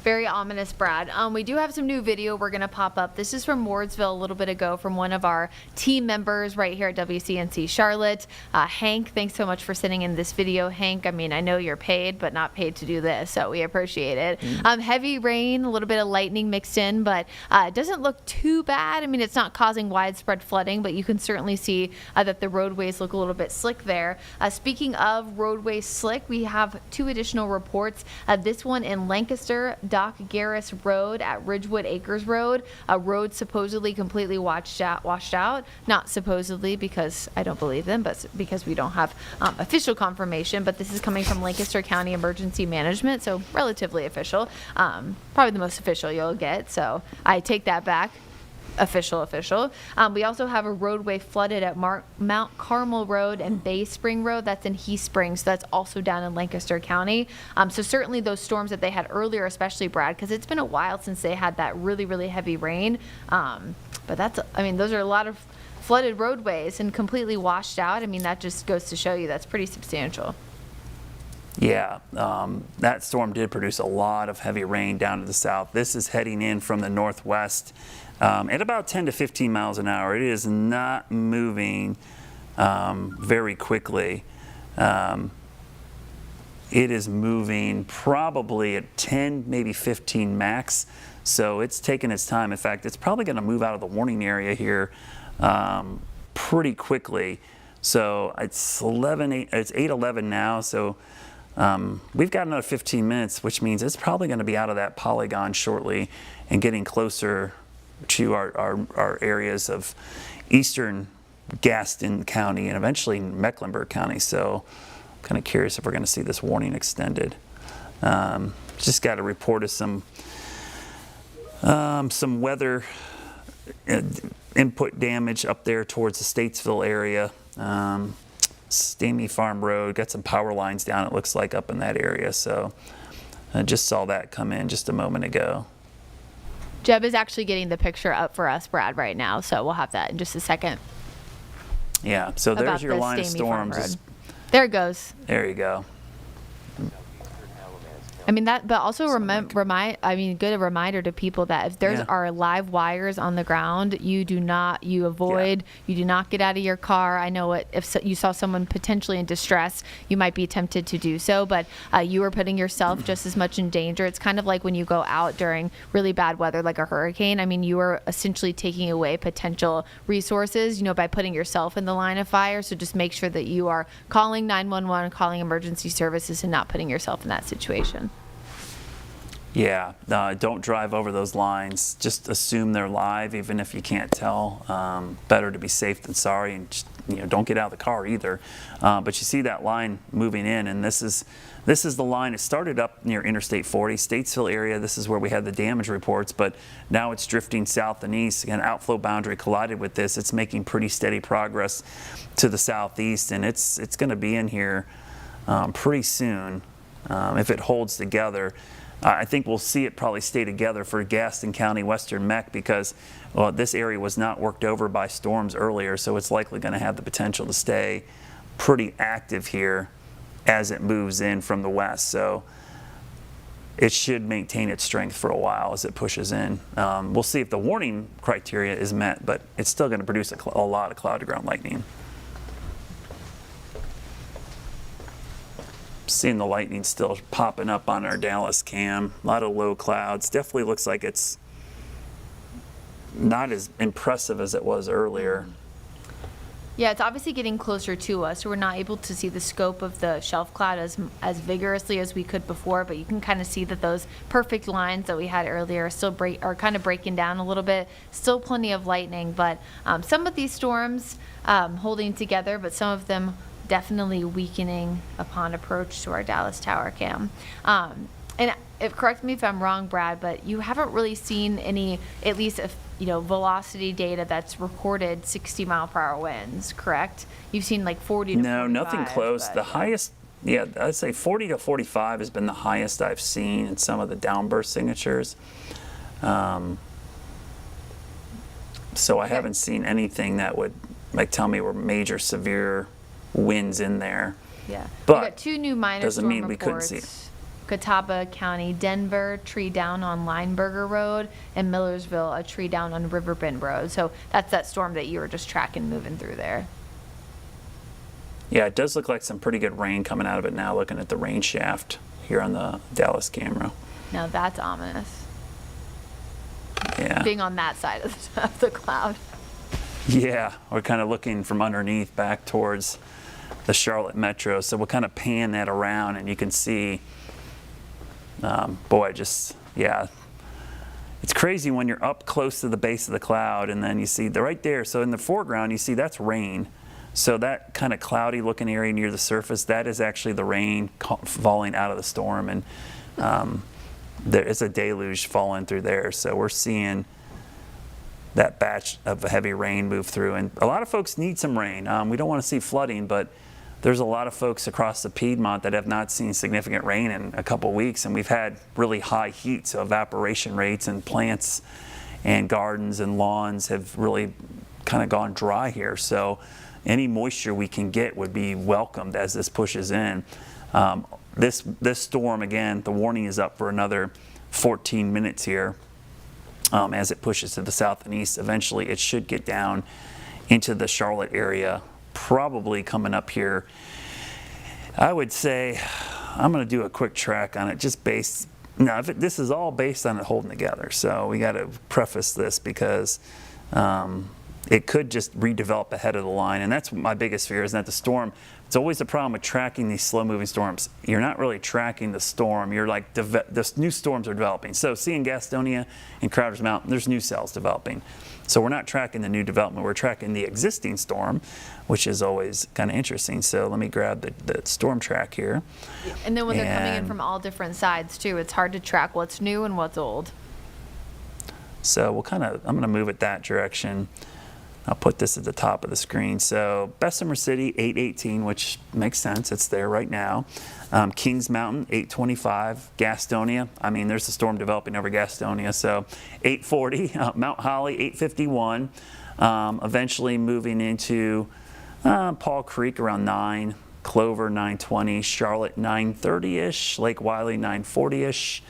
Very ominous, Brad. We do have some new video we're going to pop up. This is from Wardsville a little bit ago from one of our team members right here at WCNC Charlotte. Hank, thanks so much for sending in this video, Hank. I mean, I know you're paid, but not paid to do this, so we appreciate it. Heavy rain, a little bit of lightning mixed in, but it doesn't look too bad. I mean, it's not causing widespread flooding, but you can certainly see that the roadways look a little bit slick there. Speaking of roadways slick, we have 2 additional reports. This one in Lancaster, Doc Garris Road at Ridgewood Acres Road. A road supposedly completely washed out. Not supposedly, because I don't believe them, but because we don't have official confirmation. But this is coming from Lancaster County Emergency Management, so relatively official. Probably the most official you'll get, so I take that back. Official. We also have a roadway flooded at Mount Carmel Road and Bay Spring Road. That's in Heath Springs. So that's also down in Lancaster County. So certainly those storms that they had earlier, especially Brad, because it's been a while since they had that really, really heavy rain. But those are a lot of flooded roadways and completely washed out. I mean, that just goes to show you that's pretty substantial. Yeah, that storm did produce a lot of heavy rain down to the south. This is heading in from the northwest at about 10 to 15 miles an hour. It is not moving very quickly. It is moving probably at 10, maybe 15 max. So it's taking its time. In fact, it's probably going to move out of the warning area here pretty quickly. So it's 8:11 now. So we've got another 15 minutes, which means it's probably going to be out of that polygon shortly and getting closer to our areas of eastern Gaston County and eventually Mecklenburg County. So I'm kind of curious if we're going to see this warning extended. Just got a report of some weather input damage up there towards the Statesville area. Stamy Farm Road, got some power lines down, it looks like, up in that area. So I just saw that come in just a moment ago. Jeb is actually getting the picture up for us, Brad, right now. So we'll have that in just a second. Yeah, so there's your line of storms. There it goes. There you go. I mean that, but also good reminder to people that if there are live wires on the ground, you do not get out of your car. I know if you saw someone potentially in distress, you might be tempted to do so, but you are putting yourself just as much in danger. It's kind of like when you go out during really bad weather, like a hurricane. I mean, you are essentially taking away potential resources, by putting yourself in the line of fire. So just make sure that you are calling 911, calling emergency services, and not putting yourself in that situation. Yeah, don't drive over those lines. Just assume they're live, even if you can't tell. Better to be safe than sorry, and just, don't get out of the car either. But you see that line moving in, and this is the line. It started up near Interstate 40, Statesville area. This is where we had the damage reports, but now it's drifting south and east. Again, outflow boundary collided with this. It's making pretty steady progress to the southeast, and it's going to be in here pretty soon if it holds together. I think we'll see it probably stay together for Gaston County, Western Meck, because this area was not worked over by storms earlier, so it's likely going to have the potential to stay pretty active here as it moves in from the west. So it should maintain its strength for a while as it pushes in. We'll see if the warning criteria is met, but it's still going to produce a lot of cloud-to-ground lightning. Seeing the lightning still popping up on our Dallas cam. A lot of low clouds. Definitely looks like it's not as impressive as it was earlier. Yeah, it's obviously getting closer to us, so we're not able to see the scope of the shelf cloud as vigorously as we could before, but you can kind of see that those perfect lines that we had earlier are kind of breaking down a little bit. Still plenty of lightning, but some of these storms holding together, but some of them definitely weakening upon approach to our Dallas tower cam. And correct me if I'm wrong, Brad, but you haven't really seen any, at least velocity data that's recorded 60-mile-per-hour winds, correct? You've seen like 40 to 45. No, nothing close. The highest, I'd say 40 to 45 has been the highest I've seen in some of the downburst signatures. So I haven't seen anything that would tell me were major severe winds in there. Yeah, but we got 2 new minor doesn't storm mean we couldn't reports. see it. Catawba County, Denver, tree down on Lineberger Road, and Millersville, a tree down on Riverbend Road. So that's that storm that you were just tracking moving through there. Yeah, it does look like some pretty good rain coming out of it now, looking at the rain shaft here on the Dallas camera. Now that's ominous. Yeah. Being on that side of the cloud. Yeah, we're kind of looking from underneath back towards the Charlotte Metro. So we'll kind of pan that around and you can see, it's crazy when you're up close to the base of the cloud and then you see right there. So in the foreground, you see that's rain. So that kind of cloudy looking area near the surface, that is actually the rain falling out of the storm. And there is a deluge falling through there. So we're seeing that batch of heavy rain move through. And a lot of folks need some rain. We don't want to see flooding, but there's a lot of folks across the Piedmont that have not seen significant rain in a couple weeks. And we've had really high heat, so evaporation rates and plants and gardens and lawns have really kind of gone dry here. So any moisture we can get would be welcomed as this pushes in. This storm, again, the warning is up for another 14 minutes here as it pushes to the south and east. Eventually, it should get down into the Charlotte area, probably coming up here. I would say, I'm going to do a quick track on it, just based. Now, this is all based on it holding together, so we got to preface this because it could just redevelop ahead of the line, and that's my biggest fear, is that the storm. It's always the problem with tracking these slow-moving storms. You're not really tracking the storm. You're like, the new storms are developing. So see in Gastonia and Crowder's Mountain, there's new cells developing. So we're not tracking the new development. We're tracking the existing storm, which is always kind of interesting. So let me grab the storm track here. And then when they're coming in from all different sides, too, it's hard to track what's new and what's old. So I'm going to move it that direction. I'll put this at the top of the screen. So Bessemer City, 818, which makes sense. It's there right now. Kings Mountain, 825. Gastonia, there's a storm developing over Gastonia. So 840. Mount Holly, 851. Eventually moving into Paul Creek around 9. Clover, 920. Charlotte, 930-ish. Lake Wiley, 940-ish.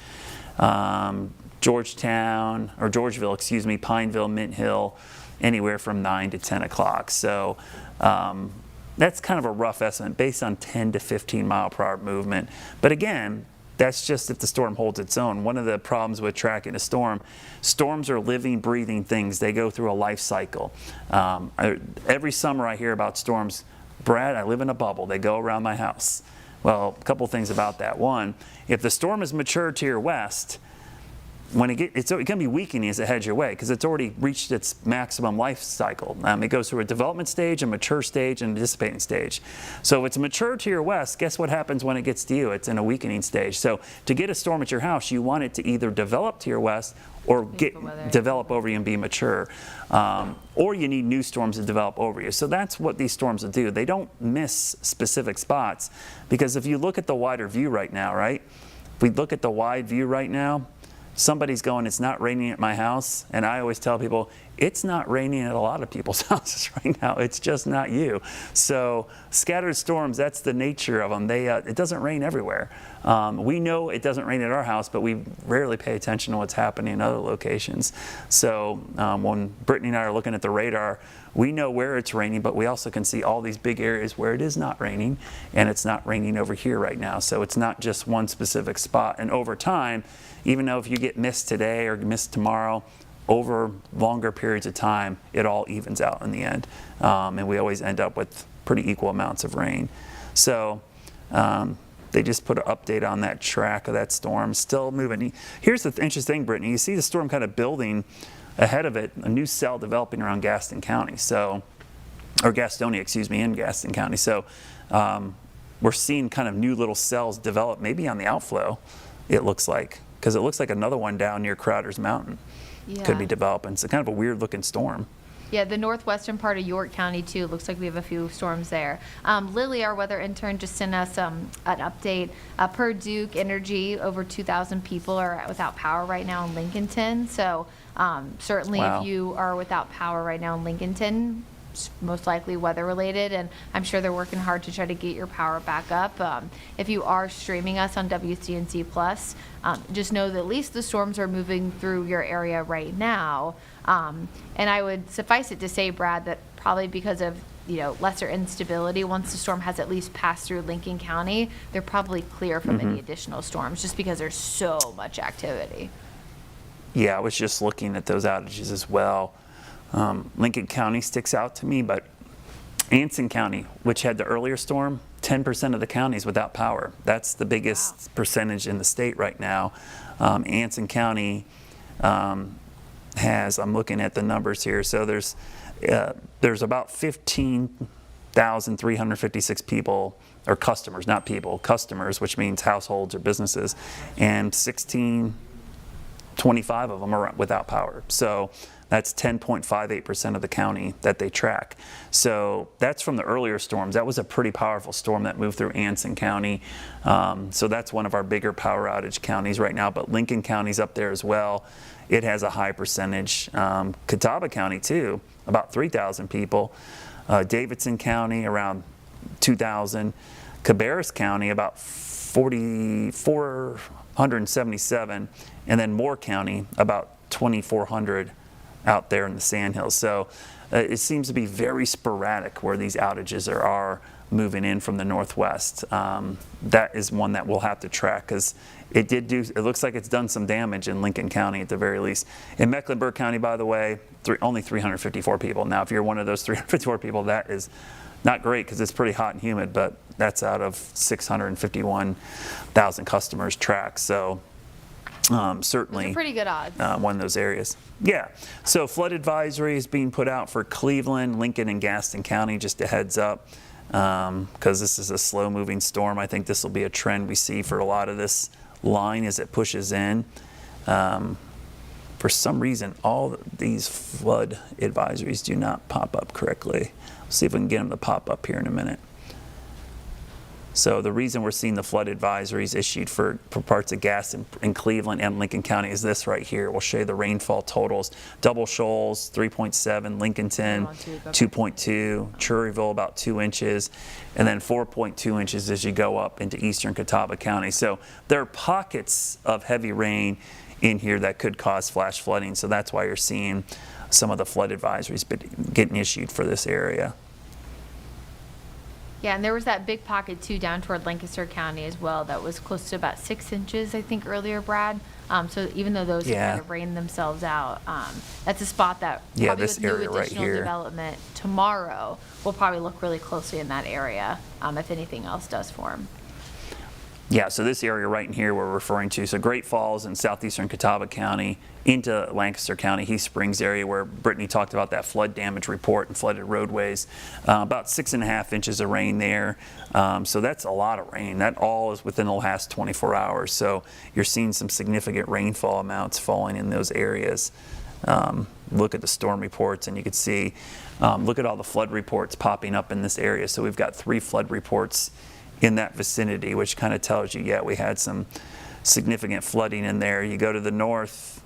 Georgeville, Pineville, Mint Hill, anywhere from 9 to 10 o'clock. So that's kind of a rough estimate based on 10 to 15 mile per hour movement. But again, that's just if the storm holds its own. One of the problems with tracking a storm, storms are living, breathing things. They go through a life cycle. Every summer I hear about storms. Brad, I live in a bubble. They go around my house. Well, a couple things about that. One, if the storm is mature to your west, when it can be weakening as it heads your way because it's already reached its maximum life cycle. It goes through a development stage, a mature stage, and a dissipating stage. So if it's mature to your west, guess what happens when it gets to you? It's in a weakening stage. So to get a storm at your house, you want it to either develop to your west or develop over you and be mature. Or you need new storms to develop over you. So that's what these storms will do. They don't miss specific spots because if you look at the wider view right now, right? If we look at the wide view right now, somebody's going, it's not raining at my house. And I always tell people, it's not raining at a lot of people's houses right now. It's just not you. So scattered storms, that's the nature of them. It doesn't rain everywhere. We know it doesn't rain at our house, but we rarely pay attention to what's happening in other locations. So when Brittany and I are looking at the radar, we know where it's raining, but we also can see all these big areas where it is not raining, and it's not raining over here right now. So it's not just one specific spot. And over time, even though if you get missed today or missed tomorrow, over longer periods of time, it all evens out in the end. And we always end up with pretty equal amounts of rain. So they just put an update on that track of that storm, still moving. Here's the interesting thing, Brittany. You see the storm kind of building ahead of it, a new cell developing around Gaston County. So, or Gastonia, in Gaston County. So we're seeing kind of new little cells develop maybe on the outflow it looks like, because it looks like another one down near Crowder's Mountain could be developing. It's kind of a weird looking storm. Yeah, the northwestern part of York County, too. Looks like we have a few storms there. Lily, our weather intern, just sent us an update. Per Duke Energy, over 2,000 people are without power right now in Lincolnton. So certainly if you are without power right now in Lincolnton, it's most likely weather-related, and I'm sure they're working hard to try to get your power back up. If you are streaming us on WCNC Plus, just know that at least the storms are moving through your area right now. And I would suffice it to say, Brad, that probably because of lesser instability, once the storm has at least passed through Lincoln County, they're probably clear from any additional storms, just because there's so much activity. Yeah, I was just looking at those outages as well. Lincoln County sticks out to me, but Anson County, which had the earlier storm, 10% of the county is without power. That's the biggest percentage in the state right now. Anson County has, I'm looking at the numbers here, so there's about 15,356 people, or customers, not people, customers, which means households or businesses, and 1,625 of them are without power. So that's 10.58% of the county that they track. So that's from the earlier storms. That was a pretty powerful storm that moved through Anson County. So that's one of our bigger power outage counties right now, but Lincoln County's up there as well. It has a high percentage. Catawba County too, about 3,000 people. Davidson County around 2,000. Cabarrus County about 477, and then Moore County about 2,400 out there in the Sandhills. So it seems to be very sporadic where these outages are moving in from the northwest. That is one that we'll have to track, because it looks like it's done some damage in Lincoln County at the very least. In Mecklenburg County, by the way, only 354 people. Now, if you're one of those 354 people, that is not great, because it's pretty hot and humid, but that's out of 651,000 customers tracked. So certainly those are pretty good odds. One of those areas. Yeah. So flood advisory is being put out for Cleveland, Lincoln, and Gaston County, just a heads up, because this is a slow moving storm. I think this will be a trend we see for a lot of this line as it pushes in. For some reason, all these flood advisories do not pop up correctly. We'll see if we can get them to pop up here in a minute. So the reason we're seeing the flood advisories issued for parts of Gaston in Cleveland and Lincoln County is this right here. We'll show you the rainfall totals. Double Shoals, 3.7, Lincolnton, 2.2, Cherryville, about 2 inches, and then 4.2 inches as you go up into eastern Catawba County. So there are pockets of heavy rain in here that could cause flash flooding. So that's why you're seeing some of the flood advisories getting issued for this area. Yeah, and there was that big pocket too down toward Lancaster County as well that was close to about 6 inches, I think, earlier, Brad. So even though those kind of rained themselves out, that's a spot that probably this with new area additional right here. development tomorrow, we'll probably look really closely in that area if anything else does form. Yeah, so this area right in here we're referring to, so Great Falls in southeastern Catawba County into Lancaster County, Heath Springs area where Brittany talked about that flood damage report and flooded roadways. About 6.5 inches of rain there. So that's a lot of rain. That all is within the last 24 hours. So you're seeing some significant rainfall amounts falling in those areas. Look at the storm reports and you can see, look at all the flood reports popping up in this area. So we've got 3 flood reports in that vicinity, which kind of tells you, yeah, we had some significant flooding in there. You go to the north,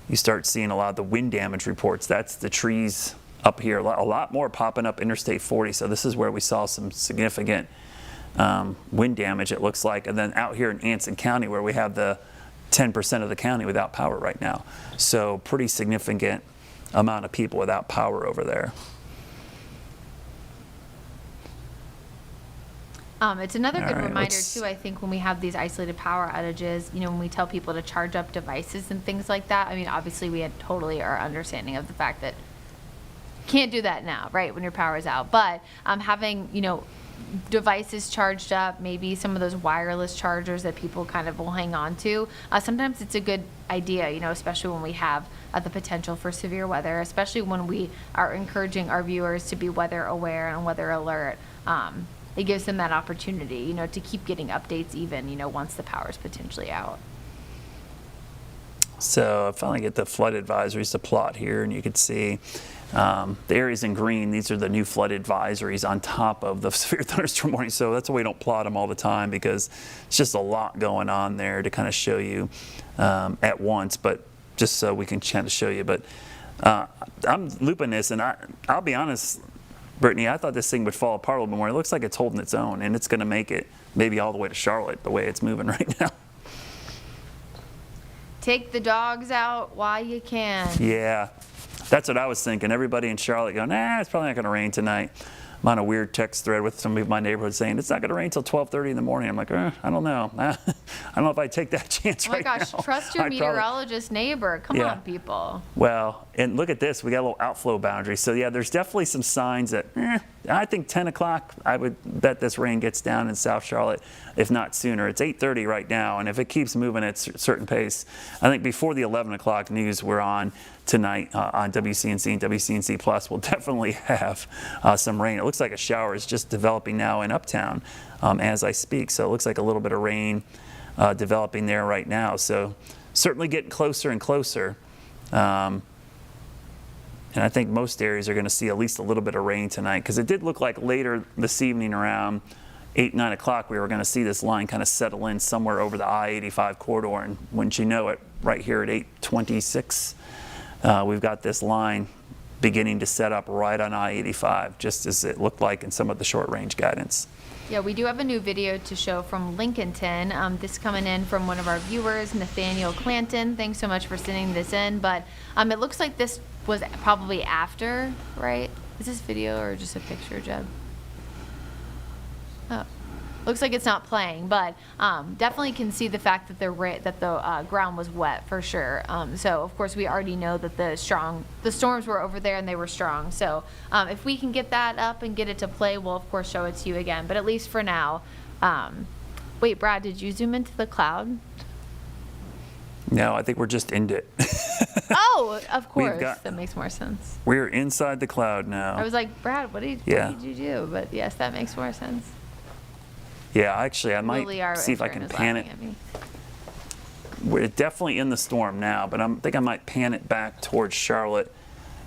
you start seeing a lot of the wind damage reports. That's the trees up here, a lot more popping up Interstate 40. So this is where we saw some significant wind damage, it looks like. And then out here in Anson County, where we have the 10% of the county without power right now. So pretty significant amount of people without power over there. It's another good reminder too, I think, when we have these isolated power outages, when we tell people to charge up devices and things like that. I mean, obviously we had totally our understanding of the fact that you can't do that now, right, when your power is out. But having, devices charged up, maybe some of those wireless chargers that people kind of will hang on to. Sometimes it's a good idea, especially when we have the potential for severe weather, especially when we are encouraging our viewers to be weather aware and weather alert. it gives them that opportunity, to keep getting updates even, once the power's potentially out. So I finally get the flood advisories to plot here, and you can see the areas in green. These are the new flood advisories on top of the severe thunderstorm warning. So that's why we don't plot them all the time, because it's just a lot going on there to kind of show you at once, but just so we can kind of show you. But I'm looping this, and I'll be honest, Brittany, I thought this thing would fall apart a little bit more. It looks like it's holding its own, and it's going to make it maybe all the way to Charlotte the way it's moving right now. Take the dogs out while you can. Yeah, that's what I was thinking. Everybody in Charlotte going, it's probably not going to rain tonight. I'm on a weird text thread with some of my neighborhood saying it's not going to rain until 12:30 in the morning. I'm like, I don't know. I don't know if I take that chance right now. Oh my gosh, trust your meteorologist neighbor. Come on, people. Well, and look at this. We got a little outflow boundary. So yeah, there's definitely some signs that I think 10 o'clock, I would bet this rain gets down in South Charlotte, if not sooner. It's 8:30 right now, and if it keeps moving at a certain pace, I think before the 11 o'clock news we're on tonight on WCNC and WCNC Plus, we'll definitely have some rain. It looks like a shower is just developing now in Uptown as I speak. So it looks like a little bit of rain developing there right now. So certainly getting closer and closer. And I think most areas are going to see at least a little bit of rain tonight, because it did look like later this evening around 8, 9 o'clock we were going to see this line kind of settle in somewhere over the I-85 corridor. And wouldn't you know it, right here at 8:26, we've got this line beginning to set up right on I-85, just as it looked like in some of the short-range guidance. Yeah, we do have a new video to show from Lincolnton. This coming in from one of our viewers, Nathaniel Clanton. Thanks so much for sending this in. But it looks like this was probably after, right? Is this video or just a picture, Jeb? Oh, looks like it's not playing, but definitely can see the fact that the ground was wet for sure. So of course we already know that the storms were over there and they were strong. So if we can get that up and get it to play, we'll of course show it to you again. But at least for now, wait, Brad, did you zoom into the cloud? No, I think we're just in it. Oh, of course. That makes more sense. We're inside the cloud now. I was like, Brad, what did you do? But yes, that makes more sense. Yeah, actually, I might see if I can pan it. We're definitely in the storm now, but I think I might pan it back towards Charlotte,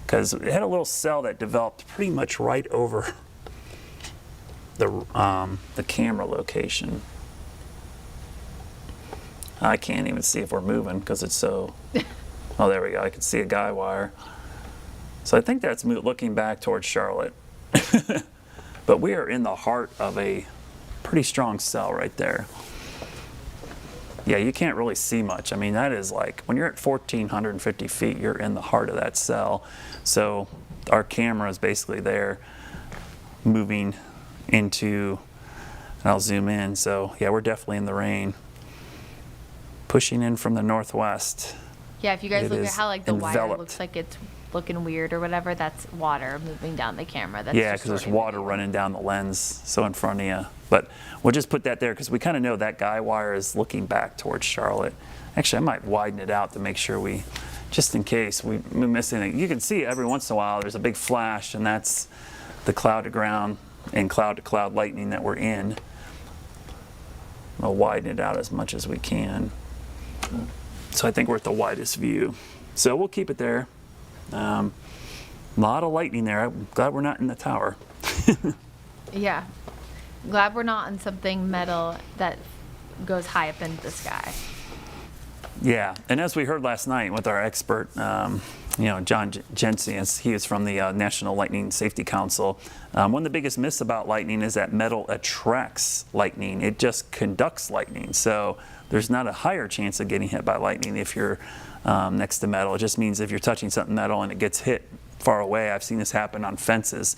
because it had a little cell that developed pretty much right over the camera location. I can't even see if we're moving because it's so. Oh, there we go. I can see a guy wire. So I think that's looking back towards Charlotte. But we are in the heart of a pretty strong cell right there. Yeah, you can't really see much. I mean, that is like, when you're at 1,450 feet, you're in the heart of that cell. So our camera is basically there moving into, and I'll zoom in. So yeah, we're definitely in the rain. Pushing in from the northwest. Yeah, if you guys look at how the wire looks like it's looking weird or whatever, that's water moving down the camera. That's yeah, because there's water running down the lens, so in front of you. But we'll just put that there because we kind of know that guy wire is looking back towards Charlotte. Actually, I might widen it out to make sure we, just in case we miss anything. You can see every once in a while there's a big flash, and that's the cloud to ground and cloud to cloud lightning that we're in. I'll widen it out as much as we can. So I think we're at the widest view. So we'll keep it there. A lot of lightning there. I'm glad we're not in the tower. Yeah. Glad we're not on something metal that goes high up into the sky. Yeah, and as we heard last night with our expert, John Jensen, he is from the National Lightning Safety Council. One of the biggest myths about lightning is that metal attracts lightning. It just conducts lightning. So there's not a higher chance of getting hit by lightning if you're next to metal. It just means if you're touching something metal and it gets hit far away. I've seen this happen on fences.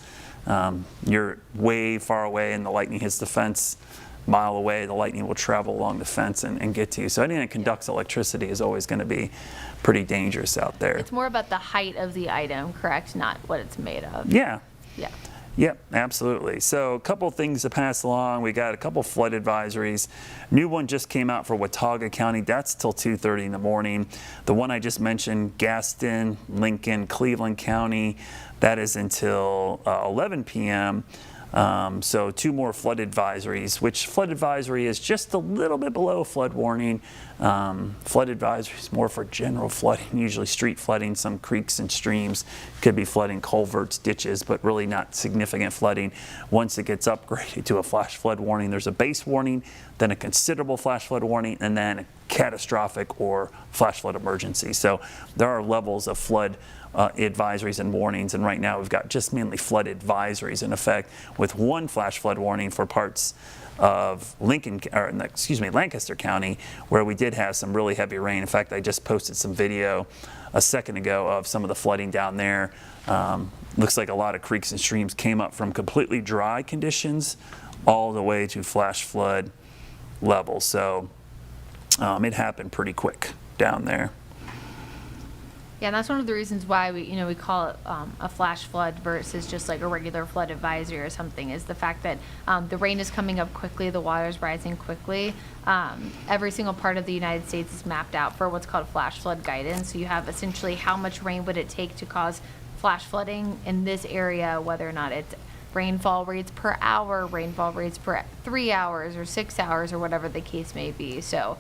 You're way far away and the lightning hits the fence. Mile away, the lightning will travel along the fence and get to you. So anything that conducts electricity is always going to be pretty dangerous out there. It's more about the height of the item, correct? Not what it's made of. Yeah. Yeah. Yep, absolutely. So a couple of things to pass along. We got a couple flood advisories. New one just came out for Watauga County. That's till 2:30 in the morning. The one I just mentioned, Gaston, Lincoln, Cleveland County, that is until 11 p.m. So 2 more flood advisories, which flood advisory is just a little bit below flood warning. Flood advisory is more for general flooding, usually street flooding, some creeks and streams, could be flooding culverts, ditches, but really not significant flooding. Once it gets upgraded to a flash flood warning, there's a base warning, then a considerable flash flood warning, and then a catastrophic or flash flood emergency. So there are levels of flood advisories and warnings, and right now we've got just mainly flood advisories in effect, with 1 flash flood warning for parts of Lancaster County, where we did have some really heavy rain. In fact, I just posted some video a second ago of some of the flooding down there. Looks like a lot of creeks and streams came up from completely dry conditions all the way to flash flood level. So it happened pretty quick down there. Yeah, and that's one of the reasons why we call it a flash flood versus just like a regular flood advisory or something, is the fact that the rain is coming up quickly, the water is rising quickly. Every single part of the United States is mapped out for what's called flash flood guidance. So you have essentially how much rain would it take to cause flash flooding in this area, whether or not it's rainfall rates per hour, rainfall rates per 3 hours or 6 hours, or whatever the case may be. So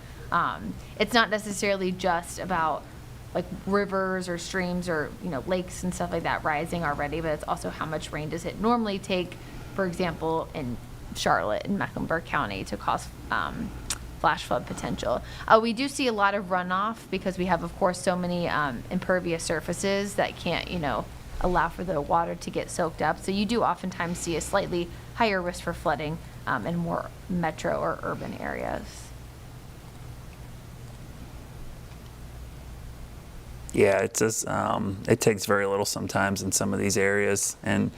it's not necessarily just about like rivers or streams or lakes and stuff like that rising already, but it's also how much rain does it normally take, for example, in Charlotte and Mecklenburg County, to cause flash flood potential. We do see a lot of runoff because we have, of course, so many impervious surfaces that can't allow for the water to get soaked up. So you do oftentimes see a slightly higher risk for flooding in more metro or urban areas. Yeah, it says it takes very little sometimes in some of these areas, and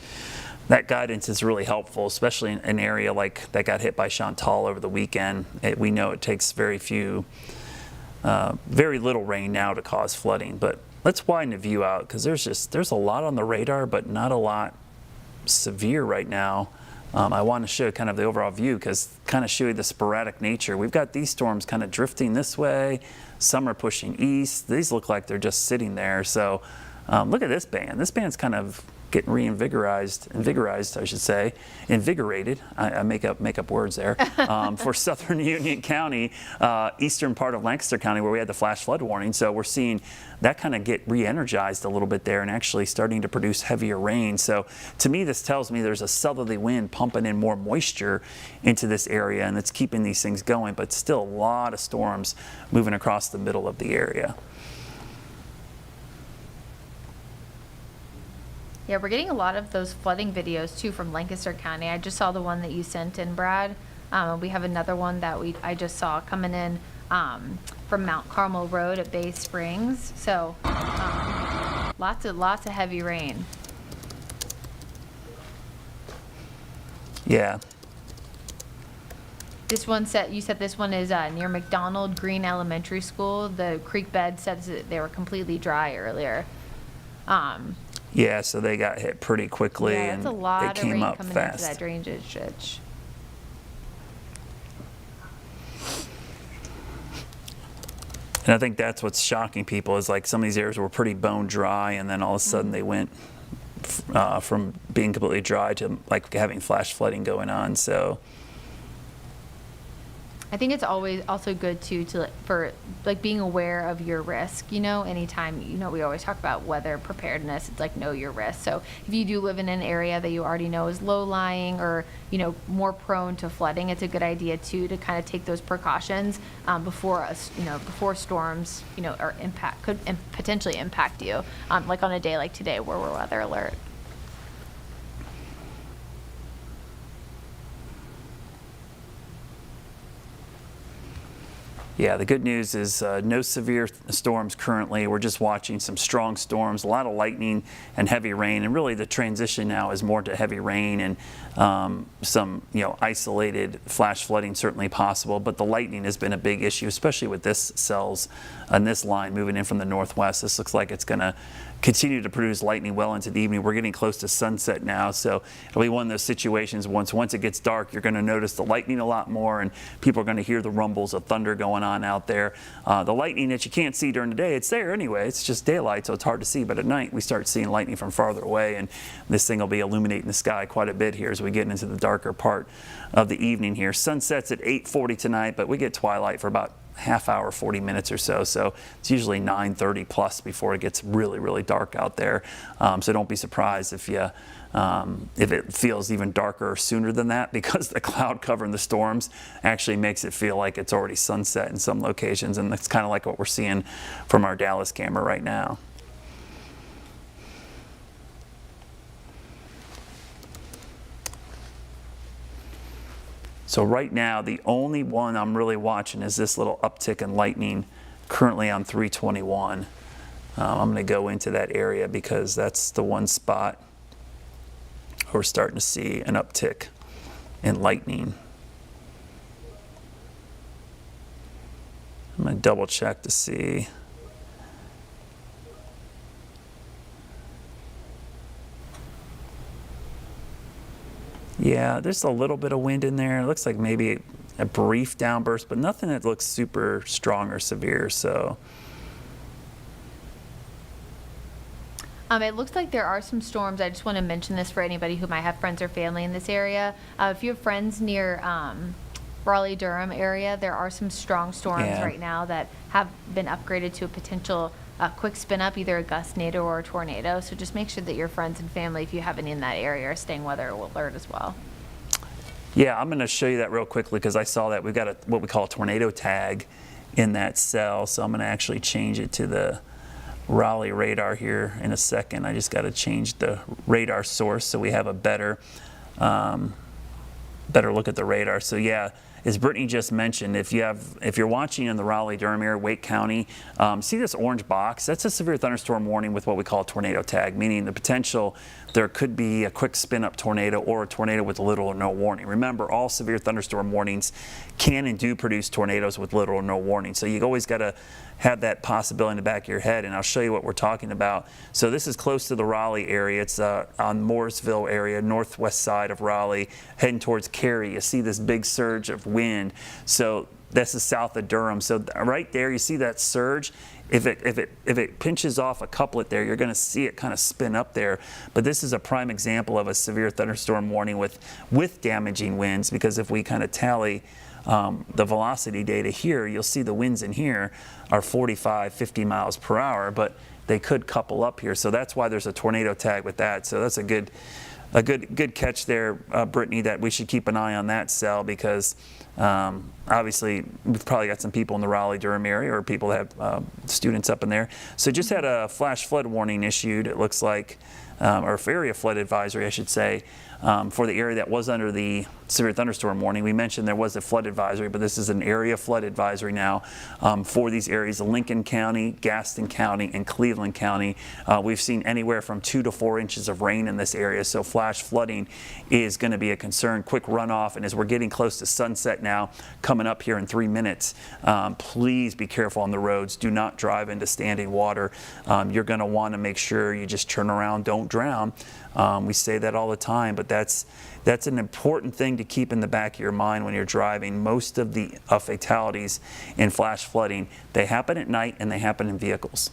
that guidance is really helpful, especially in an area like that got hit by Chantal over the weekend. We know it takes very little rain now to cause flooding, but let's widen the view out, because there's a lot on the radar, but not a lot severe right now. I want to show kind of the overall view, because kind of show you the sporadic nature. We've got these storms kind of drifting this way. Some are pushing east. These look like they're just sitting there. So look at this band. This band's kind of getting invigorated. I make up words there. For southern Union County, eastern part of Lancaster County, where we had the flash flood warning. So we're seeing that kind of get re-energized a little bit there and actually starting to produce heavier rain. So to me, this tells me there's a southerly wind pumping in more moisture into this area, and it's keeping these things going, but still a lot of storms moving across the middle of the area. Yeah, we're getting a lot of those flooding videos too from Lancaster County. I just saw the one that you sent in, Brad. We have another one that I just saw coming in from Mount Carmel Road at Bay Springs. So lots of heavy rain. Yeah. This one you said this one is near McDonald Green Elementary School. The creek bed says that they were completely dry earlier. Yeah, so they got hit pretty quickly, yeah, and that's a lot it came of rain up coming fast. into that drainage ditch. And I think that's what's shocking people, is like some of these areas were pretty bone dry, and then all of a sudden they went from being completely dry to like having flash flooding going on. So I think it's always also good for being aware of your risk, anytime, we always talk about weather preparedness. It's like know your risk. So if you do live in an area that you already know is low lying or, more prone to flooding, it's a good idea too to kind of take those precautions before storms, could potentially impact you, like on a day like today where we're weather alert. yeah, the good news is no severe storms currently. We're just watching some strong storms, a lot of lightning and heavy rain, and really the transition now is more to heavy rain and some isolated flash flooding certainly possible, but the lightning has been a big issue, especially with this cells on this line moving in from the northwest. This looks like it's going to continue to produce lightning well into the evening. We're getting close to sunset now, so it'll be one of those situations once it gets dark, you're going to notice the lightning a lot more, and people are going to hear the rumbles of thunder going on out there. The lightning that you can't see during the day, it's there anyway. It's just daylight, so it's hard to see, but at night we start seeing lightning from farther away, and this thing will be illuminating the sky quite a bit here as we get into the darker part of the evening here. Sun sets at 8:40 tonight, but we get twilight for about half hour, 40 minutes or so. So it's usually 9:30 plus before it gets really, really dark out there. So don't be surprised if it feels even darker sooner than that, because the cloud cover and the storms actually makes it feel like it's already sunset in some locations. And that's kind of like what we're seeing from our Dallas camera right now. So right now, the only one I'm really watching is this little uptick in lightning currently on 321. I'm going to go into that area because that's the one spot where we're starting to see an uptick in lightning. I'm going to double check to see. Yeah, there's a little bit of wind in there. It looks like maybe a brief downburst, but nothing that looks super strong or severe. So it looks like there are some storms. I just want to mention this for anybody who might have friends or family in this area. If you have friends near Raleigh-Durham area, there are some strong storms right now that have been upgraded to a potential quick spin up, either a gustnado or a tornado. So just make sure that your friends and family, if you have any in that area, are staying weather alert as well. Yeah, I'm going to show you that real quickly because I saw that we've got what we call a tornado tag in that cell. So I'm going to actually change it to the Raleigh radar here in a second. I just got to change the radar source so we have a better look at the radar. So yeah, as Brittany just mentioned, if you're watching in the Raleigh-Durham area, Wake County, see this orange box? That's a severe thunderstorm warning with what we call a tornado tag, meaning the potential there could be a quick spin-up tornado or a tornado with little or no warning. Remember, all severe thunderstorm warnings can and do produce tornadoes with little or no warning. So you always got to have that possibility in the back of your head, and I'll show you what we're talking about. So this is close to the Raleigh area. It's on Mooresville area, northwest side of Raleigh, heading towards Cary. You see this big surge of wind. So this is south of Durham. So right there, you see that surge. If it pinches off a couplet there, you're going to see it kind of spin up there. But this is a prime example of a severe thunderstorm warning with damaging winds, because if we kind of tally the velocity data here, you'll see the winds in here are 45, 50 miles per hour, but they could couple up here. So that's why there's a tornado tag with that. So that's a good catch there, Brittany, that we should keep an eye on that cell, because obviously we've probably got some people in the Raleigh-Durham area, or people that have students up in there. So just had a flash flood warning issued, it looks like, or area flood advisory, I should say, for the area that was under the severe thunderstorm warning. We mentioned there was a flood advisory, but this is an area flood advisory now for these areas of Lincoln County, Gaston County, and Cleveland County. We've seen anywhere from 2 to 4 inches of rain in this area, so flash flooding is going to be a concern. Quick runoff, and as we're getting close to sunset now, coming up here in 3 minutes, please be careful on the roads. Do not drive into standing water. You're going to want to make sure you just turn around, don't drown. We say that all the time, but that's an important thing to keep in the back of your mind when you're driving. Most of the fatalities in flash flooding, they happen at night and they happen in vehicles.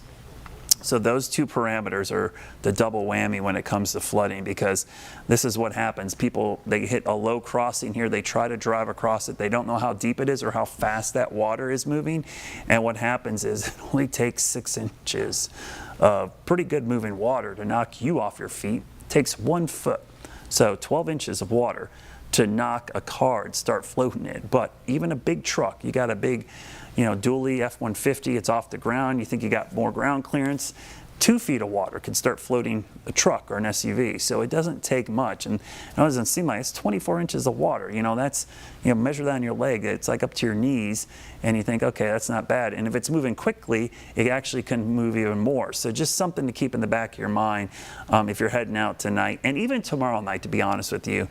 So those two parameters are the double whammy when it comes to flooding, because this is what happens. People, they hit a low crossing here, they try to drive across it, they don't know how deep it is or how fast that water is moving, and what happens is it only takes 6 inches of pretty good moving water to knock you off your feet. It takes 1 foot, so 12 inches of water to knock a car and start floating it. But even a big truck, you got a big, dually F-150, it's off the ground, you think you got more ground clearance, 2 feet of water can start floating a truck or an SUV. So it doesn't take much, and it doesn't seem like it's 24 inches of water. That's, measure that on your leg, it's like up to your knees, and you think, okay, that's not bad. And if it's moving quickly, it actually can move even more. So just something to keep in the back of your mind if you're heading out tonight, and even tomorrow night, to be honest with you.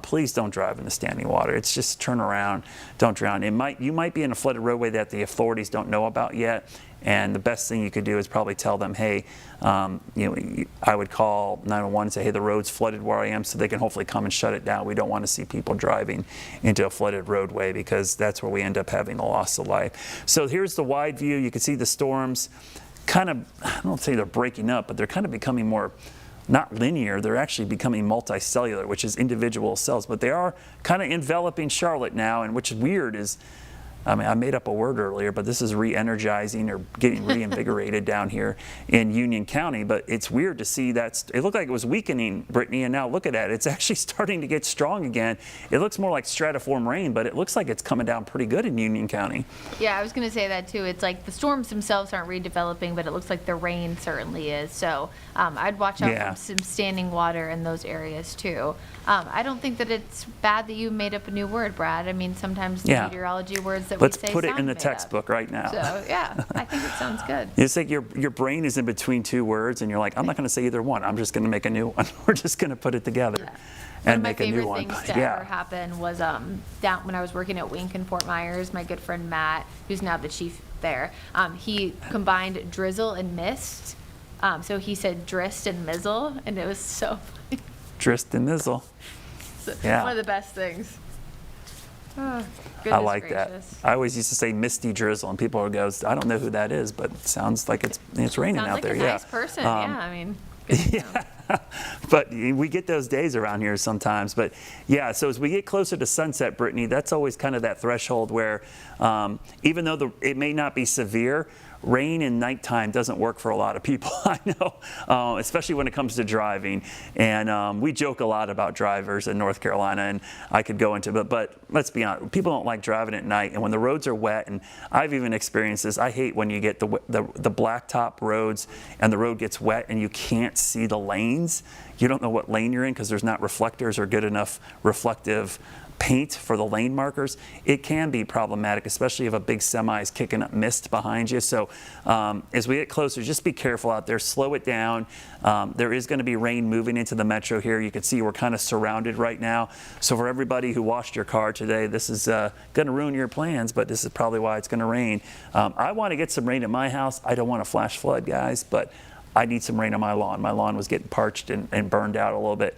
Please don't drive in the standing water. It's just turn around, don't drown. You might be in a flooded roadway that the authorities don't know about yet, And the best thing you could do is probably tell them, hey, I would call 911 and say, hey, the road's flooded where I am, so they can hopefully come and shut it down. We don't want to see people driving into a flooded roadway, because that's where we end up having the loss of life. So here's the wide view. You can see the storms kind of, I don't say they're breaking up, but they're kind of becoming more, not linear, they're actually becoming multicellular, which is individual cells, but they are kind of enveloping Charlotte now. And which is weird is, I mean, I made up a word earlier, but this is re-energizing or getting reinvigorated down here in Union County. But it's weird to see that. It looked like it was weakening, Brittany, and now look at that. It's actually starting to get strong again. It looks more like stratiform rain, but it looks like it's coming down pretty good in Union County. Yeah, I was going to say that too. It's like the storms themselves aren't redeveloping, but it looks like the rain certainly is. So I'd watch out for some standing water in those areas too. I don't think that it's bad that you made up a new word, Brad. I mean, sometimes the meteorology words that Let's we say put it sound in the made textbook up. right now. So yeah, I think it sounds good. It's like your brain is in between two words, and you're like, I'm not going to say either one. I'm just going to make a new one. We're just going to put it together and make a new one. One of my favorite things to ever happen was down when I was working at Wink in Fort Myers. My good friend Matt, who's now the chief there, he combined drizzle and mist. So he said drist and mizzle, and it was so funny. Drist and mizzle. One of the best things. Oh, I like gracious. that. I always used to say misty drizzle, and people would go, I don't know who that is, but it sounds like it's raining Sounds out like there. a nice person. I mean, good to know. But we get those days around here sometimes. But yeah, so as we get closer to sunset, Brittany, that's always kind of that threshold where even though it may not be severe, rain in nighttime doesn't work for a lot of people, I know, especially when it comes to driving. And we joke a lot about drivers in North Carolina, and I could go into it, but let's be honest, people don't like driving at night. And when the roads are wet, and I've even experienced this, I hate when you get the blacktop roads and the road gets wet and you can't see the lanes. You don't know what lane you're in because there's not reflectors or good enough reflective paint for the lane markers. It can be problematic, especially if a big semi is kicking up mist behind you. So as we get closer, just be careful out there, slow it down. There is going to be rain moving into the metro here. You can see we're kind of surrounded right now. So for everybody who washed your car today, this is going to ruin your plans, but this is probably why it's going to rain. I want to get some rain at my house. I don't want a flash flood, guys, but I need some rain on my lawn. My lawn was getting parched and burned out a little bit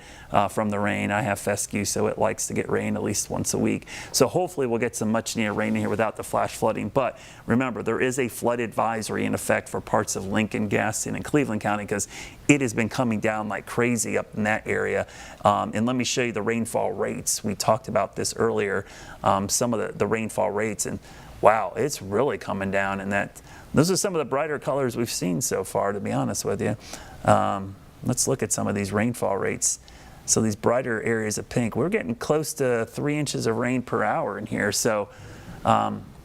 from the rain. I have fescue, so it likes to get rain at least once a week. So hopefully we'll get some much needed rain in here without the flash flooding. But remember, there is a flood advisory in effect for parts of Lincoln, Gaston, and Cleveland County because it has been coming down like crazy up in that area. And let me show you the rainfall rates. We talked about this earlier, some of the rainfall rates, and wow, it's really coming down. And those are some of the brighter colors we've seen so far, to be honest with you. Let's look at some of these rainfall rates. So these brighter areas of pink, we're getting close to 3 inches of rain per hour in here. So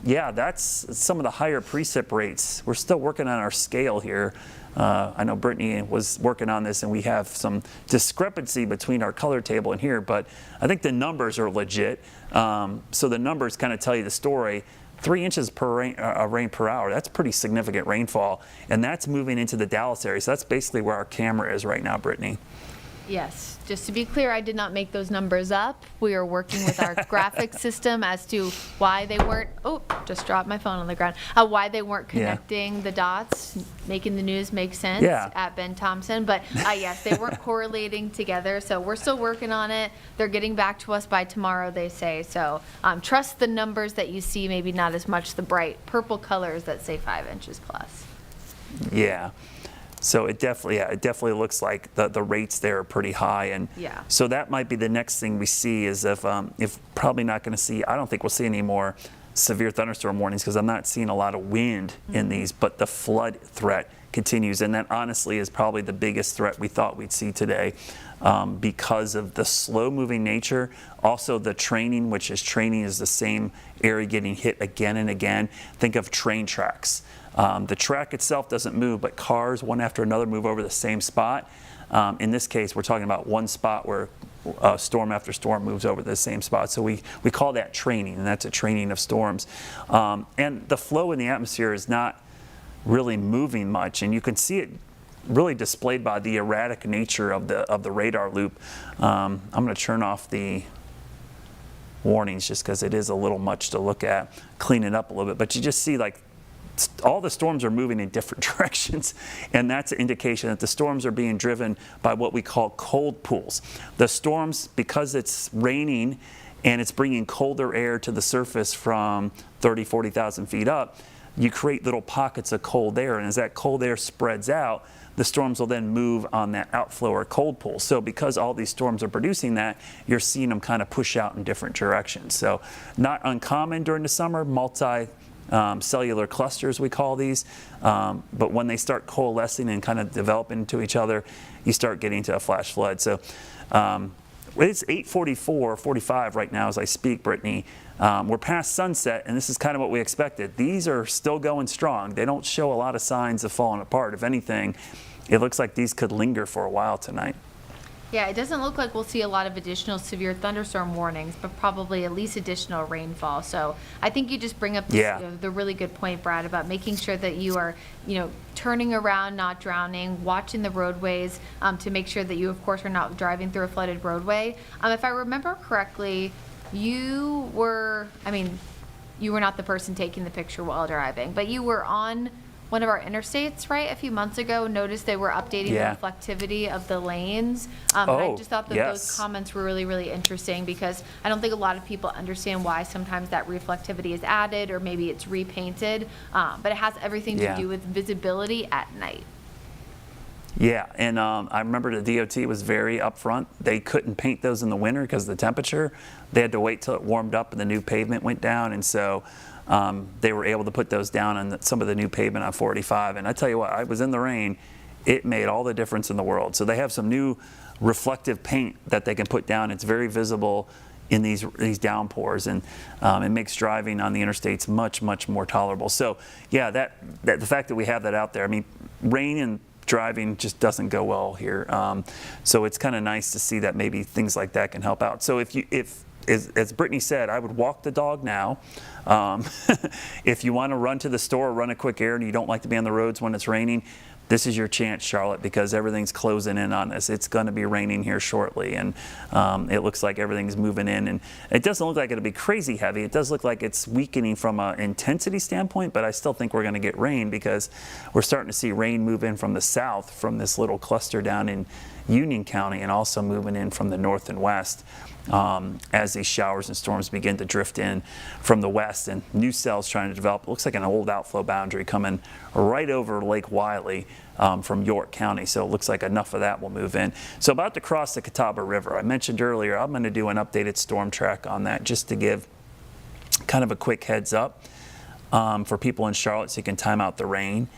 yeah, that's some of the higher precip rates. We're still working on our scale here. I know Brittany was working on this, and we have some discrepancy between our color table and here, but I think the numbers are legit. So the numbers kind of tell you the story. 3 inches of rain per hour, that's pretty significant rainfall, and that's moving into the Dallas area. So that's basically where our camera is right now, Brittany. Yes, just to be clear, I did not make those numbers up. We are working with our graphics system as to why they weren't, just dropped my phone on the ground, why they weren't connecting the dots, making the news make sense at Ben Thompson. But yes, they weren't correlating together, so we're still working on it. They're getting back to us by tomorrow, they say. So trust the numbers that you see, maybe not as much the bright purple colors that say 5 inches plus. Yeah. So it definitely looks like the rates there are pretty high, and so that might be the next thing we see is if probably not going to see. I don't think we'll see any more severe thunderstorm warnings because I'm not seeing a lot of wind in these, but the flood threat continues, and that honestly is probably the biggest threat we thought we'd see today because of the slow-moving nature. Also, the training is the same area getting hit again and again. Think of train tracks. The track itself doesn't move, but cars, one after another, move over the same spot. In this case, we're talking about one spot where storm after storm moves over the same spot. So we call that training, and that's a training of storms. And the flow in the atmosphere is not really moving much, and you can see it really displayed by the erratic nature of the radar loop. I'm going to turn off the warnings just because it is a little much to look at, clean it up a little bit. But you just see like all the storms are moving in different directions, and that's an indication that the storms are being driven by what we call cold pools. The storms, because it's raining and it's bringing colder air to the surface from 30, 40,000 feet up, you create little pockets of cold air, and as that cold air spreads out, the storms will then move on that outflow or cold pool. So because all these storms are producing that, you're seeing them kind of push out in different directions. So not uncommon during the summer, cellular clusters we call these, but when they start coalescing and kind of develop into each other, you start getting to a flash flood. So it's 8:45 right now as I speak, Brittany. We're past sunset, and this is kind of what we expected. These are still going strong. They don't show a lot of signs of falling apart. If anything, it looks like these could linger for a while tonight. Yeah, it doesn't look like we'll see a lot of additional severe thunderstorm warnings, but probably at least additional rainfall. So I think you just bring up this, the really good point, Brad, about making sure that you are, turning around, not drowning, watching the roadways to make sure that you, of course, are not driving through a flooded roadway. If I remember correctly, you were not the person taking the picture while driving, but you were on one of our interstates, right, a few months ago. Noticed they were updating the reflectivity of the lanes. And I just thought that those comments were really, really interesting, because I don't think a lot of people understand why sometimes that reflectivity is added, or maybe it's repainted, but it has everything to do with visibility at night. Yeah, and I remember the DOT was very upfront. They couldn't paint those in the winter because of the temperature. They had to wait till it warmed up and the new pavement went down, and so they were able to put those down on some of the new pavement on 45. And I tell you what, I was in the rain. It made all the difference in the world. So they have some new reflective paint that they can put down. It's very visible in these downpours, and it makes driving on the interstates much, much more tolerable. So yeah, that the fact that we have that out there, rain and driving just doesn't go well here. So it's kind of nice to see that maybe things like that can help out. So if as Brittany said, I would walk the dog now. If you want to run to the store or run a quick errand, you don't like to be on the roads when it's raining, this is your chance, Charlotte, because everything's closing in on us. It's going to be raining here shortly, and it looks like everything's moving in. And it doesn't look like it'll be crazy heavy. It does look like it's weakening from an intensity standpoint, but I still think we're going to get rain, because we're starting to see rain move in from the south from this little cluster down in Union County, and also moving in from the north and west as these showers and storms begin to drift in from the west, and new cells trying to develop. It looks like an old outflow boundary coming right over Lake Wiley from York County, so it looks like enough of that will move in. So about to cross the Catawba River. I mentioned earlier I'm going to do an updated storm track on that, just to give kind of a quick heads up for people in Charlotte, so you can time out the rain.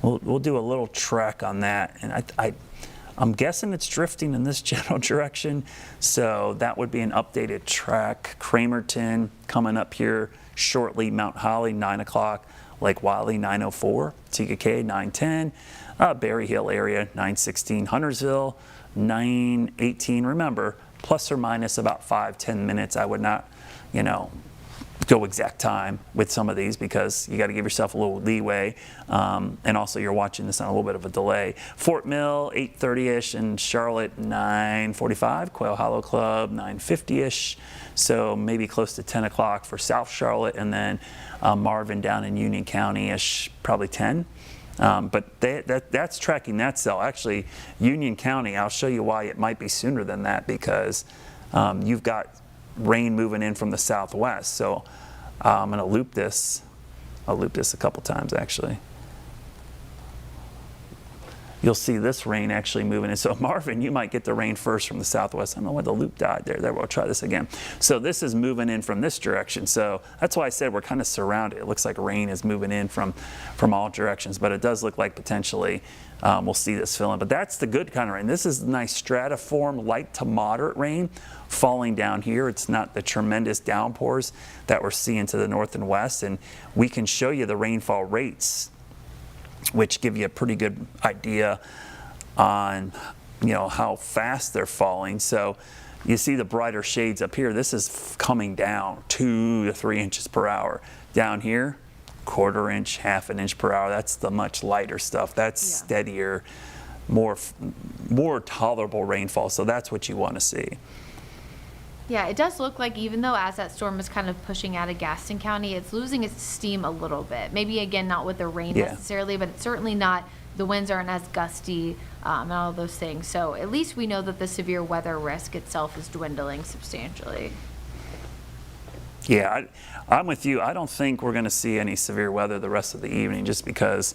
We'll do a little track on that, and I'm guessing it's drifting in this general direction, so that would be an updated track. Cramerton coming up here shortly, Mount Holly 9 o'clock, Lake Wiley 9:04, TKK 9:10, Berry Hill area 9:16, Huntersville 9:18. Remember, plus or minus about 5-10 minutes. I would not, go exact time with some of these, because you got to give yourself a little leeway, and also you're watching this on a little bit of a delay. Fort Mill 8:30ish, and Charlotte 9:45, Quail Hollow Club 9:50ish, so maybe close to 10 o'clock for South Charlotte, and then Marvin down in Union County-ish, probably 10. But that's tracking that cell. Actually, Union County, I'll show you why it might be sooner than that, because you've got rain moving in from the southwest. So I'm going to loop this. I'll loop this a couple times, actually. You'll see this rain actually moving in. So Marvin, you might get the rain first from the southwest. I don't know why the loop died there. There, we'll try this again. So this is moving in from this direction. So that's why I said we're kind of surrounded. It looks like rain is moving in from all directions, but it does look like potentially we'll see this fill in. But that's the good kind of rain. This is nice stratiform, light to moderate rain falling down here. It's not the tremendous downpours that we're seeing to the north and west. And we can show you the rainfall rates, which give you a pretty good idea on how fast they're falling. So you see the brighter shades up here. This is coming down 2 to 3 inches per hour. Down here, 1/4 inch, 1/2 inch per hour. That's the much lighter stuff. That's steadier, more tolerable rainfall. So that's what you want to see. Yeah, it does look like even though as that storm is kind of pushing out of Gaston County, it's losing its steam a little bit. Maybe, again, not with the rain necessarily, but it's certainly not, the winds aren't as gusty and all those things. So at least we know that the severe weather risk itself is dwindling substantially. Yeah, I'm with you. I don't think we're going to see any severe weather the rest of the evening just because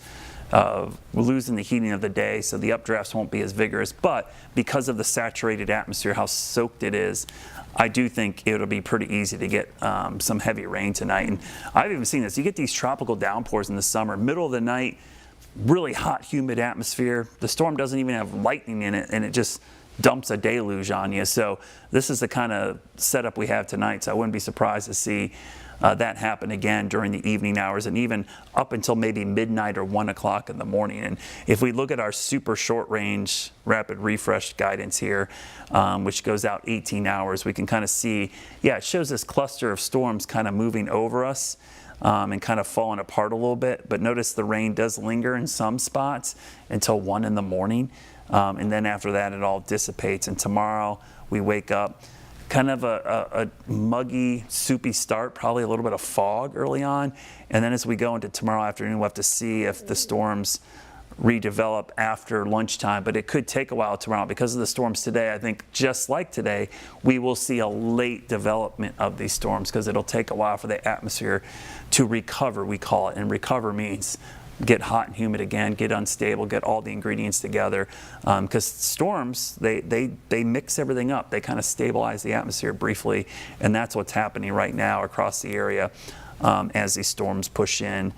we're losing the heating of the day, so the updrafts won't be as vigorous. But because of the saturated atmosphere, how soaked it is, I do think it'll be pretty easy to get some heavy rain tonight. And I've even seen this. You get these tropical downpours in the summer, middle of the night, really hot, humid atmosphere. The storm doesn't even have lightning in it, and it just dumps a deluge on you. So this is the kind of setup we have tonight. So I wouldn't be surprised to see that happen again during the evening hours and even up until maybe midnight or 1 o'clock in the morning. And if we look at our super short range rapid refresh guidance here, which goes out 18 hours, we can kind of see, yeah, it shows this cluster of storms kind of moving over us and kind of falling apart a little bit. But notice the rain does linger in some spots until 1 in the morning. And then after that, it all dissipates. And tomorrow we wake up kind of a muggy, soupy start, probably a little bit of fog early on. And then as we go into tomorrow afternoon, we'll have to see if the storms redevelop after lunchtime. But it could take a while tomorrow because of the storms today. I think just like today, we will see a late development of these storms because it'll take a while for the atmosphere to recover, we call it. And recover means get hot and humid again, get unstable, get all the ingredients together. Because storms, they mix everything up. They kind of stabilize the atmosphere briefly, and that's what's happening right now across the area as these storms push in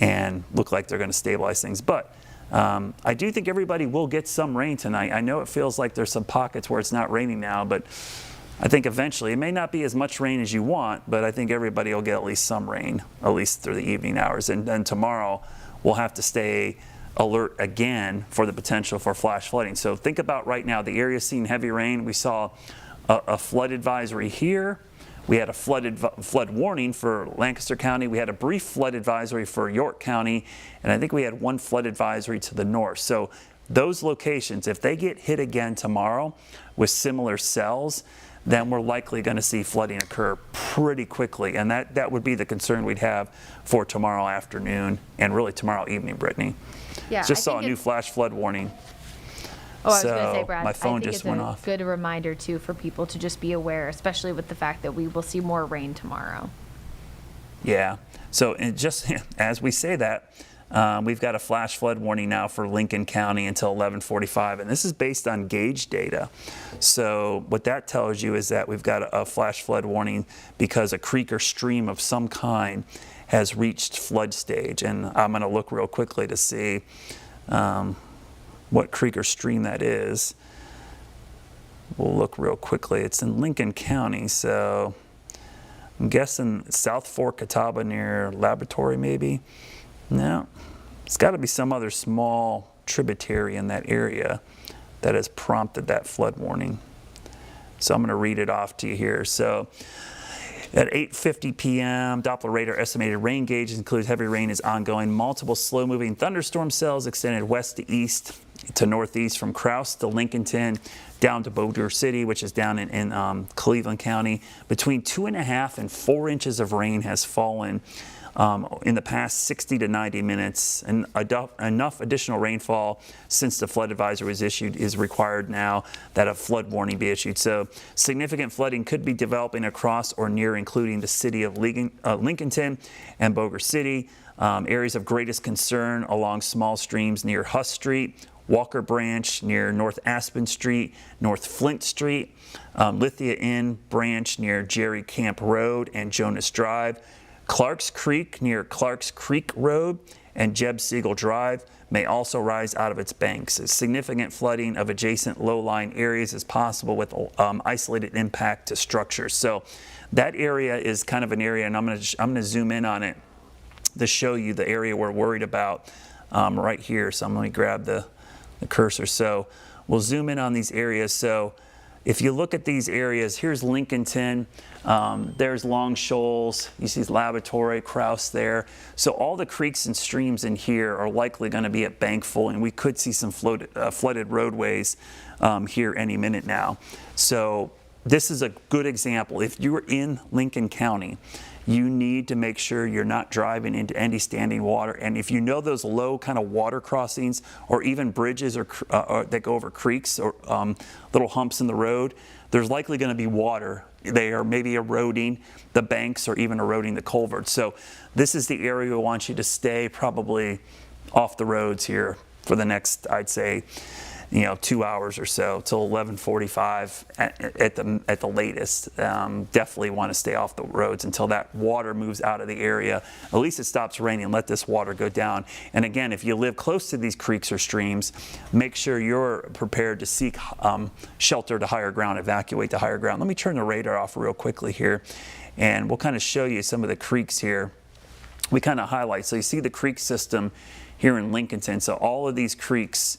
and look like they're going to stabilize things. But I do think everybody will get some rain tonight. I know it feels like there's some pockets where it's not raining now, but I think eventually, it may not be as much rain as you want, but I think everybody will get at least some rain, at least through the evening hours. And then tomorrow, we'll have to stay alert again for the potential for flash flooding. So think about right now, the area seeing heavy rain. We saw a flood advisory here. We had a flood warning for Lancaster County. We had a brief flood advisory for York County. And I think we had one flood advisory to the north. So those locations, if they get hit again tomorrow with similar cells, then we're likely going to see flooding occur pretty quickly. And that would be the concern we'd have for tomorrow afternoon and really tomorrow evening, Brittany. Yeah, just saw a new flash flood warning. Oh, I was going to say, Brad, my phone just went off. I think it's a good reminder, too, for people to just be aware, especially with the fact that we will see more rain tomorrow. Yeah. So and just as we say that, we've got a flash flood warning now for Lincoln County until 11:45, and this is based on gauge data. So what that tells you is that we've got a flash flood warning because a creek or stream of some kind has reached flood stage. And I'm going to look real quickly to see what creek or stream that is. We'll look real quickly. It's in Lincoln County, so I'm guessing South Fork, Catawba near Laboratory maybe. No, it's got to be some other small tributary in that area that has prompted that flood warning. So I'm going to read it off to you here. So at 8:50 p.m., Doppler radar estimated rain gauges include heavy rain is ongoing. Multiple slow-moving thunderstorm cells extended west to east to northeast from Crouse to Lincolnton down to Boulder City, which is down in Cleveland County. Between 2.5 and 4 inches of rain has fallen in the past 60 to 90 minutes, and enough additional rainfall since the flood advisory was issued is required now that a flood warning be issued. So significant flooding could be developing across or near, including the city of Lincolnton and Boulder City. Areas of greatest concern along small streams near Huss Street, Walker Branch near North Aspen Street, North Flint Street, Lithia Inn Branch near Jerry Camp Road and Jonas Drive, Clarks Creek near Clarks Creek Road and Jeb Siegel Drive may also rise out of its banks. Significant flooding of adjacent low-lying areas is possible with isolated impact to structures. So that area is kind of an area, and I'm going to zoom in on it to show you the area we're worried about right here. So I'm going to grab the cursor. So we'll zoom in on these areas. So if you look at these areas, here's Lincolnton, there's Long Shoals, you see Laboratory, Crouse there. So all the creeks and streams in here are likely going to be at bank full, and we could see some flooded roadways here any minute now. So this is a good example. If you're in Lincoln County, you need to make sure you're not driving into any standing water. And if you know those low kind of water crossings or even bridges or that go over creeks or little humps in the road, there's likely going to be water. They are maybe eroding the banks or even eroding the culverts. So this is the area we want you to stay probably off the roads here for the next, I'd say, 2 hours or so till 11:45 at the latest. Definitely want to stay off the roads until that water moves out of the area. At least it stops raining. Let this water go down. And again, if you live close to these creeks or streams, make sure you're prepared to seek shelter to higher ground, evacuate to higher ground. Let me turn the radar off real quickly here, and we'll kind of show you some of the creeks here. We kind of highlight. So you see the creek system here in Lincolnton. So all of these creeks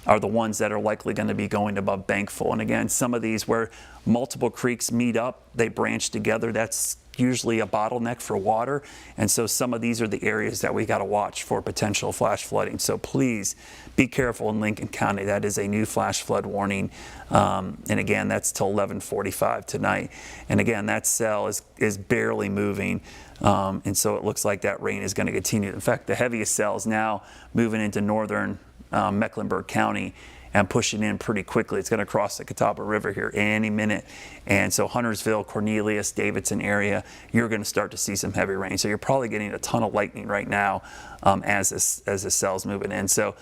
are the ones that are likely going to be going above bankful. And again, some of these where multiple creeks meet up, they branch together, that's usually a bottleneck for water. And so some of these are the areas that we got to watch for potential flash flooding. So please be careful in Lincoln County. That is a new flash flood warning. And again, that's till 11:45 tonight. And again, that cell is barely moving. And so it looks like that rain is going to continue. In fact, the heaviest cell is now moving into northern Mecklenburg County and pushing in pretty quickly. It's going to cross the Catawba River here any minute. And so Huntersville, Cornelius, Davidson area, you're going to start to see some heavy rain. So you're probably getting a ton of lightning right now as the cell's moving in. So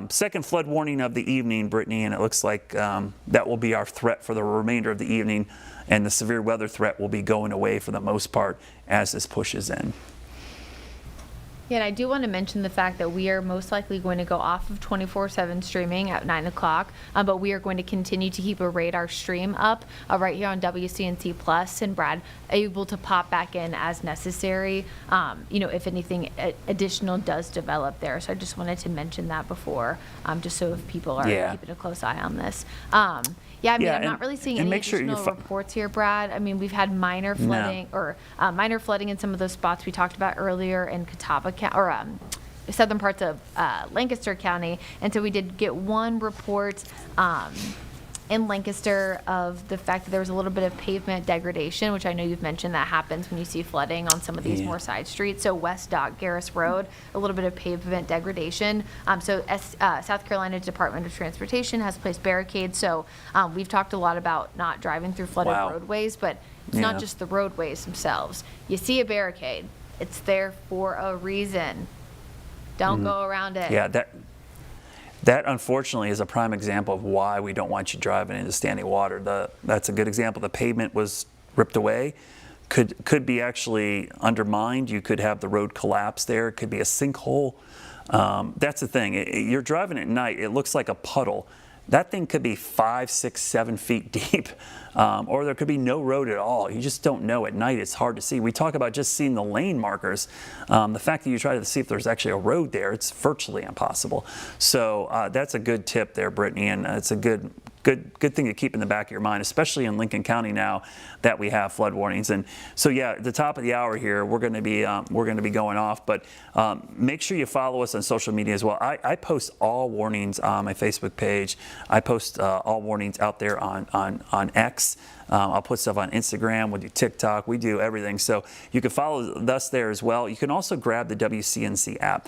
second flood warning of the evening, Brittany, and it looks like that will be our threat for the remainder of the evening. And the severe weather threat will be going away for the most part as this pushes in. Yeah, and I do want to mention the fact that we are most likely going to go off of 24/7 streaming at 9 o'clock, but we are going to continue to keep a radar stream up right here on WCNC Plus, and Brad able to pop back in as necessary, if anything additional does develop there. So I just wanted to mention that before, just so if people are keeping a close eye on this. I'm not really seeing any additional reports here, Brad. I mean, we've had minor flooding minor flooding in some of those spots we talked about earlier in Catawba or southern parts of Lancaster County, and so we did get one report in Lancaster of the fact that there was a little bit of pavement degradation, which I know you've mentioned that happens when you see flooding on some of these more side streets. So West Dock, Garris Road, a little bit of pavement degradation. South Carolina Department of Transportation has placed barricades. So we've talked a lot about not driving through flooded roadways, but it's not just the roadways themselves. You see a barricade, it's there for a reason. Don't go around it. Yeah, that unfortunately is a prime example of why we don't want you driving into standing water. That's a good example. The pavement was ripped away, could be actually undermined. You could have the road collapse there. It could be a sinkhole. That's the thing. You're driving at night, it looks like a puddle. That thing could be 5, 6, 7 feet deep, or there could be no road at all. You just don't know. At night, it's hard to see. We talk about just seeing the lane markers. The fact that you try to see if there's actually a road there, it's virtually impossible. So that's a good tip there, Brittany, and it's a good thing to keep in the back of your mind, especially in Lincoln County now that we have flood warnings. And so at the top of the hour here, we're going to be going off, but make sure you follow us on social media as well. I post all warnings on my Facebook page. I post all warnings out there on X. I'll put stuff on Instagram, we'll do TikTok, we do everything. So you can follow us there as well. You can also grab the WCNC app.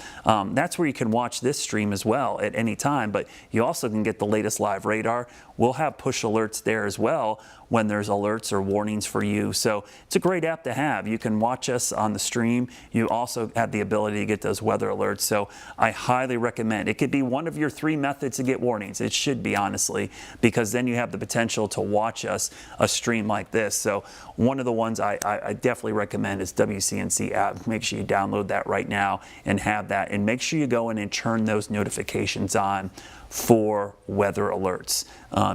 That's where you can watch this stream as well at any time, but you also can get the latest live radar. We'll have push alerts there as well when there's alerts or warnings for you. So it's a great app to have. You can watch us on the stream. You also have the ability to get those weather alerts. So I highly recommend. It could be one of your 3 methods to get warnings. It should be, honestly, because then you have the potential to watch us a stream like this. So one of the ones I definitely recommend is WCNC app. Make sure you download that right now and have that. And make sure you go in and turn those notifications on for weather alerts.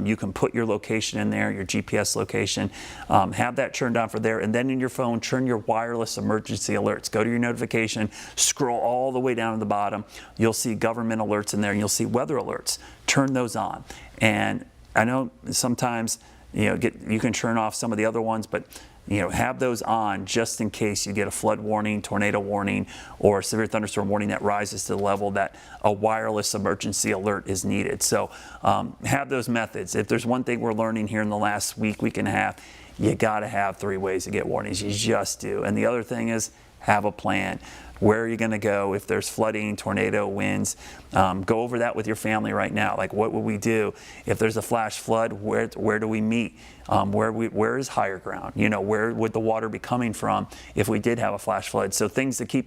You can put your location in there, your GPS location, have that turned on for there, and then in your phone, turn your wireless emergency alerts. Go to your notification, scroll all the way down to the bottom. You'll see government alerts in there, and you'll see weather alerts. Turn those on. And I know sometimes you can turn off some of the other ones, but have those on just in case you get a flood warning, tornado warning, or severe thunderstorm warning that rises to the level that a wireless emergency alert is needed. So have those methods. If there's one thing we're learning here in the last week and a half, you got to have 3 ways to get warnings. You just do. And the other thing is have a plan. Where are you going to go if there's flooding, tornado, winds? Go over that with your family right now. Like, what would we do if there's a flash flood? Where do we meet? Where is higher ground? Where would the water be coming from if we did have a flash flood? So things to keep